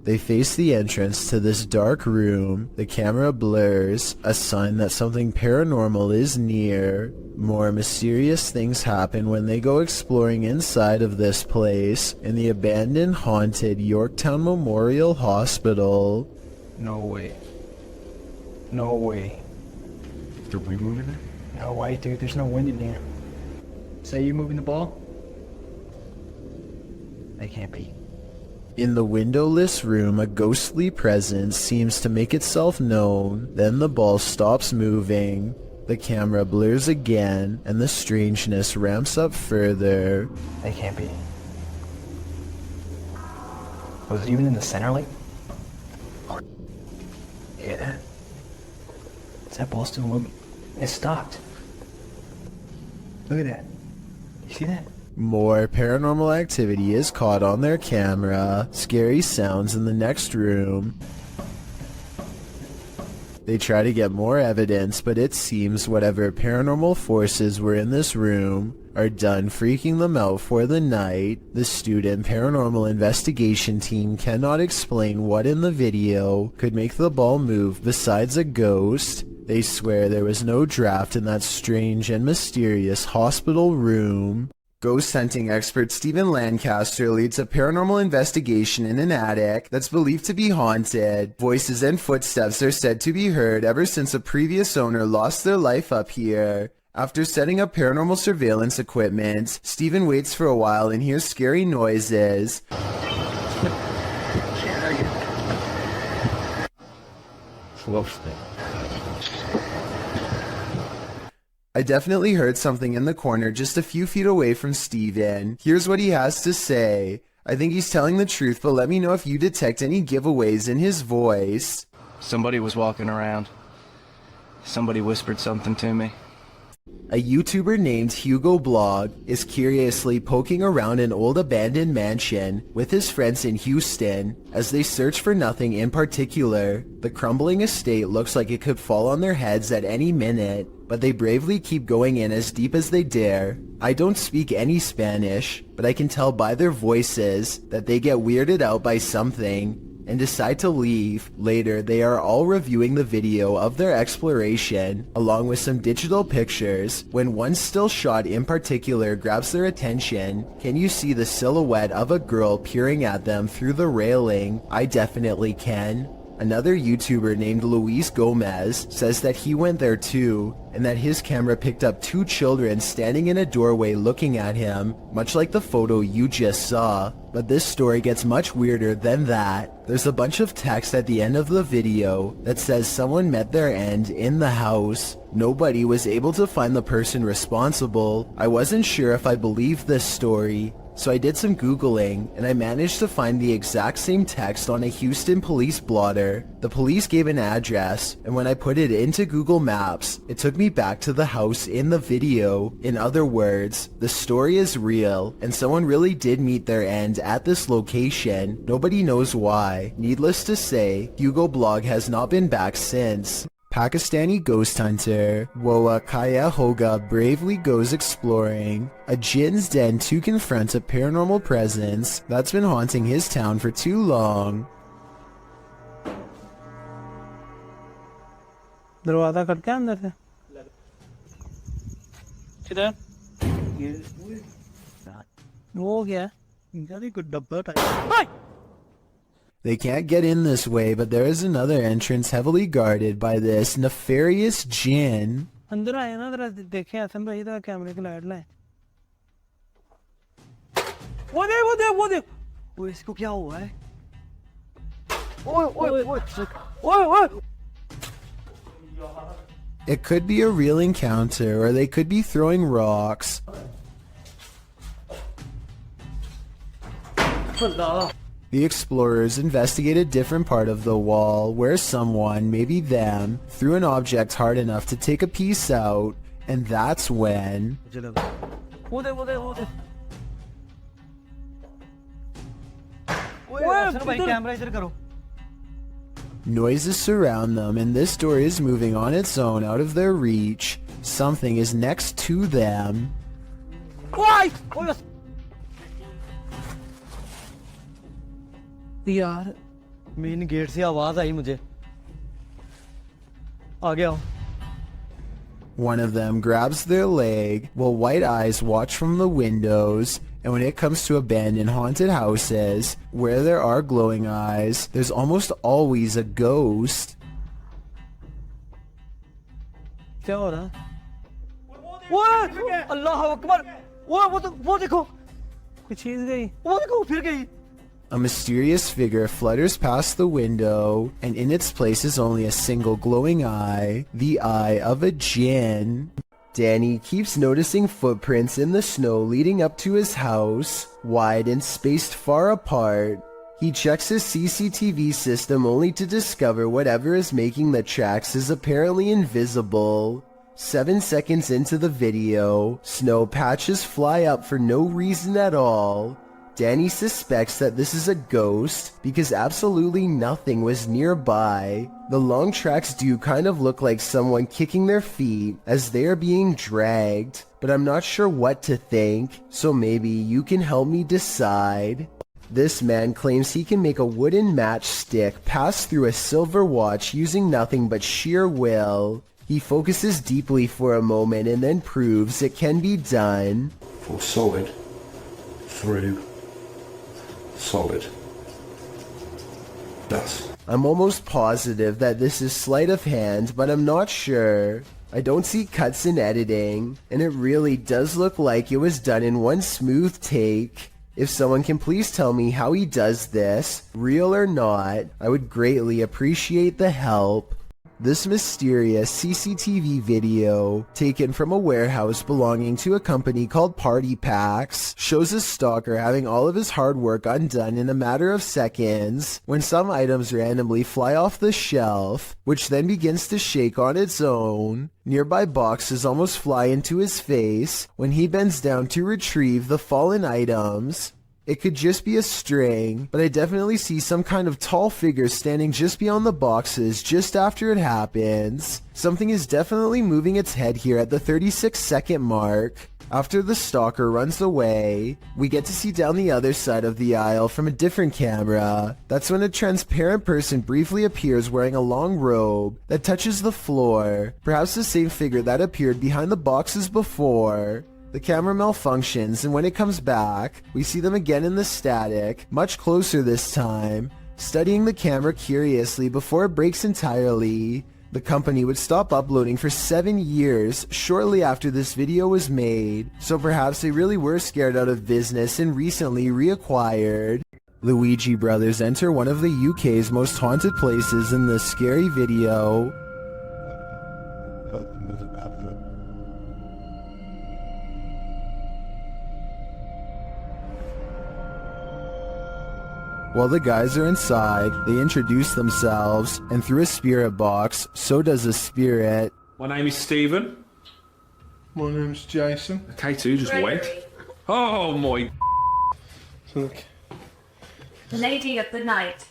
They face the entrance to this dark room. The camera blurs, a sign that something paranormal is near. More mysterious things happen when they go exploring inside of this place in the abandoned, haunted Yorktown Memorial Hospital. No way. No way. Are we moving it? No way, dude. There's no wind in here. Say you moving the ball? They can't be. In the windowless room, a ghostly presence seems to make itself known. Then the ball stops moving. The camera blurs again, and the strangeness ramps up further. They can't be. Was it even in the center, like? Yeah. Is that ball still moving? It stopped. Look at that. You see that? More paranormal activity is caught on their camera. Scary sounds in the next room. They try to get more evidence, but it seems whatever paranormal forces were in this room are done freaking them out for the night. The student paranormal investigation team cannot explain what in the video could make the ball move besides a ghost. They swear there was no draft in that strange and mysterious hospital room. Ghost hunting expert Stephen Lancaster leads a paranormal investigation in an attic that's believed to be haunted. Voices and footsteps are said to be heard ever since a previous owner lost their life up here. After setting up paranormal surveillance equipment, Stephen waits for a while and hears scary noises. I definitely heard something in the corner just a few feet away from Steven. Here's what he has to say. I think he's telling the truth, but let me know if you detect any giveaways in his voice. Somebody was walking around. Somebody whispered something to me. A YouTuber named Hugo Blog is curiously poking around an old abandoned mansion with his friends in Houston as they search for nothing in particular. The crumbling estate looks like it could fall on their heads at any minute, but they bravely keep going in as deep as they dare. I don't speak any Spanish, but I can tell by their voices that they get weirded out by something and decide to leave. Later, they are all reviewing the video of their exploration, along with some digital pictures, when one still shot in particular grabs their attention. Can you see the silhouette of a girl peering at them through the railing? I definitely can. Another YouTuber named Luis Gomez says that he went there too, and that his camera picked up two children standing in a doorway looking at him, much like the photo you just saw. But this story gets much weirder than that. There's a bunch of text at the end of the video that says someone met their end in the house. Nobody was able to find the person responsible. I wasn't sure if I believed this story, so I did some Googling, and I managed to find the exact same text on a Houston police blotter. The police gave an address, and when I put it into Google Maps, it took me back to the house in the video. In other words, the story is real, and someone really did meet their end at this location. Nobody knows why. Needless to say, Hugo Blog has not been back since. Pakistani ghost hunter Woa Kaya Hoga bravely goes exploring a jinn's den to confront a paranormal presence that's been haunting his town for too long. दरवाजा खटका अंदर से किधर वो क्या इनका कोई डब्बा type They can't get in this way, but there is another entrance heavily guarded by this nefarious jinn. अंदर आए ना जरा देखें आसन भाई इधर कैमरे की लाइट लाए वो देख ओए इसको क्या हुआ है ओए It could be a real encounter, or they could be throwing rocks. The explorers investigate a different part of the wall where someone, maybe them, threw an object hard enough to take a piece out, and that's when... Noises surround them, and this door is moving on its own out of their reach. Something is next to them. यार main gate से आवाज आई मुझे आ गया One of them grabs their leg while white eyes watch from the windows, and when it comes to abandoned haunted houses where there are glowing eyes, there's almost always a ghost. क्या हो रहा है अल्लाह अकबर वो देखो कोई चीज गई वो देखो फिर गई A mysterious figure flutters past the window, and in its place is only a single glowing eye, the eye of a jinn. Danny keeps noticing footprints in the snow leading up to his house, wide and spaced far apart. He checks his CCTV system only to discover whatever is making the tracks is apparently invisible. 7 seconds into the video, snow patches fly up for no reason at all. Danny suspects that this is a ghost because absolutely nothing was nearby. The long tracks do kind of look like someone kicking their feet as they are being dragged, but I'm not sure what to think, so maybe you can help me decide. This man claims he can make a wooden matchstick pass through a silver watch using nothing but sheer will. He focuses deeply for a moment and then proves it can be done. or solid through solid. Thus. I'm almost positive that this is sleight of hand, but I'm not sure. I don't see cuts in editing, and it really does look like it was done in one smooth take. If someone can please tell me how he does this, real or not, I would greatly appreciate the help. This mysterious CCTV video, taken from a warehouse belonging to a company called Party Packs, shows a stalker having all of his hard work undone in a matter of seconds when some items randomly fly off the shelf, which then begins to shake on its own. Nearby boxes almost fly into his face when he bends down to retrieve the fallen items. It could just be a string, but I definitely see some kind of tall figure standing just beyond the boxes just after it happens. Something is definitely moving its head here at the 36-second mark. After the stalker runs away, we get to see down the other side of the aisle from a different camera. That's when a transparent person briefly appears wearing a long robe that touches the floor, perhaps the same figure that appeared behind the boxes before. The camera malfunctions, and when it comes back, we see them again in the static, much closer this time, studying the camera curiously before it breaks entirely. The company would stop uploading for 7 years shortly after this video was made, so perhaps they really were scared out of business and recently reacquired. Luigi brothers enter one of the UK's most haunted places in this scary video. While the guys are inside, they introduce themselves, and through a spirit box, so does a spirit. My name is Stephen. My name's Jason. K2 just went. Oh my. Look. The lady of the night.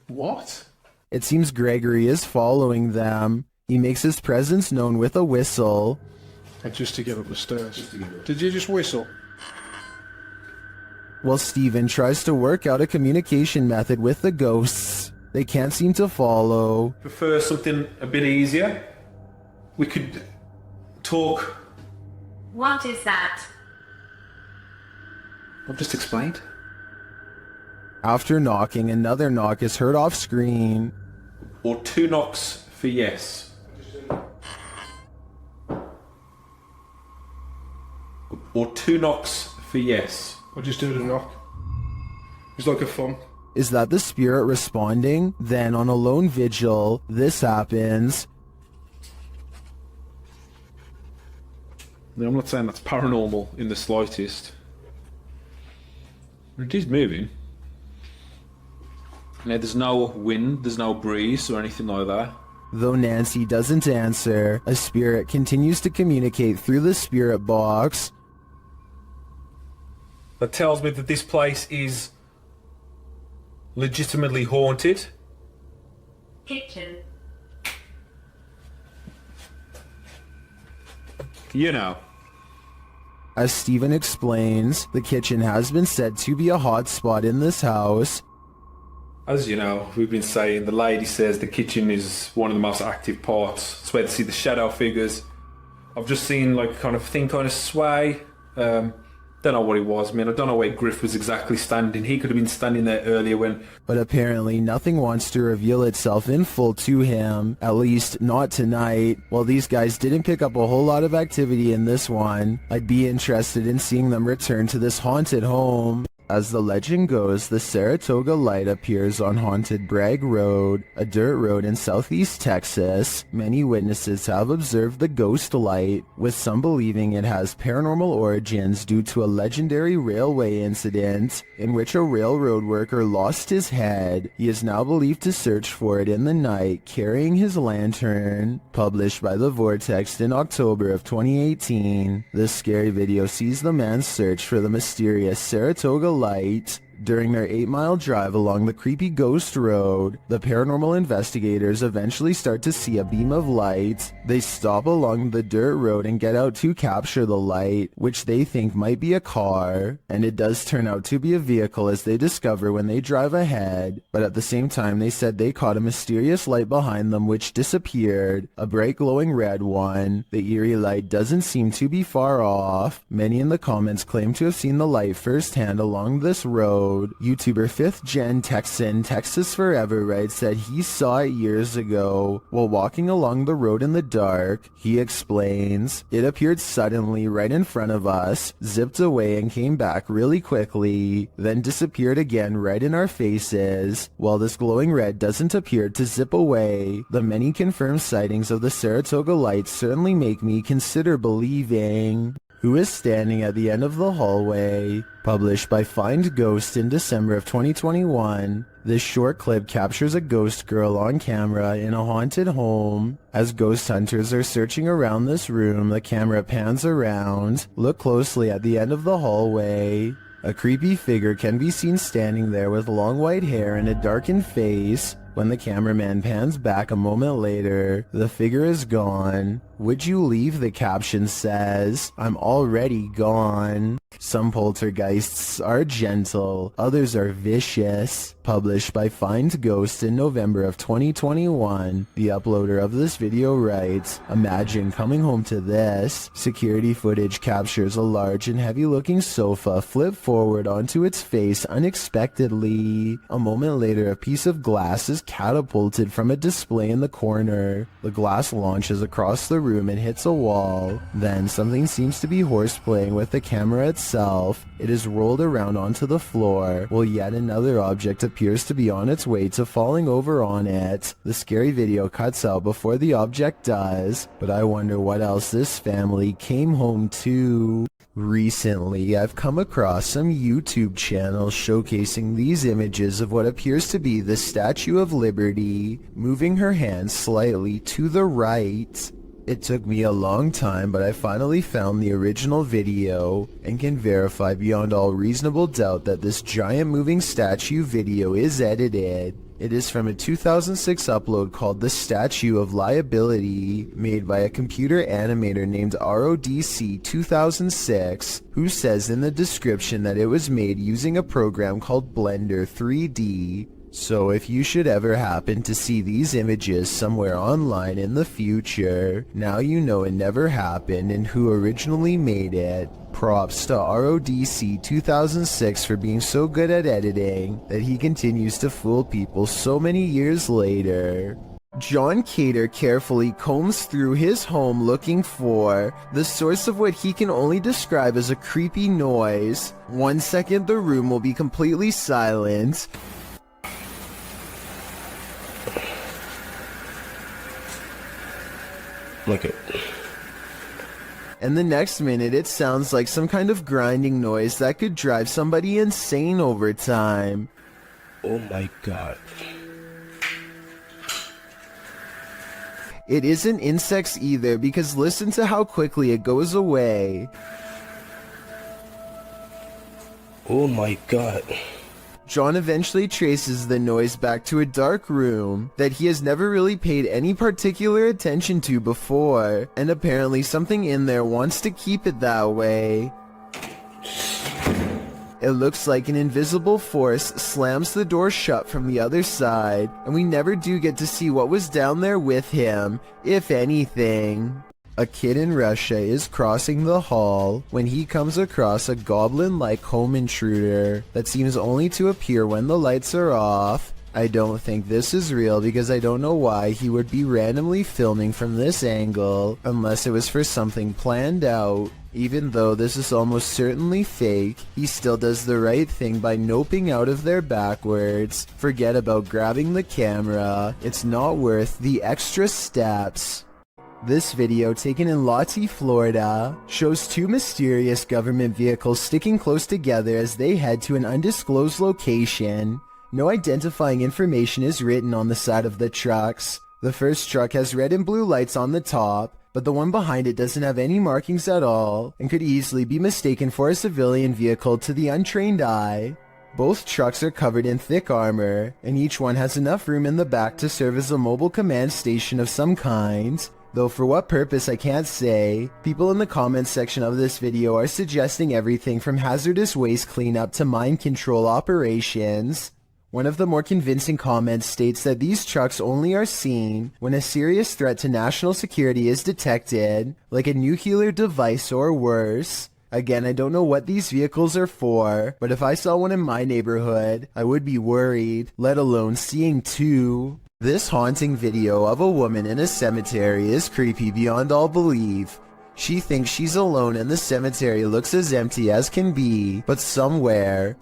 What? It seems Gregory is following them. He makes his presence known with a whistle. Just to get up the stairs. Did you just whistle? While Steven tries to work out a communication method with the ghosts, they can't seem to follow. Prefer something a bit easier? We could talk. What is that? I've just explained. After knocking, another knock is heard off screen. Or 2 knocks for yes. Or 2 knocks for yes. I just heard a knock. It's like a thump. Is that the spirit responding? Then on a lone vigil, this happens. Now, I'm not saying that's paranormal in the slightest. It is moving. Now, there's no wind, there's no breeze or anything like that. Though Nancy doesn't answer, a spirit continues to communicate through the spirit box. That tells me that this place is legitimately haunted. Kitchen. You know. As Steven explains, the kitchen has been said to be a hot spot in this house. As you know, we've been saying, the lady says the kitchen is one of the most active parts. It's where to see the shadow figures. I've just seen like kind of sway. Don't know what it was, man. I don't know where Griff was exactly standing. He could have been standing there earlier when... But apparently nothing wants to reveal itself in full to him, at least not tonight. While these guys didn't pick up a whole lot of activity in this one, I'd be interested in seeing them return to this haunted home. As the legend goes, the Saratoga light appears on haunted Bragg Road, a dirt road in southeast Texas. Many witnesses have observed the ghost light, with some believing it has paranormal origins due to a legendary railway incident in which a railroad worker lost his head. He is now believed to search for it in the night, carrying his lantern. Published by The Vortex in October of 2018, this scary video sees the man's search for the mysterious Saratoga light. During their 8-mile drive along the creepy ghost road, the paranormal investigators eventually start to see a beam of light. They stop along the dirt road and get out to capture the light, which they think might be a car, and it does turn out to be a vehicle as they discover when they drive ahead, but at the same time they said they caught a mysterious light behind them which disappeared, a bright glowing red one. The eerie light doesn't seem to be far off. Many in the comments claim to have seen the light firsthand along this road. YouTuber 5th Gen Texan Texas Forever writes that he saw it years ago while walking along the road in the dark. He explains, "It appeared suddenly right in front of us, zipped away and came back really quickly, then disappeared again right in our faces. While this glowing red doesn't appear to zip away, the many confirmed sightings of the Saratoga lights certainly make me consider believing." Who is standing at the end of the hallway? Published by Find Ghost in December of 2021, this short clip captures a ghost girl on camera in a haunted home. As ghost hunters are searching around this room, the camera pans around. Look closely at the end of the hallway. A creepy figure can be seen standing there with long white hair and a darkened face. When the cameraman pans back a moment later, the figure is gone. "Would you leave?" the caption says. "I'm already gone." Some poltergeists are gentle, others are vicious. Published by Find Ghost in November of 2021, the uploader of this video writes, "Imagine coming home to this." Security footage captures a large and heavy-looking sofa flip forward onto its face unexpectedly. A moment later, a piece of glass is catapulted from a display in the corner. The glass launches across the room and hits a wall. Then something seems to be horseplaying with the camera itself. It is rolled around onto the floor, while yet another object appears to be on its way to falling over on it. The scary video cuts out before the object does, but I wonder what else this family came home to. Recently, I've come across some YouTube channels showcasing these images of what appears to be the Statue of Liberty, moving her hands slightly to the right. It took me a long time, but I finally found the original video and can verify beyond all reasonable doubt that this giant moving statue video is edited. It is from a 2006 upload called The Statue of Liability, made by a computer animator named RODC 2006, who says in the description that it was made using a program called Blender 3D. So if you should ever happen to see these images somewhere online in the future, now you know it never happened and who originally made it. Props to RODC 2006 for being so good at editing that he continues to fool people so many years later. John Cater carefully combs through his home looking for the source of what he can only describe as a creepy noise. 1 second the room will be completely silent. Look it. And the next minute it sounds like some kind of grinding noise that could drive somebody insane over time. Oh my god. It isn't insects either, because listen to how quickly it goes away. Oh my god. John eventually traces the noise back to a dark room that he has never really paid any particular attention to before, and apparently something in there wants to keep it that way. It looks like an invisible force slams the door shut from the other side, and we never do get to see what was down there with him, if anything. A kid in Russia is crossing the hall when he comes across a goblin-like home intruder that seems only to appear when the lights are off. I don't think this is real because I don't know why he would be randomly filming from this angle unless it was for something planned out. Even though this is almost certainly fake, he still does the right thing by noping out of there backwards. Forget about grabbing the camera, it's not worth the extra steps. This video, taken in Lottie, Florida, shows two mysterious government vehicles sticking close together as they head to an undisclosed location. No identifying information is written on the side of the trucks. The first truck has red and blue lights on the top, but the one behind it doesn't have any markings at all and could easily be mistaken for a civilian vehicle to the untrained eye. Both trucks are covered in thick armor, and each one has enough room in the back to serve as a mobile command station of some kind. Though for what purpose I can't say. People in the comments section of this video are suggesting everything from hazardous waste cleanup to mind control operations. One of the more convincing comments states that these trucks only are seen when a serious threat to national security is detected, like a nuclear device or worse. Again, I don't know what these vehicles are for, but if I saw one in my neighborhood, I would be worried, let alone seeing two. This haunting video of a woman in a cemetery is creepy beyond all belief. She thinks she's alone and the cemetery looks as empty as can be, but somewhere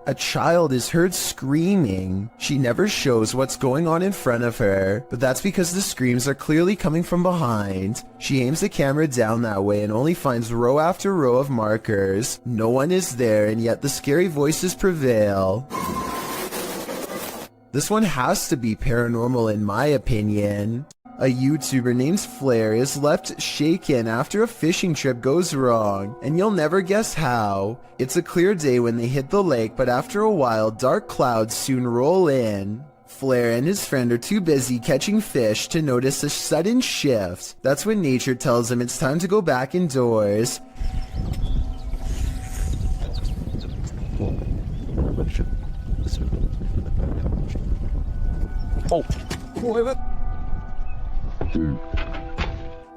a child is heard screaming. She never shows what's going on in front of her, but that's because the screams are clearly coming from behind. She aims the camera down that way and only finds row after row of markers. No one is there, and yet the scary voices prevail. This one has to be paranormal in my opinion. A YouTuber named Flair is left shaken after a fishing trip goes wrong, and you'll never guess how. It's a clear day when they hit the lake, but after a while, dark clouds soon roll in. Flair and his friend are too busy catching fish to notice a sudden shift. That's when nature tells him it's time to go back indoors.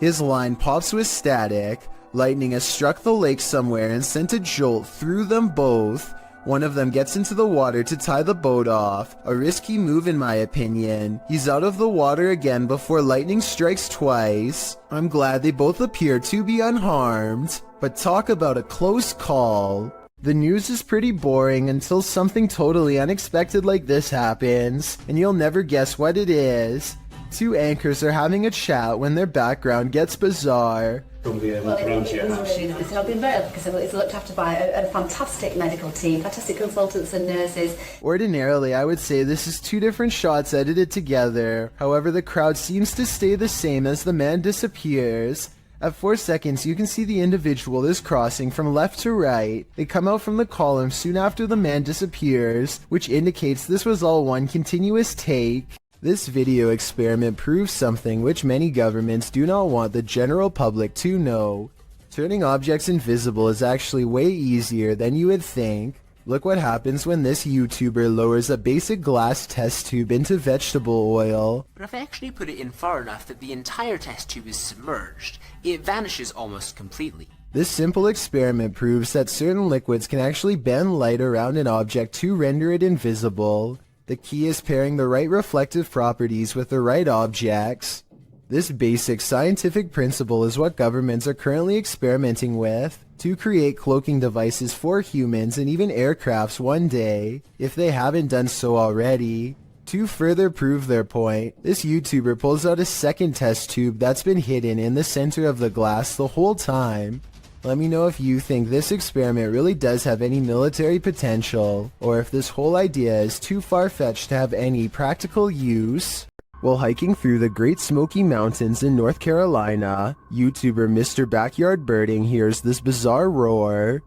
His line pops with static. Lightning has struck the lake somewhere and sent a jolt through them both. One of them gets into the water to tie the boat off. A risky move in my opinion. He's out of the water again before lightning strikes twice. I'm glad they both appear to be unharmed. But talk about a close call. The news is pretty boring until something totally unexpected like this happens, and you'll never guess what it is. Two anchors are having a chat when their background gets bizarre. It's not been better because it's looked after by a fantastic medical team, fantastic consultants and nurses. Ordinarily, I would say this is two different shots edited together. However, the crowd seems to stay the same as the man disappears. At 4 seconds, you can see the individual is crossing from left to right. They come out from the column soon after the man disappears, which indicates this was all one continuous take. This video experiment proves something which many governments do not want the general public to know. Turning objects invisible is actually way easier than you would think. Look what happens when this YouTuber lowers a basic glass test tube into vegetable oil. But if I actually put it in far enough that the entire test tube is submerged, it vanishes almost completely. This simple experiment proves that certain liquids can actually bend light around an object to render it invisible. The key is pairing the right reflective properties with the right objects. This basic scientific principle is what governments are currently experimenting with to create cloaking devices for humans and even aircrafts one day, if they haven't done so already. To further prove their point, this YouTuber pulls out a second test tube that's been hidden in the center of the glass the whole time. Let me know if you think this experiment really does have any military potential, or if this whole idea is too far-fetched to have any practical use. While hiking through the Great Smoky Mountains in North Carolina, YouTuber Mr. Backyard Birding hears this bizarre roar.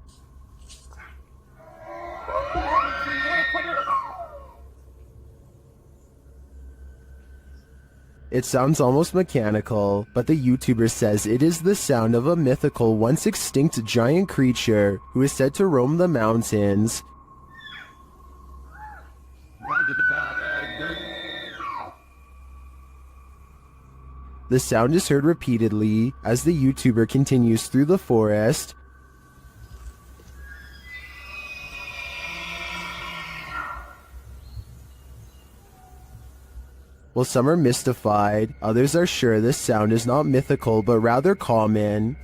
It sounds almost mechanical, but the YouTuber says it is the sound of a mythical, once extinct giant creature who is said to roam the mountains. The sound is heard repeatedly as the YouTuber continues through the forest. While some are mystified, others are sure this sound is not mythical but rather common.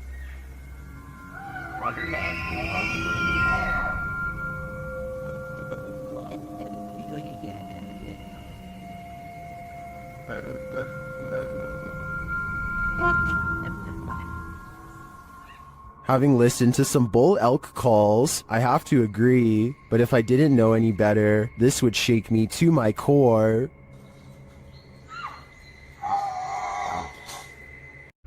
Having listened to some bull elk calls, I have to agree, but if I didn't know any better, this would shake me to my core.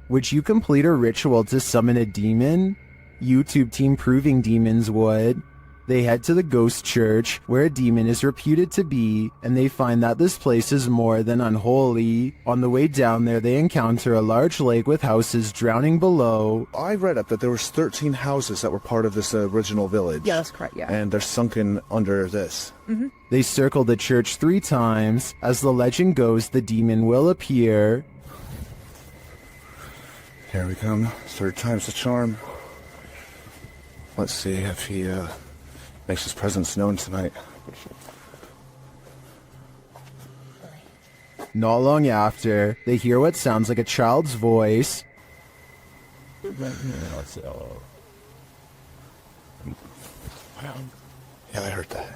Would you complete a ritual to summon a demon? YouTube team Proving Demons would. They head to the ghost church, where a demon is reputed to be, and they find that this place is more than unholy. On the way down there, they encounter a large lake with houses drowning below. I read up that there was 13 houses that were part of this original village. Yeah, that's correct, yeah. And they're sunken under this. Mm-hmm. They circle the church 3 times. As the legend goes, the demon will appear. Here we come. 3rd time's the charm. Let's see if he makes his presence known tonight. Not long after, they hear what sounds like a child's voice. Yeah, I heard that.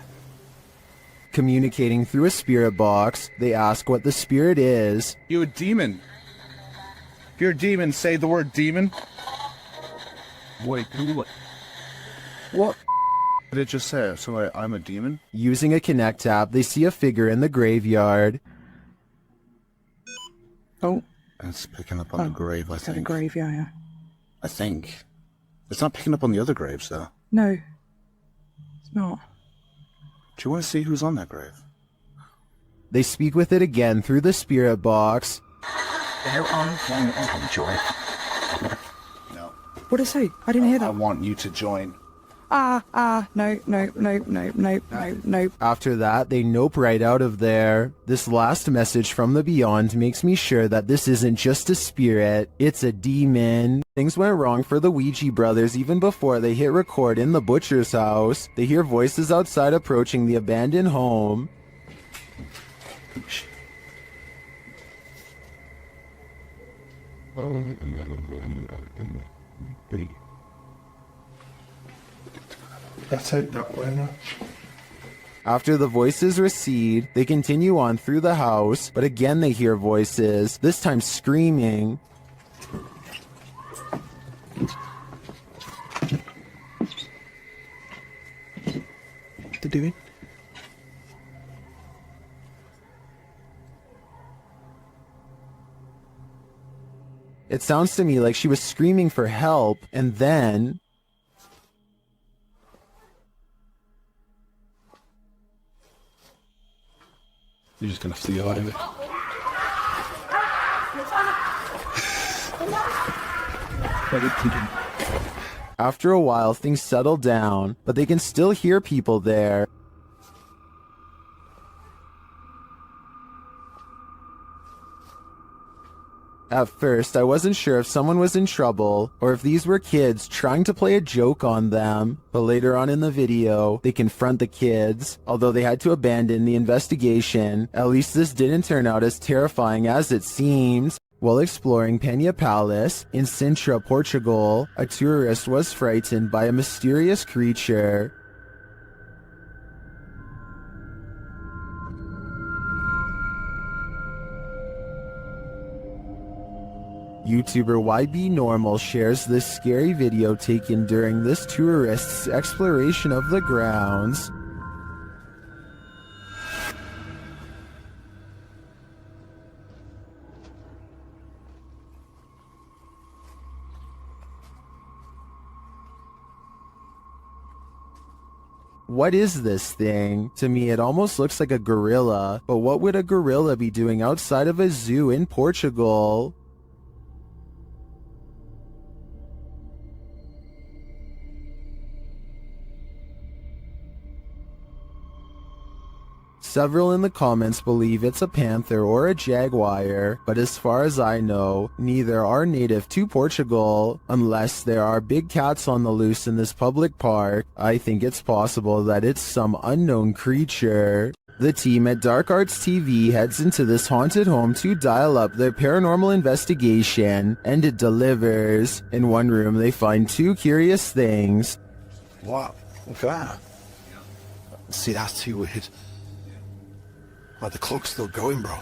Communicating through a spirit box, they ask what the spirit is. You a demon? If you're a demon, say the word demon. Wait, what? What did it just say? So I'm a demon? Using a Connect app, they see a figure in the graveyard. Oh. It's picking up on the grave, I think. The grave, yeah. I think. It's not picking up on the other graves, though. No. It's not. Do you want to see who's on that grave? They speak with it again through the spirit box. They're on join. No. What did it say? I didn't hear that. I want you to join. No. After that, they nope right out of there. This last message from the beyond makes me sure that this isn't just a spirit, it's a demon. Things went wrong for the Ouija brothers even before they hit record in the butcher's house. They hear voices outside approaching the abandoned home. That's out that way now. After the voices recede, they continue on through the house, but again they hear voices, this time screaming. What they doing? It sounds to me like she was screaming for help, and then... You're just gonna have to go out of it. After a while, things settle down, but they can still hear people there. At first, I wasn't sure if someone was in trouble or if these were kids trying to play a joke on them, but later on in the video, they confront the kids. Although they had to abandon the investigation, at least this didn't turn out as terrifying as it seems. While exploring Penha Palace in Sintra, Portugal, a tourist was frightened by a mysterious creature. YouTuber YB Normal shares this scary video taken during this tourist's exploration of the grounds. What is this thing? To me, it almost looks like a gorilla, but what would a gorilla be doing outside of a zoo in Portugal? Several in the comments believe it's a panther or a jaguar, but as far as I know, neither are native to Portugal. Unless there are big cats on the loose in this public park, I think it's possible that it's some unknown creature. The team at Dark Arts TV heads into this haunted home to dial up their paranormal investigation, and it delivers. In one room, they find 2 curious things. Wow, look at that. See, that's too weird. Well, the clock's still going, bro.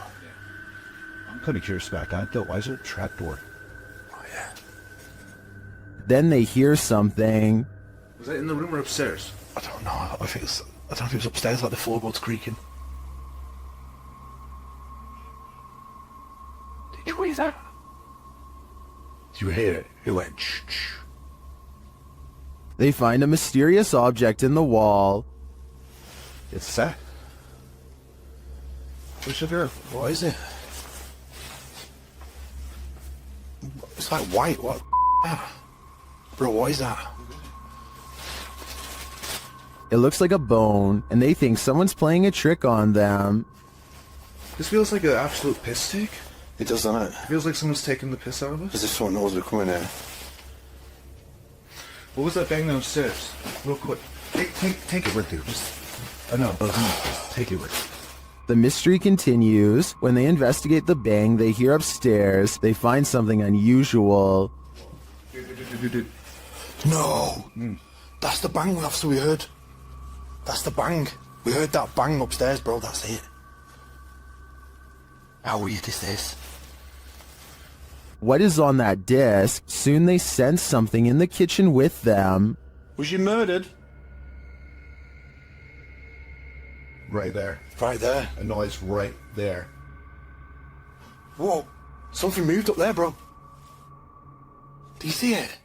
I'm kind of curious about that, though. Why is it a trapdoor? Oh, yeah. Then they hear something. Was that in the room or upstairs? I don't know. I don't know if it was upstairs, like the floorboards creaking. Did you hear that? You hear it? It went shh. They find a mysterious object in the wall. It's set. What is it? It's like white. What? Bro, what is that? It looks like a bone, and they think someone's playing a trick on them. This feels like an absolute piss take. It does, doesn't it? It feels like someone's taking the piss out of us. As if someone knows we're coming here. What was that bang downstairs? Real quick. Take it with you. Just, I know. Take it with you. The mystery continues. When they investigate the bang they hear upstairs, they find something unusual. No! That's the bang, officer, we heard. That's the bang. We heard that bang upstairs, bro. That's it. How weird is this? What is on that disc? Soon they sense something in the kitchen with them. Was you murdered? Right there. Right there. A noise right there. Whoa. Something moved up there, bro. Do you see it?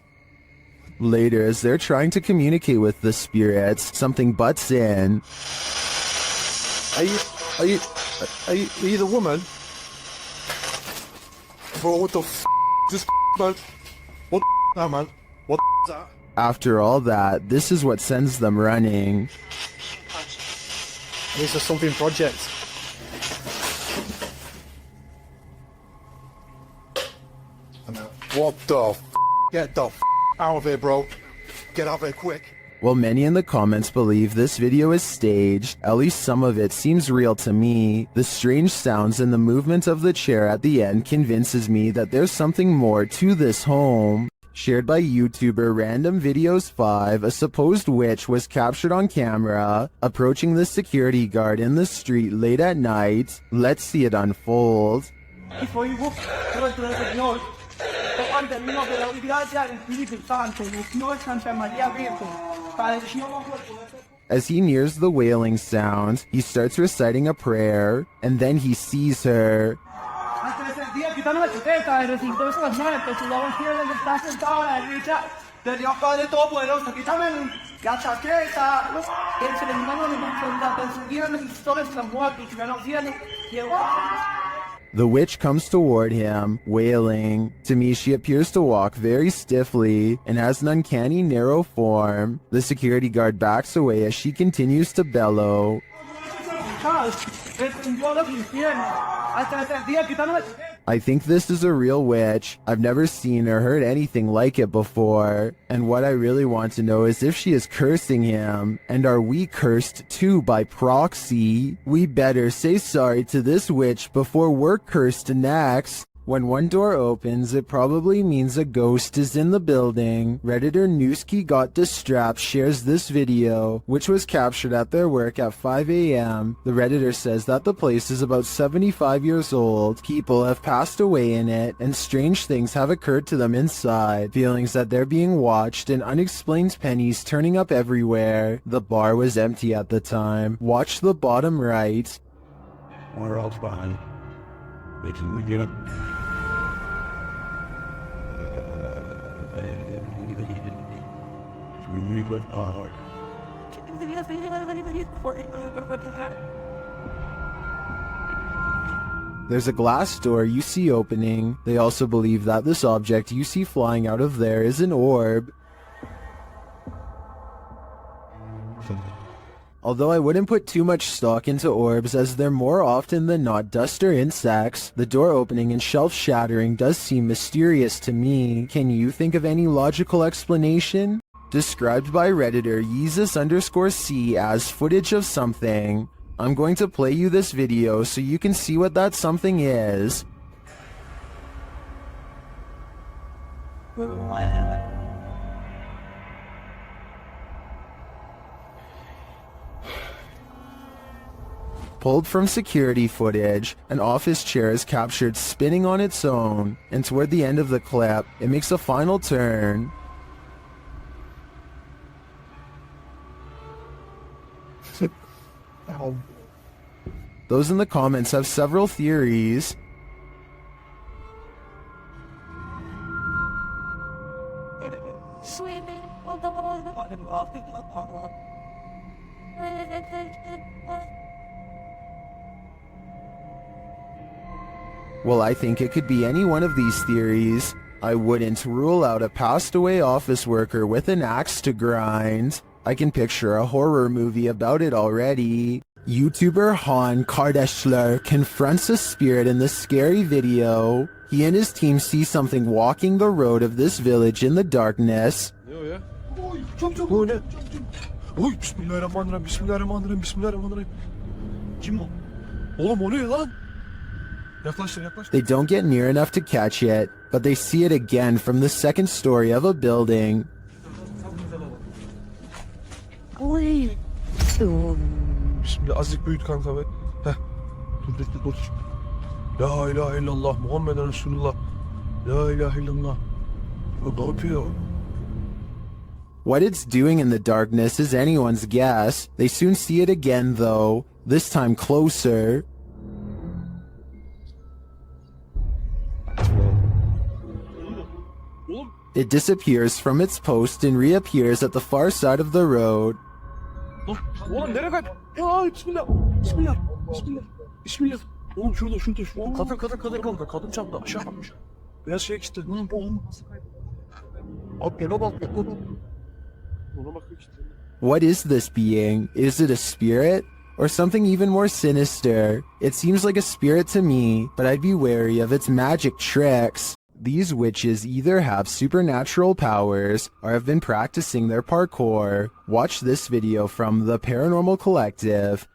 Later, as they're trying to communicate with the spirits, something butts in. Are you the woman? Bro, what the f*** is this man? What the f*** man? What the f*** is that? After all that, this is what sends them running. This is something project. What the f***? Get the f*** out of here, bro. Get out of here quick. While many in the comments believe this video is staged, at least some of it seems real to me. The strange sounds and the movement of the chair at the end convinces me that there's something more to this home. Shared by YouTuber Random Videos 5, a supposed witch was captured on camera approaching the security guard in the street late at night. Let's see it unfold. As he nears the wailing sound, he starts reciting a prayer, and then he sees her. The witch comes toward him, wailing. To me, she appears to walk very stiffly and has an uncanny narrow form. The security guard backs away as she continues to bellow. I think this is a real witch. I've never seen or heard anything like it before. And what I really want to know is if she is cursing him. And are we cursed too by proxy? We better say sorry to this witch before we're cursed next. When one door opens, it probably means a ghost is in the building. Redditor Newski Got Distrapped shares this video, which was captured at their work at 5 a.m. The Redditor says that the place is about 75 years old. People have passed away in it, and strange things have occurred to them inside. Feelings that they're being watched and unexplained pennies turning up everywhere. The bar was empty at the time. Watch the bottom right. We're all fine. We get up. There's a glass door you see opening. They also believe that this object you see flying out of there is an orb. Although I wouldn't put too much stock into orbs as they're more often than not dust or insects, the door opening and shelf shattering does seem mysterious to me. Can you think of any logical explanation? Described by Redditor Yeezus_C as footage of something. I'm going to play you this video so you can see what that something is. Pulled from security footage, an office chair is captured spinning on its own, and toward the end of the clip, it makes a final turn. Those in the comments have several theories. Swimming. Well, I think it could be any one of these theories. I wouldn't rule out a passed-away office worker with an axe to grind. I can picture a horror movie about it already. YouTuber Han Kardashler confronts a spirit in this scary video. He and his team see something walking the road of this village in the darkness. Bu ne? Oy bismillahirrahmanirrahim, bismillahirrahmanirrahim, bismillahirrahmanirrahim. Kim o? Oğlum o ne lan? Yaklaştır, yaklaştır. They don't get near enough to catch it, but they see it again from the second story of a building. Bismillah, azıcık büyüt kanka be. Heh. Dur bekle, dur. La ilahe illallah, Muhammeden Resulullah. La ilahe illallah. Ne yapıyor? What it's doing in the darkness is anyone's guess. They soon see it again though, this time closer. It disappears from its post and reappears at the far side of the road. Oğlum nereye kayıp? Ya bismillah. Bismillah. Bismillah. Bismillah. Oğlum şurada. Kadın kanka. Kadın çapta aşağı kalmış. Beyaz şey işte. Abi gene bak. Ona bakıyor işte. What is this being? Is it a spirit? Or something even more sinister? It seems like a spirit to me, but I'd be wary of its magic tricks. These witches either have supernatural powers or have been practicing their parkour. Watch this video from the Paranormal Collective.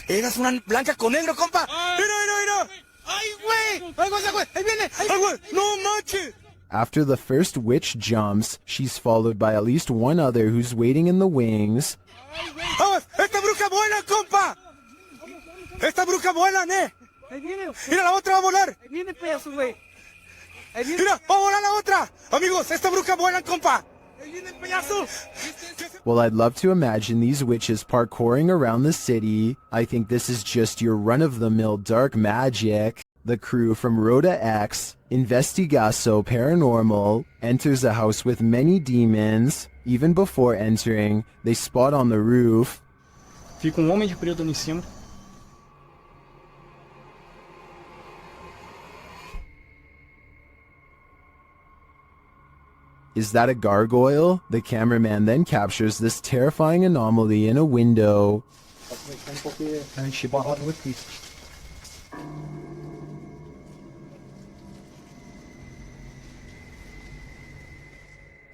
Eras una blanca con negro, compa. Mira. ¡Ay, güey! ¡Ay, güey! ¡Ahí viene! ¡Ay, güey! ¡No manches! After the first witch jumps, she's followed by at least one other who's waiting in the wings. ¡Vamos! ¡Esta bruja vuela, compa! ¡Esta bruja vuela, ne! ¡Mira, la otra va a volar! ¡Ahí viene pedazo, güey! ¡Mira, va a volar la otra! Amigos, esta bruja vuela, compa! ¡Ahí viene el pedazo! Well, I'd love to imagine these witches parkouring around the city. I think this is just your run-of-the-mill dark magic. The crew from Rhoda X, Investigaso Paranormal, enters a house with many demons. Even before entering, they spot on the roof. Fica homem de preto em cima. Is that a gargoyle? The cameraman then captures this terrifying anomaly in a window.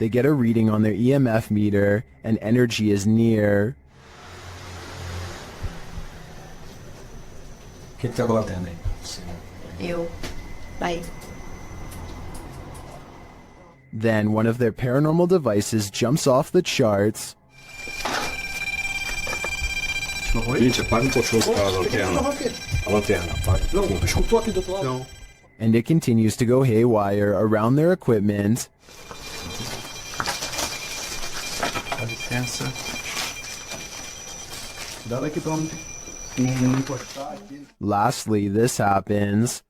They get a reading on their EMF meter, and energy is near. Ew. Bye. Then one of their paranormal devices jumps off the charts. And it continues to go haywire around their equipment. Lastly, this happens.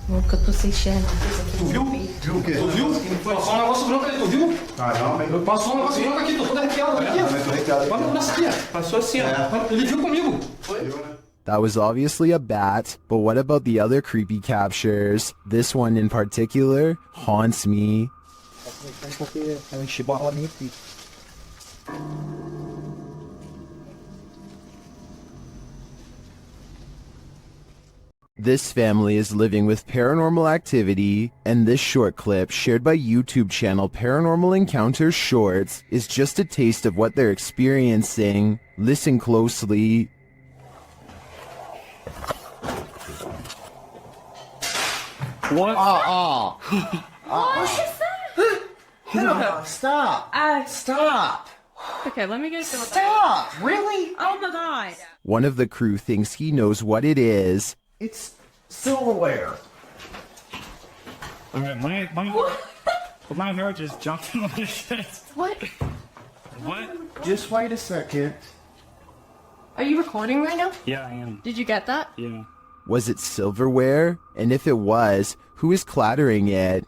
Nunca tô sem cheiro. Viu? Viu o quê? Tu viu? Passou um negócio branco ali, tu viu? Caramba. Passou um negócio branco aqui, tô todo arrepiado aqui, ó. Olha nessa aqui, ó. Passou assim, ó. Ele viu comigo. Foi? That was obviously a bat, but what about the other creepy captures? This one in particular haunts me. This family is living with paranormal activity, and this short clip, shared by YouTube channel Paranormal Encounters Shorts, is just a taste of what they're experiencing. Listen closely. What? What's that? No, stop. Stop. Okay, let me get some. Stop. Really? Oh my god. One of the crew thinks he knows what it is. It's silverware. Alright, my hair just jumped in the shit. What? What? Just wait a second. Are you recording right now? Yeah, I am. Did you get that? Yeah. Was it silverware? And if it was, who is clattering it?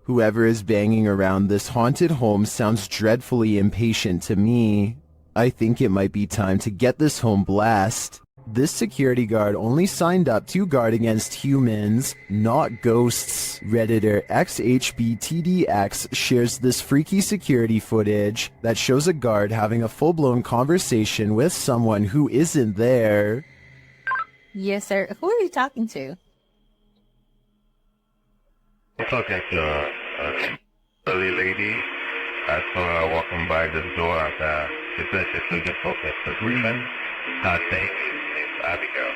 Whoever is banging around this haunted home sounds dreadfully impatient to me. I think it might be time to get this home blessed. This security guard only signed up to guard against humans, not ghosts. Redditor XHBTDX shares this freaky security footage that shows a guard having a full-blown conversation with someone who isn't there. Yes, sir. Who are you talking to? I'm talking to early lady. I saw her walking by this door after it's a difficult agreement. I think it's Abigail.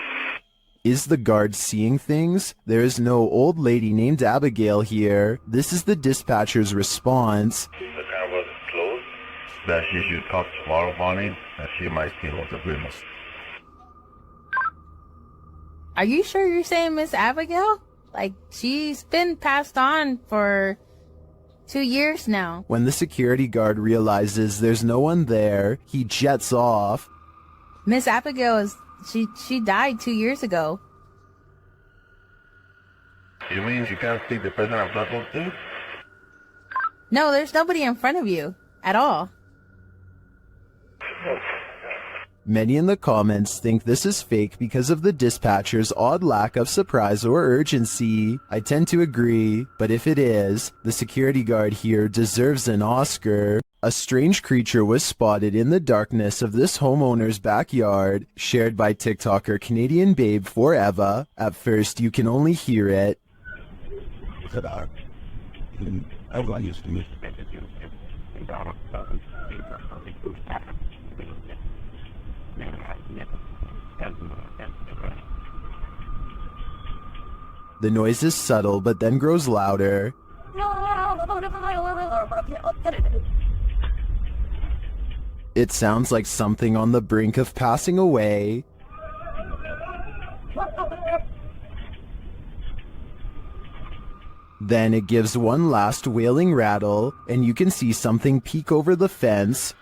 Is the guard seeing things? There is no old lady named Abigail here. This is the dispatcher's response. The car was closed. That she should talk tomorrow morning, and she might see those agreements. Are you sure you're saying Miss Abigail? Like, she's been passed on for 2 years now. When the security guard realizes there's no one there, he jets off. Miss Abigail is, she died 2 years ago. You mean you can't see the person I'm talking to? No, there's nobody in front of you at all. Many in the comments think this is fake because of the dispatcher's odd lack of surprise or urgency. I tend to agree, but if it is, the security guard here deserves an Oscar. A strange creature was spotted in the darkness of this homeowner's backyard, shared by TikToker Canadian Babe Forever. At first, you can only hear it. The noise is subtle but then grows louder. It sounds like something on the brink of passing away. Then it gives one last wailing rattle, and you can see something peek over the fence.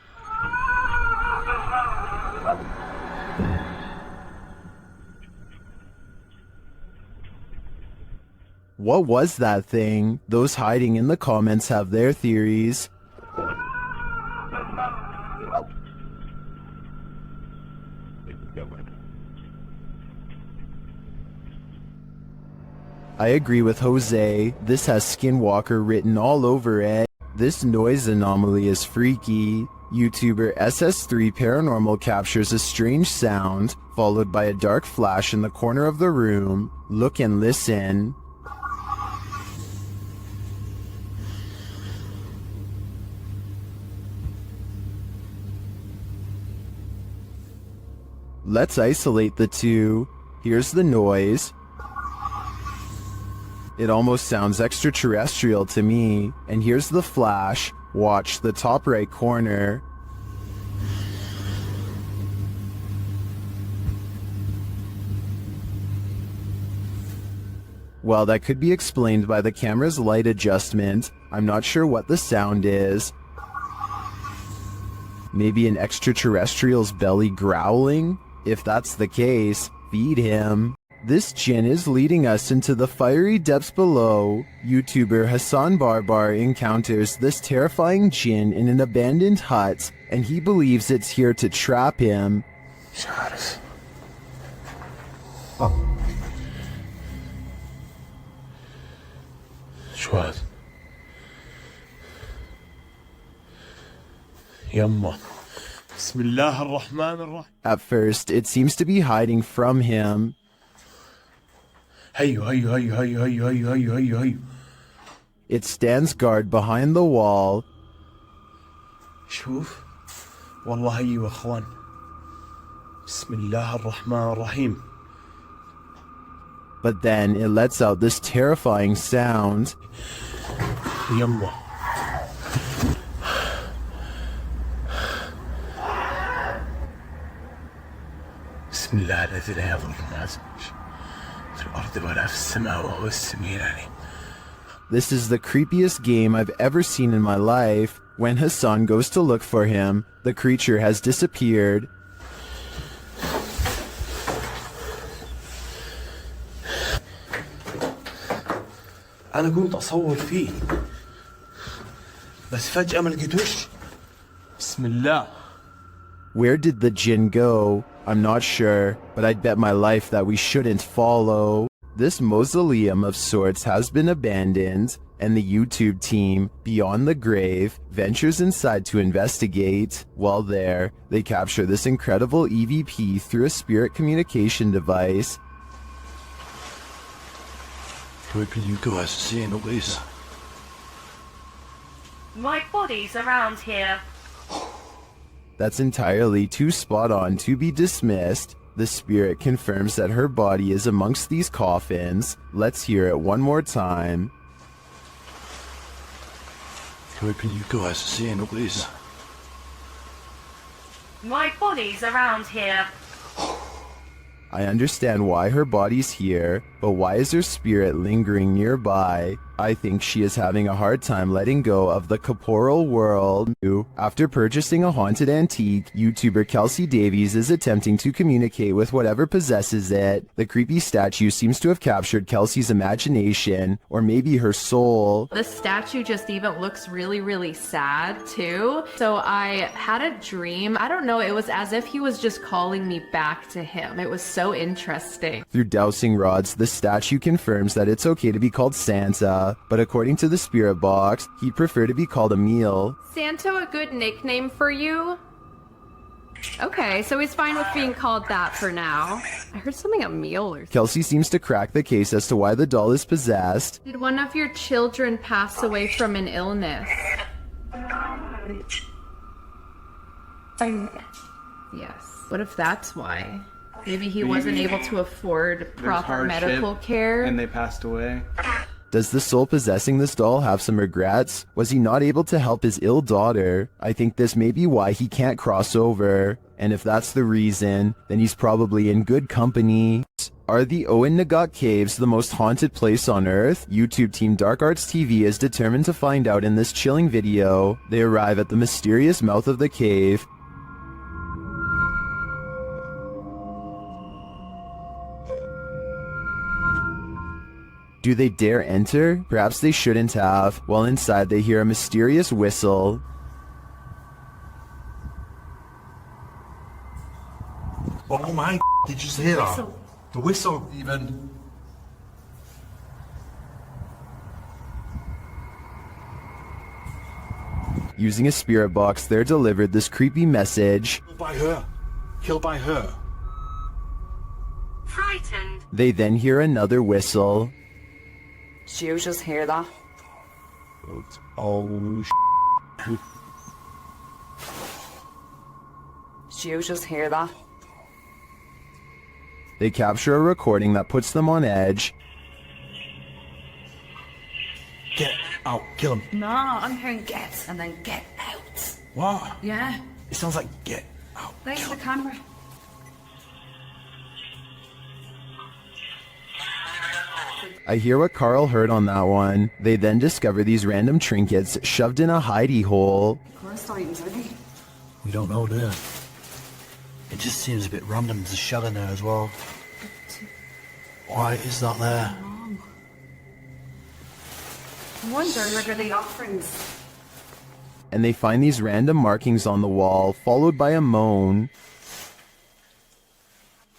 What was that thing? Those hiding in the comments have their theories. I agree with Jose. This has Skinwalker written all over it. This noise anomaly is freaky. YouTuber SS3 Paranormal captures a strange sound, followed by a dark flash in the corner of the room. Look and listen. Let's isolate the two. Here's the noise. It almost sounds extraterrestrial to me. And here's the flash. Watch the top right corner. Well, that could be explained by the camera's light adjustment. I'm not sure what the sound is. Maybe an extraterrestrial's belly growling? If that's the case, feed him. This jinn is leading us into the fiery depths below. YouTuber Hassan Barbar encounters this terrifying jinn in an abandoned hut, and he believes it's here to trap him. شو يما بسم الله الرحمن الرحيم. At first, it seems to be hiding from him. هيو. It stands guard behind the wall. شوف والله هيو اخوان بسم الله الرحمن الرحيم. But then it lets out this terrifying sound. يما بسم الله الذي لا يضر مع اسمه في الارض ولا في السماء وهو السميع العليم. This is the creepiest game I've ever seen in my life. When Hassan goes to look for him, the creature has disappeared. أنا كنت أصور فيه بس فجأة ما لقيتوش. بسم الله. Where did the jinn go? I'm not sure, but I'd bet my life that we shouldn't follow. This mausoleum of sorts has been abandoned, and the YouTube team, Beyond the Grave, ventures inside to investigate. While there, they capture this incredible EVP through a spirit communication device. Where can you guys see no ways? My body's around here. That's entirely too spot on to be dismissed. The spirit confirms that her body is amongst these coffins. Let's hear it one more time. Where can you guys see no ways? My body's around here. I understand why her body's here, but why is her spirit lingering nearby? I think she is having a hard time letting go of the corporal world. After purchasing a haunted antique, YouTuber Kelsey Davies is attempting to communicate with whatever possesses it. The creepy statue seems to have captured Kelsey's imagination, or maybe her soul. The statue just even looks really, really sad too. So I had a dream. I don't know, it was as if he was just calling me back to him. It was so interesting. Through dowsing rods, the statue confirms that it's okay to be called Santa, but according to the spirit box, he'd prefer to be called Emil. Santa a good nickname for you? Okay, so he's fine with being called that for now. I heard something a meal or Kelsey seems to crack the case as to why the doll is possessed. Did one of your children pass away from an illness? Yes. What if that's why? Maybe he wasn't able to afford proper medical care? And they passed away. Does the soul possessing this doll have some regrets? Was he not able to help his ill daughter? I think this may be why he can't cross over. And if that's the reason, then he's probably in good company. Are the Owen Nagat Caves the most haunted place on Earth? YouTube team Dark Arts TV is determined to find out in this chilling video. They arrive at the mysterious mouth of the cave. Do they dare enter? Perhaps they shouldn't have. While inside, they hear a mysterious whistle. Oh my, did you hear that? The whistle even. Using a spirit box, they're delivered this creepy message. Killed by her. Killed by her. Frightened. They then hear another whistle. Did you just hear that? Oh, Did you just hear that? They capture a recording that puts them on edge. Get out, kill him. No, I'm hearing get and then get out. What? Yeah. It sounds like get out. There's the camera. I hear what Carl heard on that one. They then discover these random trinkets shoved in a hidey hole. We don't know, do we? It just seems a bit random. There's a shell in there as well. Why is that there? I wonder where the offerings. And they find these random markings on the wall, followed by a moan.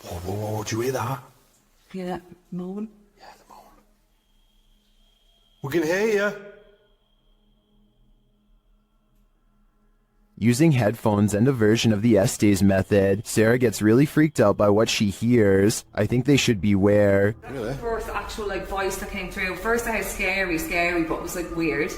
Whoa, whoa, whoa, did you hear that? Hear that moan? We can hear you. Using headphones and a version of the Estes method, Sarah gets really freaked out by what she hears. I think they should beware. Really? First actual voice that came through. First I had scary, but it was weird.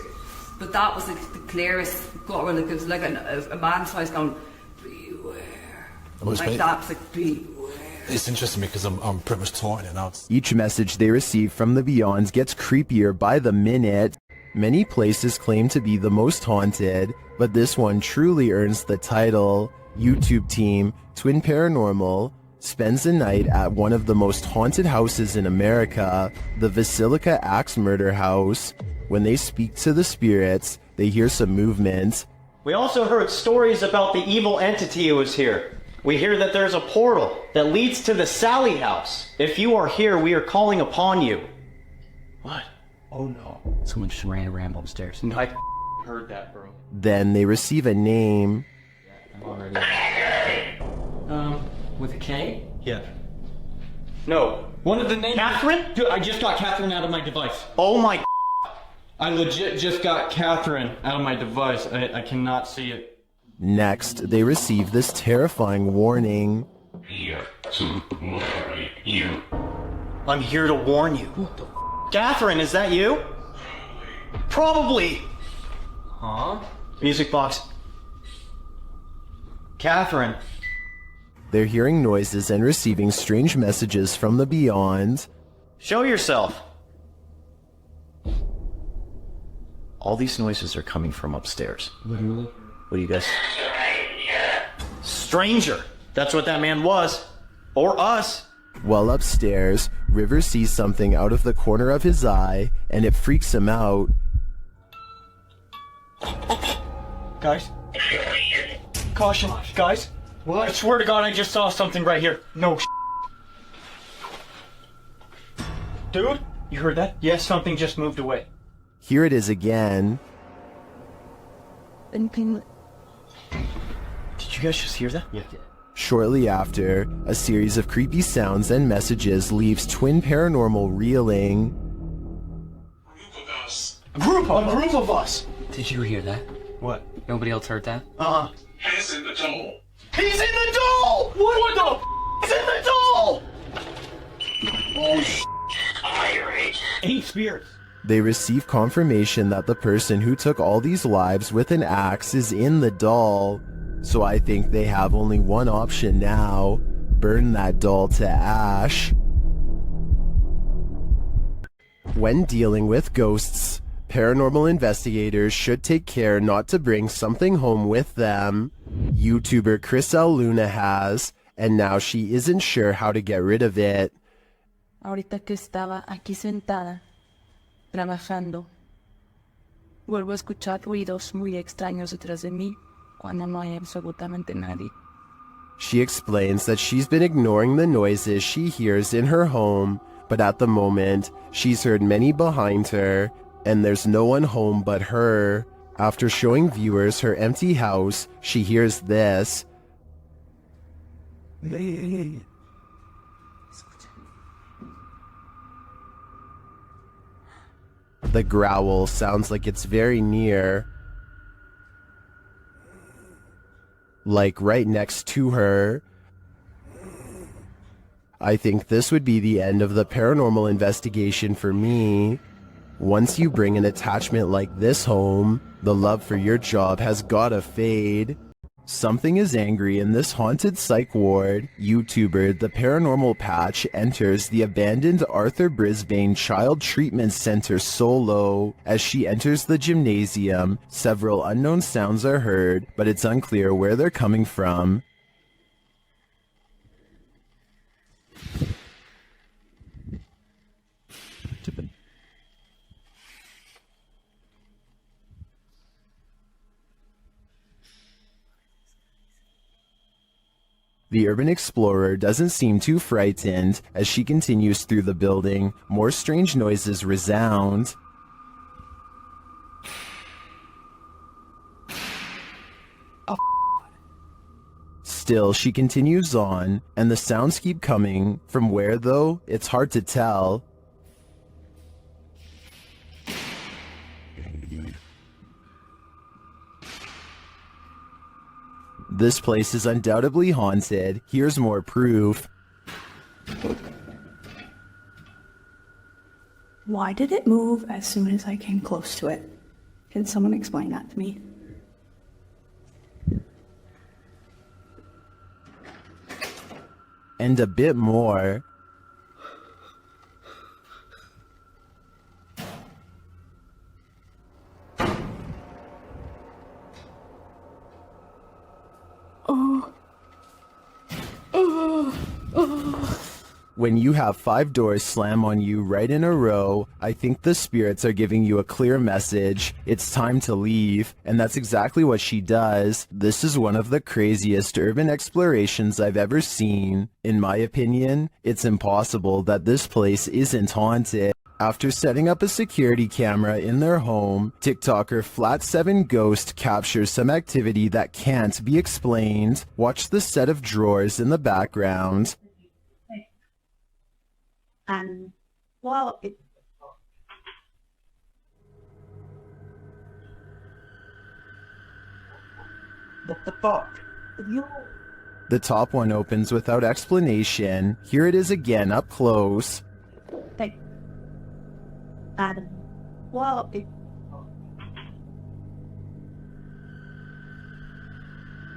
But that was the clearest. It was like a man's voice going, beware. That was beware. It's interesting because I'm pretty much taught it now. Each message they receive from the Beyonds gets creepier by the minute. Many places claim to be the most haunted, but this one truly earns the title. YouTube team Twin Paranormal spends the night at one of the most haunted houses in America, the Basilica Axe Murder House. When they speak to the spirits, they hear some movement. We also heard stories about the evil entity who is here. We hear that there's a portal that leads to the Sally house. If you are here, we are calling upon you. What? Oh no. Someone just ran around upstairs. No, I heard that, bro. Then they receive a name. I'm already... with a K? Yeah. No. One of the names... Catherine? Dude, I just got Catherine out of my device. Oh my... I legit just got Catherine out of my device. I cannot see it. Next, they receive this terrifying warning. I'm here to warn you. Catherine, is that you? Probably. Huh? Music box. Catherine. They're hearing noises and receiving strange messages from the beyond. Show yourself. All these noises are coming from upstairs. Literally? What do you guys... Stranger. That's what that man was. Or us. While upstairs, River sees something out of the corner of his eye, and it freaks him out. Guys. Caution. Guys. What? I swear to God, I just saw something right here. No. Dude, you heard that? Yes, something just moved away. Here it is again. Did you guys just hear that? Yeah. Shortly after, a series of creepy sounds and messages leaves Twin Paranormal reeling. A group of us! Did you hear that? What? Nobody else heard that? Uh-uh. He's in the doll. He's in the doll! What the He's in the doll! Oh, irate. 8 spirits. They receive confirmation that the person who took all these lives with an axe is in the doll. So I think they have only one option now. Burn that doll to ash. When dealing with ghosts, paranormal investigators should take care not to bring something home with them. YouTuber Chris L. Luna has, and now she isn't sure how to get rid of it. Ahorita que estaba aquí sentada, trabajando, vuelvo a escuchar ruidos muy extraños detrás de mí cuando no hay absolutamente nadie. She explains that she's been ignoring the noises she hears in her home, but at the moment, she's heard many behind her, and there's no one home but her. After showing viewers her empty house, she hears this. The growl sounds like it's very near, like right next to her. I think this would be the end of the paranormal investigation for me. Once you bring an attachment like this home, the love for your job has gotta fade. Something is angry in this haunted psych ward. YouTuber The Paranormal Patch enters the abandoned Arthur Brisbane Child Treatment Center solo. As she enters the gymnasium, several unknown sounds are heard, but it's unclear where they're coming from. The urban explorer doesn't seem too frightened. As she continues through the building, more strange noises resound. Still, she continues on, and the sounds keep coming. From where, though, it's hard to tell. This place is undoubtedly haunted. Here's more proof. Why did it move as soon as I came close to it? Can someone explain that to me? And a bit more. When you have 5 doors slam on you right in a row, I think the spirits are giving you a clear message. It's time to leave, and that's exactly what she does. This is one of the craziest urban explorations I've ever seen. In my opinion, it's impossible that this place isn't haunted. After setting up a security camera in their home, TikToker Flat7Ghost captures some activity that can't be explained. Watch the set of drawers in the background. Well, What the fuck? The top one opens without explanation. Here it is again up close. well,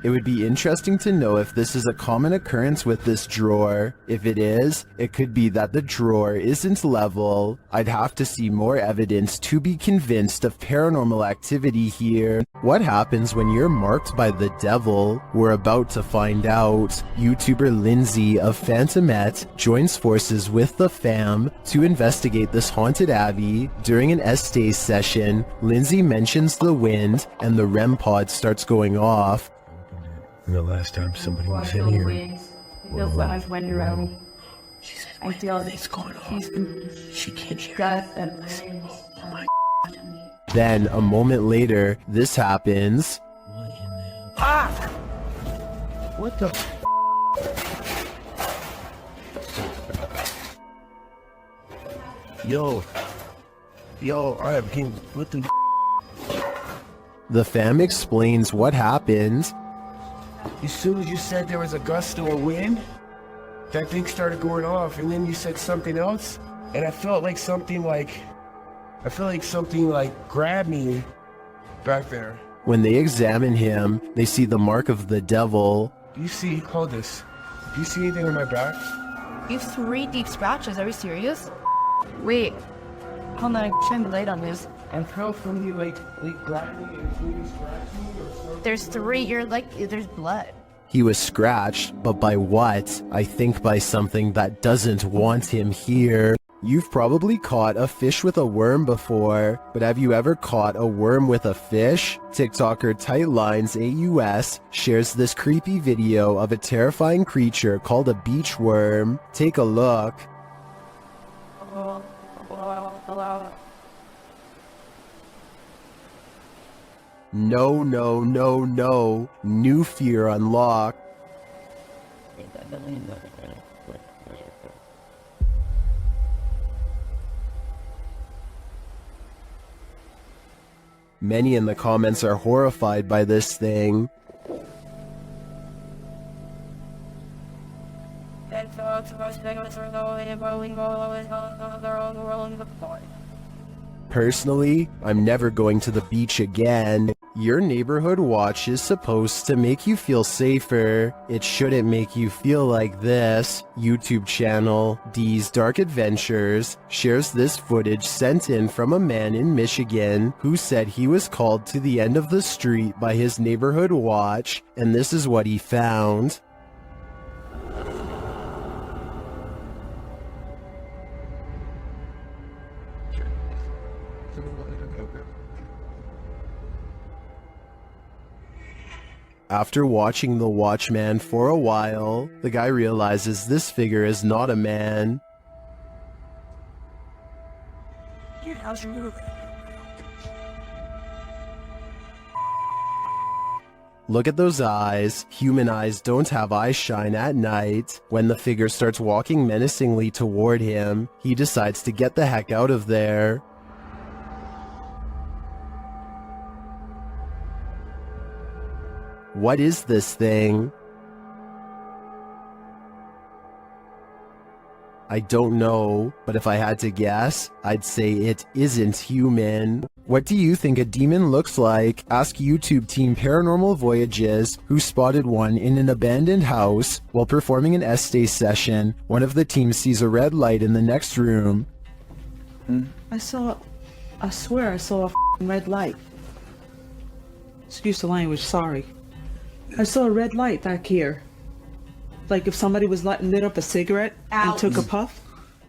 It would be interesting to know if this is a common occurrence with this drawer. If it is, it could be that the drawer isn't level. I'd have to see more evidence to be convinced of paranormal activity here. What happens when you're marked by the devil? We're about to find out. YouTuber Lindsay of Phantomette joins forces with the fam to investigate this haunted abbey. During an Estee session, Lindsay mentions the wind and the REM pod starts going off. The last time somebody was in here. Feels like I've went around. I feel it's going on. She can't hear it. Oh my God. Then, a moment later, this happens. Ah! What the Yo, alright, what the The fam explains what happened. As soon as you said there was a gust of wind, that thing started going off, and then you said something else, and I felt like something grabbed me back there. When they examine him, they see the mark of the devil. Do you see, hold this, do you see anything on my back? You have 3 deep scratches, are you serious? Wait, hold on, shine the light on this. And how come you like grabbed me and maybe scratched me or something? There's 3, there's blood. He was scratched, but by what? I think by something that doesn't want him here. You've probably caught a fish with a worm before, but have you ever caught a worm with a fish? TikToker Tightlines AUS shares this creepy video of a terrifying creature called a beach worm. Take a look. No, no, no, no. New fear unlocked. Many in the comments are horrified by this thing. Personally, I'm never going to the beach again. Your neighborhood watch is supposed to make you feel safer. It shouldn't make you feel like this. YouTube channel D's Dark Adventures shares this footage sent in from a man in Michigan who said he was called to the end of the street by his neighborhood watch, and this is what he found. After watching the Watchman for a while, the guy realizes this figure is not a man. Look at those eyes. Human eyes don't have eye shine at night. When the figure starts walking menacingly toward him, he decides to get the heck out of there. What is this thing? I don't know, but if I had to guess, I'd say it isn't human. What do you think a demon looks like? Ask YouTube team Paranormal Voyages, who spotted one in an abandoned house. While performing an Estee session, one of the team sees a red light in the next room. I swear I saw a red light. Excuse the language, sorry. I saw a red light back here. Like if somebody was lit up a cigarette and took a puff.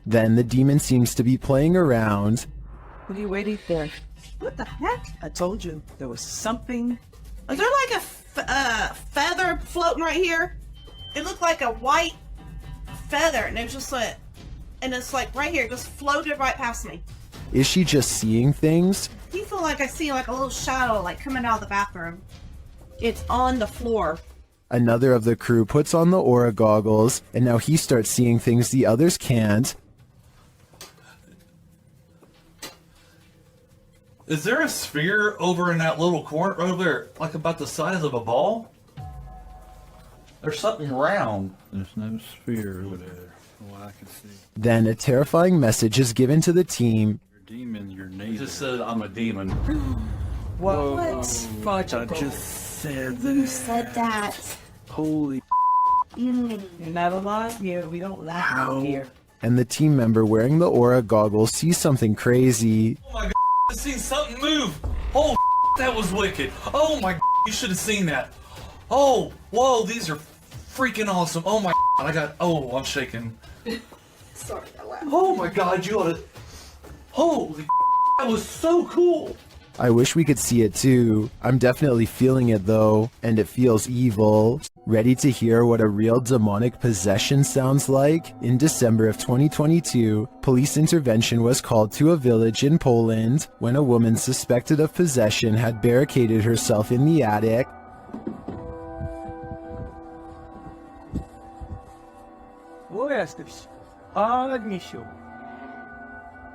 Then the demon seems to be playing around. What are you waiting for? What the heck? I told you there was something. Is there like a feather floating right here? It looked like a white feather, and it was just like and it's like right here, just floated right past me. Is she just seeing things? I feel like I see like a little shadow like coming out of the bathroom. It's on the floor. Another of the crew puts on the aura goggles, and now he starts seeing things the others can't. Is there a sphere over in that little corner over there, like about the size of a ball? There's something round. There's no sphere over there, from what I can see. Then a terrifying message is given to the team. You're a demon, you're It neither. just said I'm a demon. What? Fudge, I just said that. Who said that? Holy Never mind. Yeah, we don't laugh out here. And the team member wearing the aura goggles sees something crazy. Oh my god, I seen something move. Oh, that was wicked. Oh my god, you should have seen that. Oh, whoa, these are freaking awesome. Oh my god, I'm shaking. Sorry, that laughed. Oh my god, you ought to. Holy that was so cool. I wish we could see it too. I'm definitely feeling it though, and it feels evil. Ready to hear what a real demonic possession sounds like? In December of 2022, police intervention was called to a village in Poland when a woman suspected of possession had barricaded herself in the attic. Wo jesteś? A, misiu.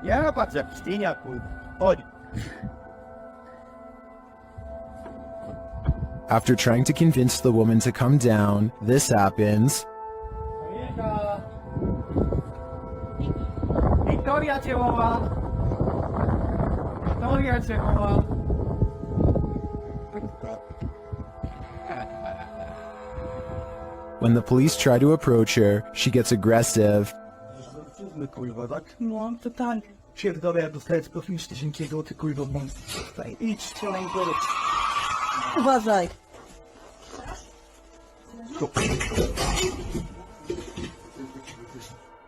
Ja patrzę, pstiniaku. Chodź. After trying to convince the woman to come down, this happens. Wiktoria cię woła. Wiktoria cię woła. When the police try to approach her, she gets aggressive. Kurwa, tak? No, totalnie. Pierdolę, jak dostaję z profilsz tysięciego, ty kurwa, mam. Idź, strzelaj, powiedz. Uważaj.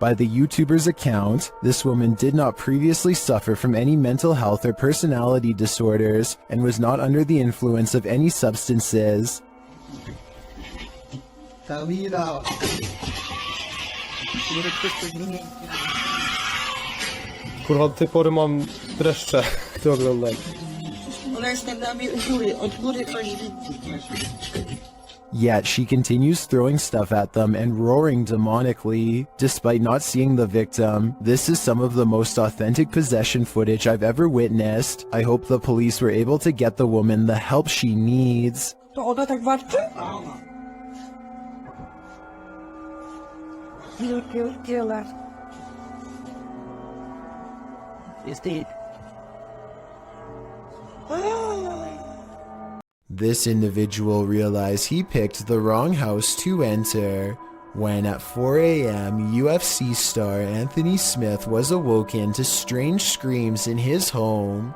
By the YouTuber's account, this woman did not previously suffer from any mental health or personality disorders and was not under the influence of any substances. Kurwa, do tej pory mam dreszcze, to oglądam. Yet she continues throwing stuff at them and roaring demonically, despite not seeing the victim. This is some of the most authentic possession footage I've ever witnessed. I hope the police were able to get the woman the help she needs. To ona tak walczy? Jest dead. This individual realized he picked the wrong house to enter when at 4 a.m. UFC star Anthony Smith was awoken to strange screams in his home.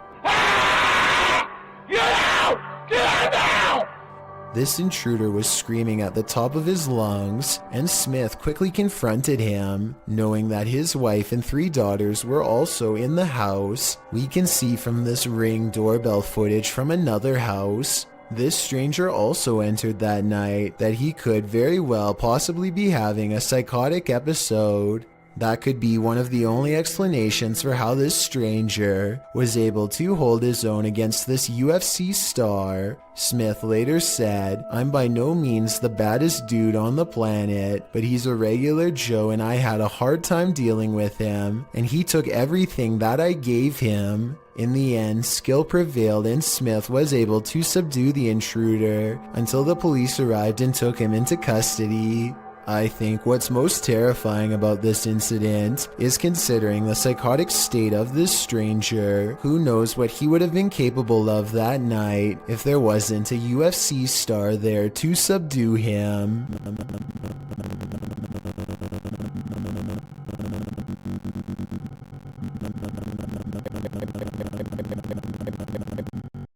This intruder was screaming at the top of his lungs, and Smith quickly confronted him. Knowing that his wife and 3 daughters were also in the house, we can see from this Ring doorbell footage from another house. This stranger also entered that night that he could very well possibly be having a psychotic episode. That could be one of the only explanations for how this stranger was able to hold his own against this UFC star. Smith later said, "I'm by no means the baddest dude on the planet, but he's a regular Joe and I had a hard time dealing with him, and he took everything that I gave him." In the end, skill prevailed and Smith was able to subdue the intruder until the police arrived and took him into custody. I think what's most terrifying about this incident is considering the psychotic state of this stranger. Who knows what he would have been capable of that night if there wasn't a UFC star there to subdue him.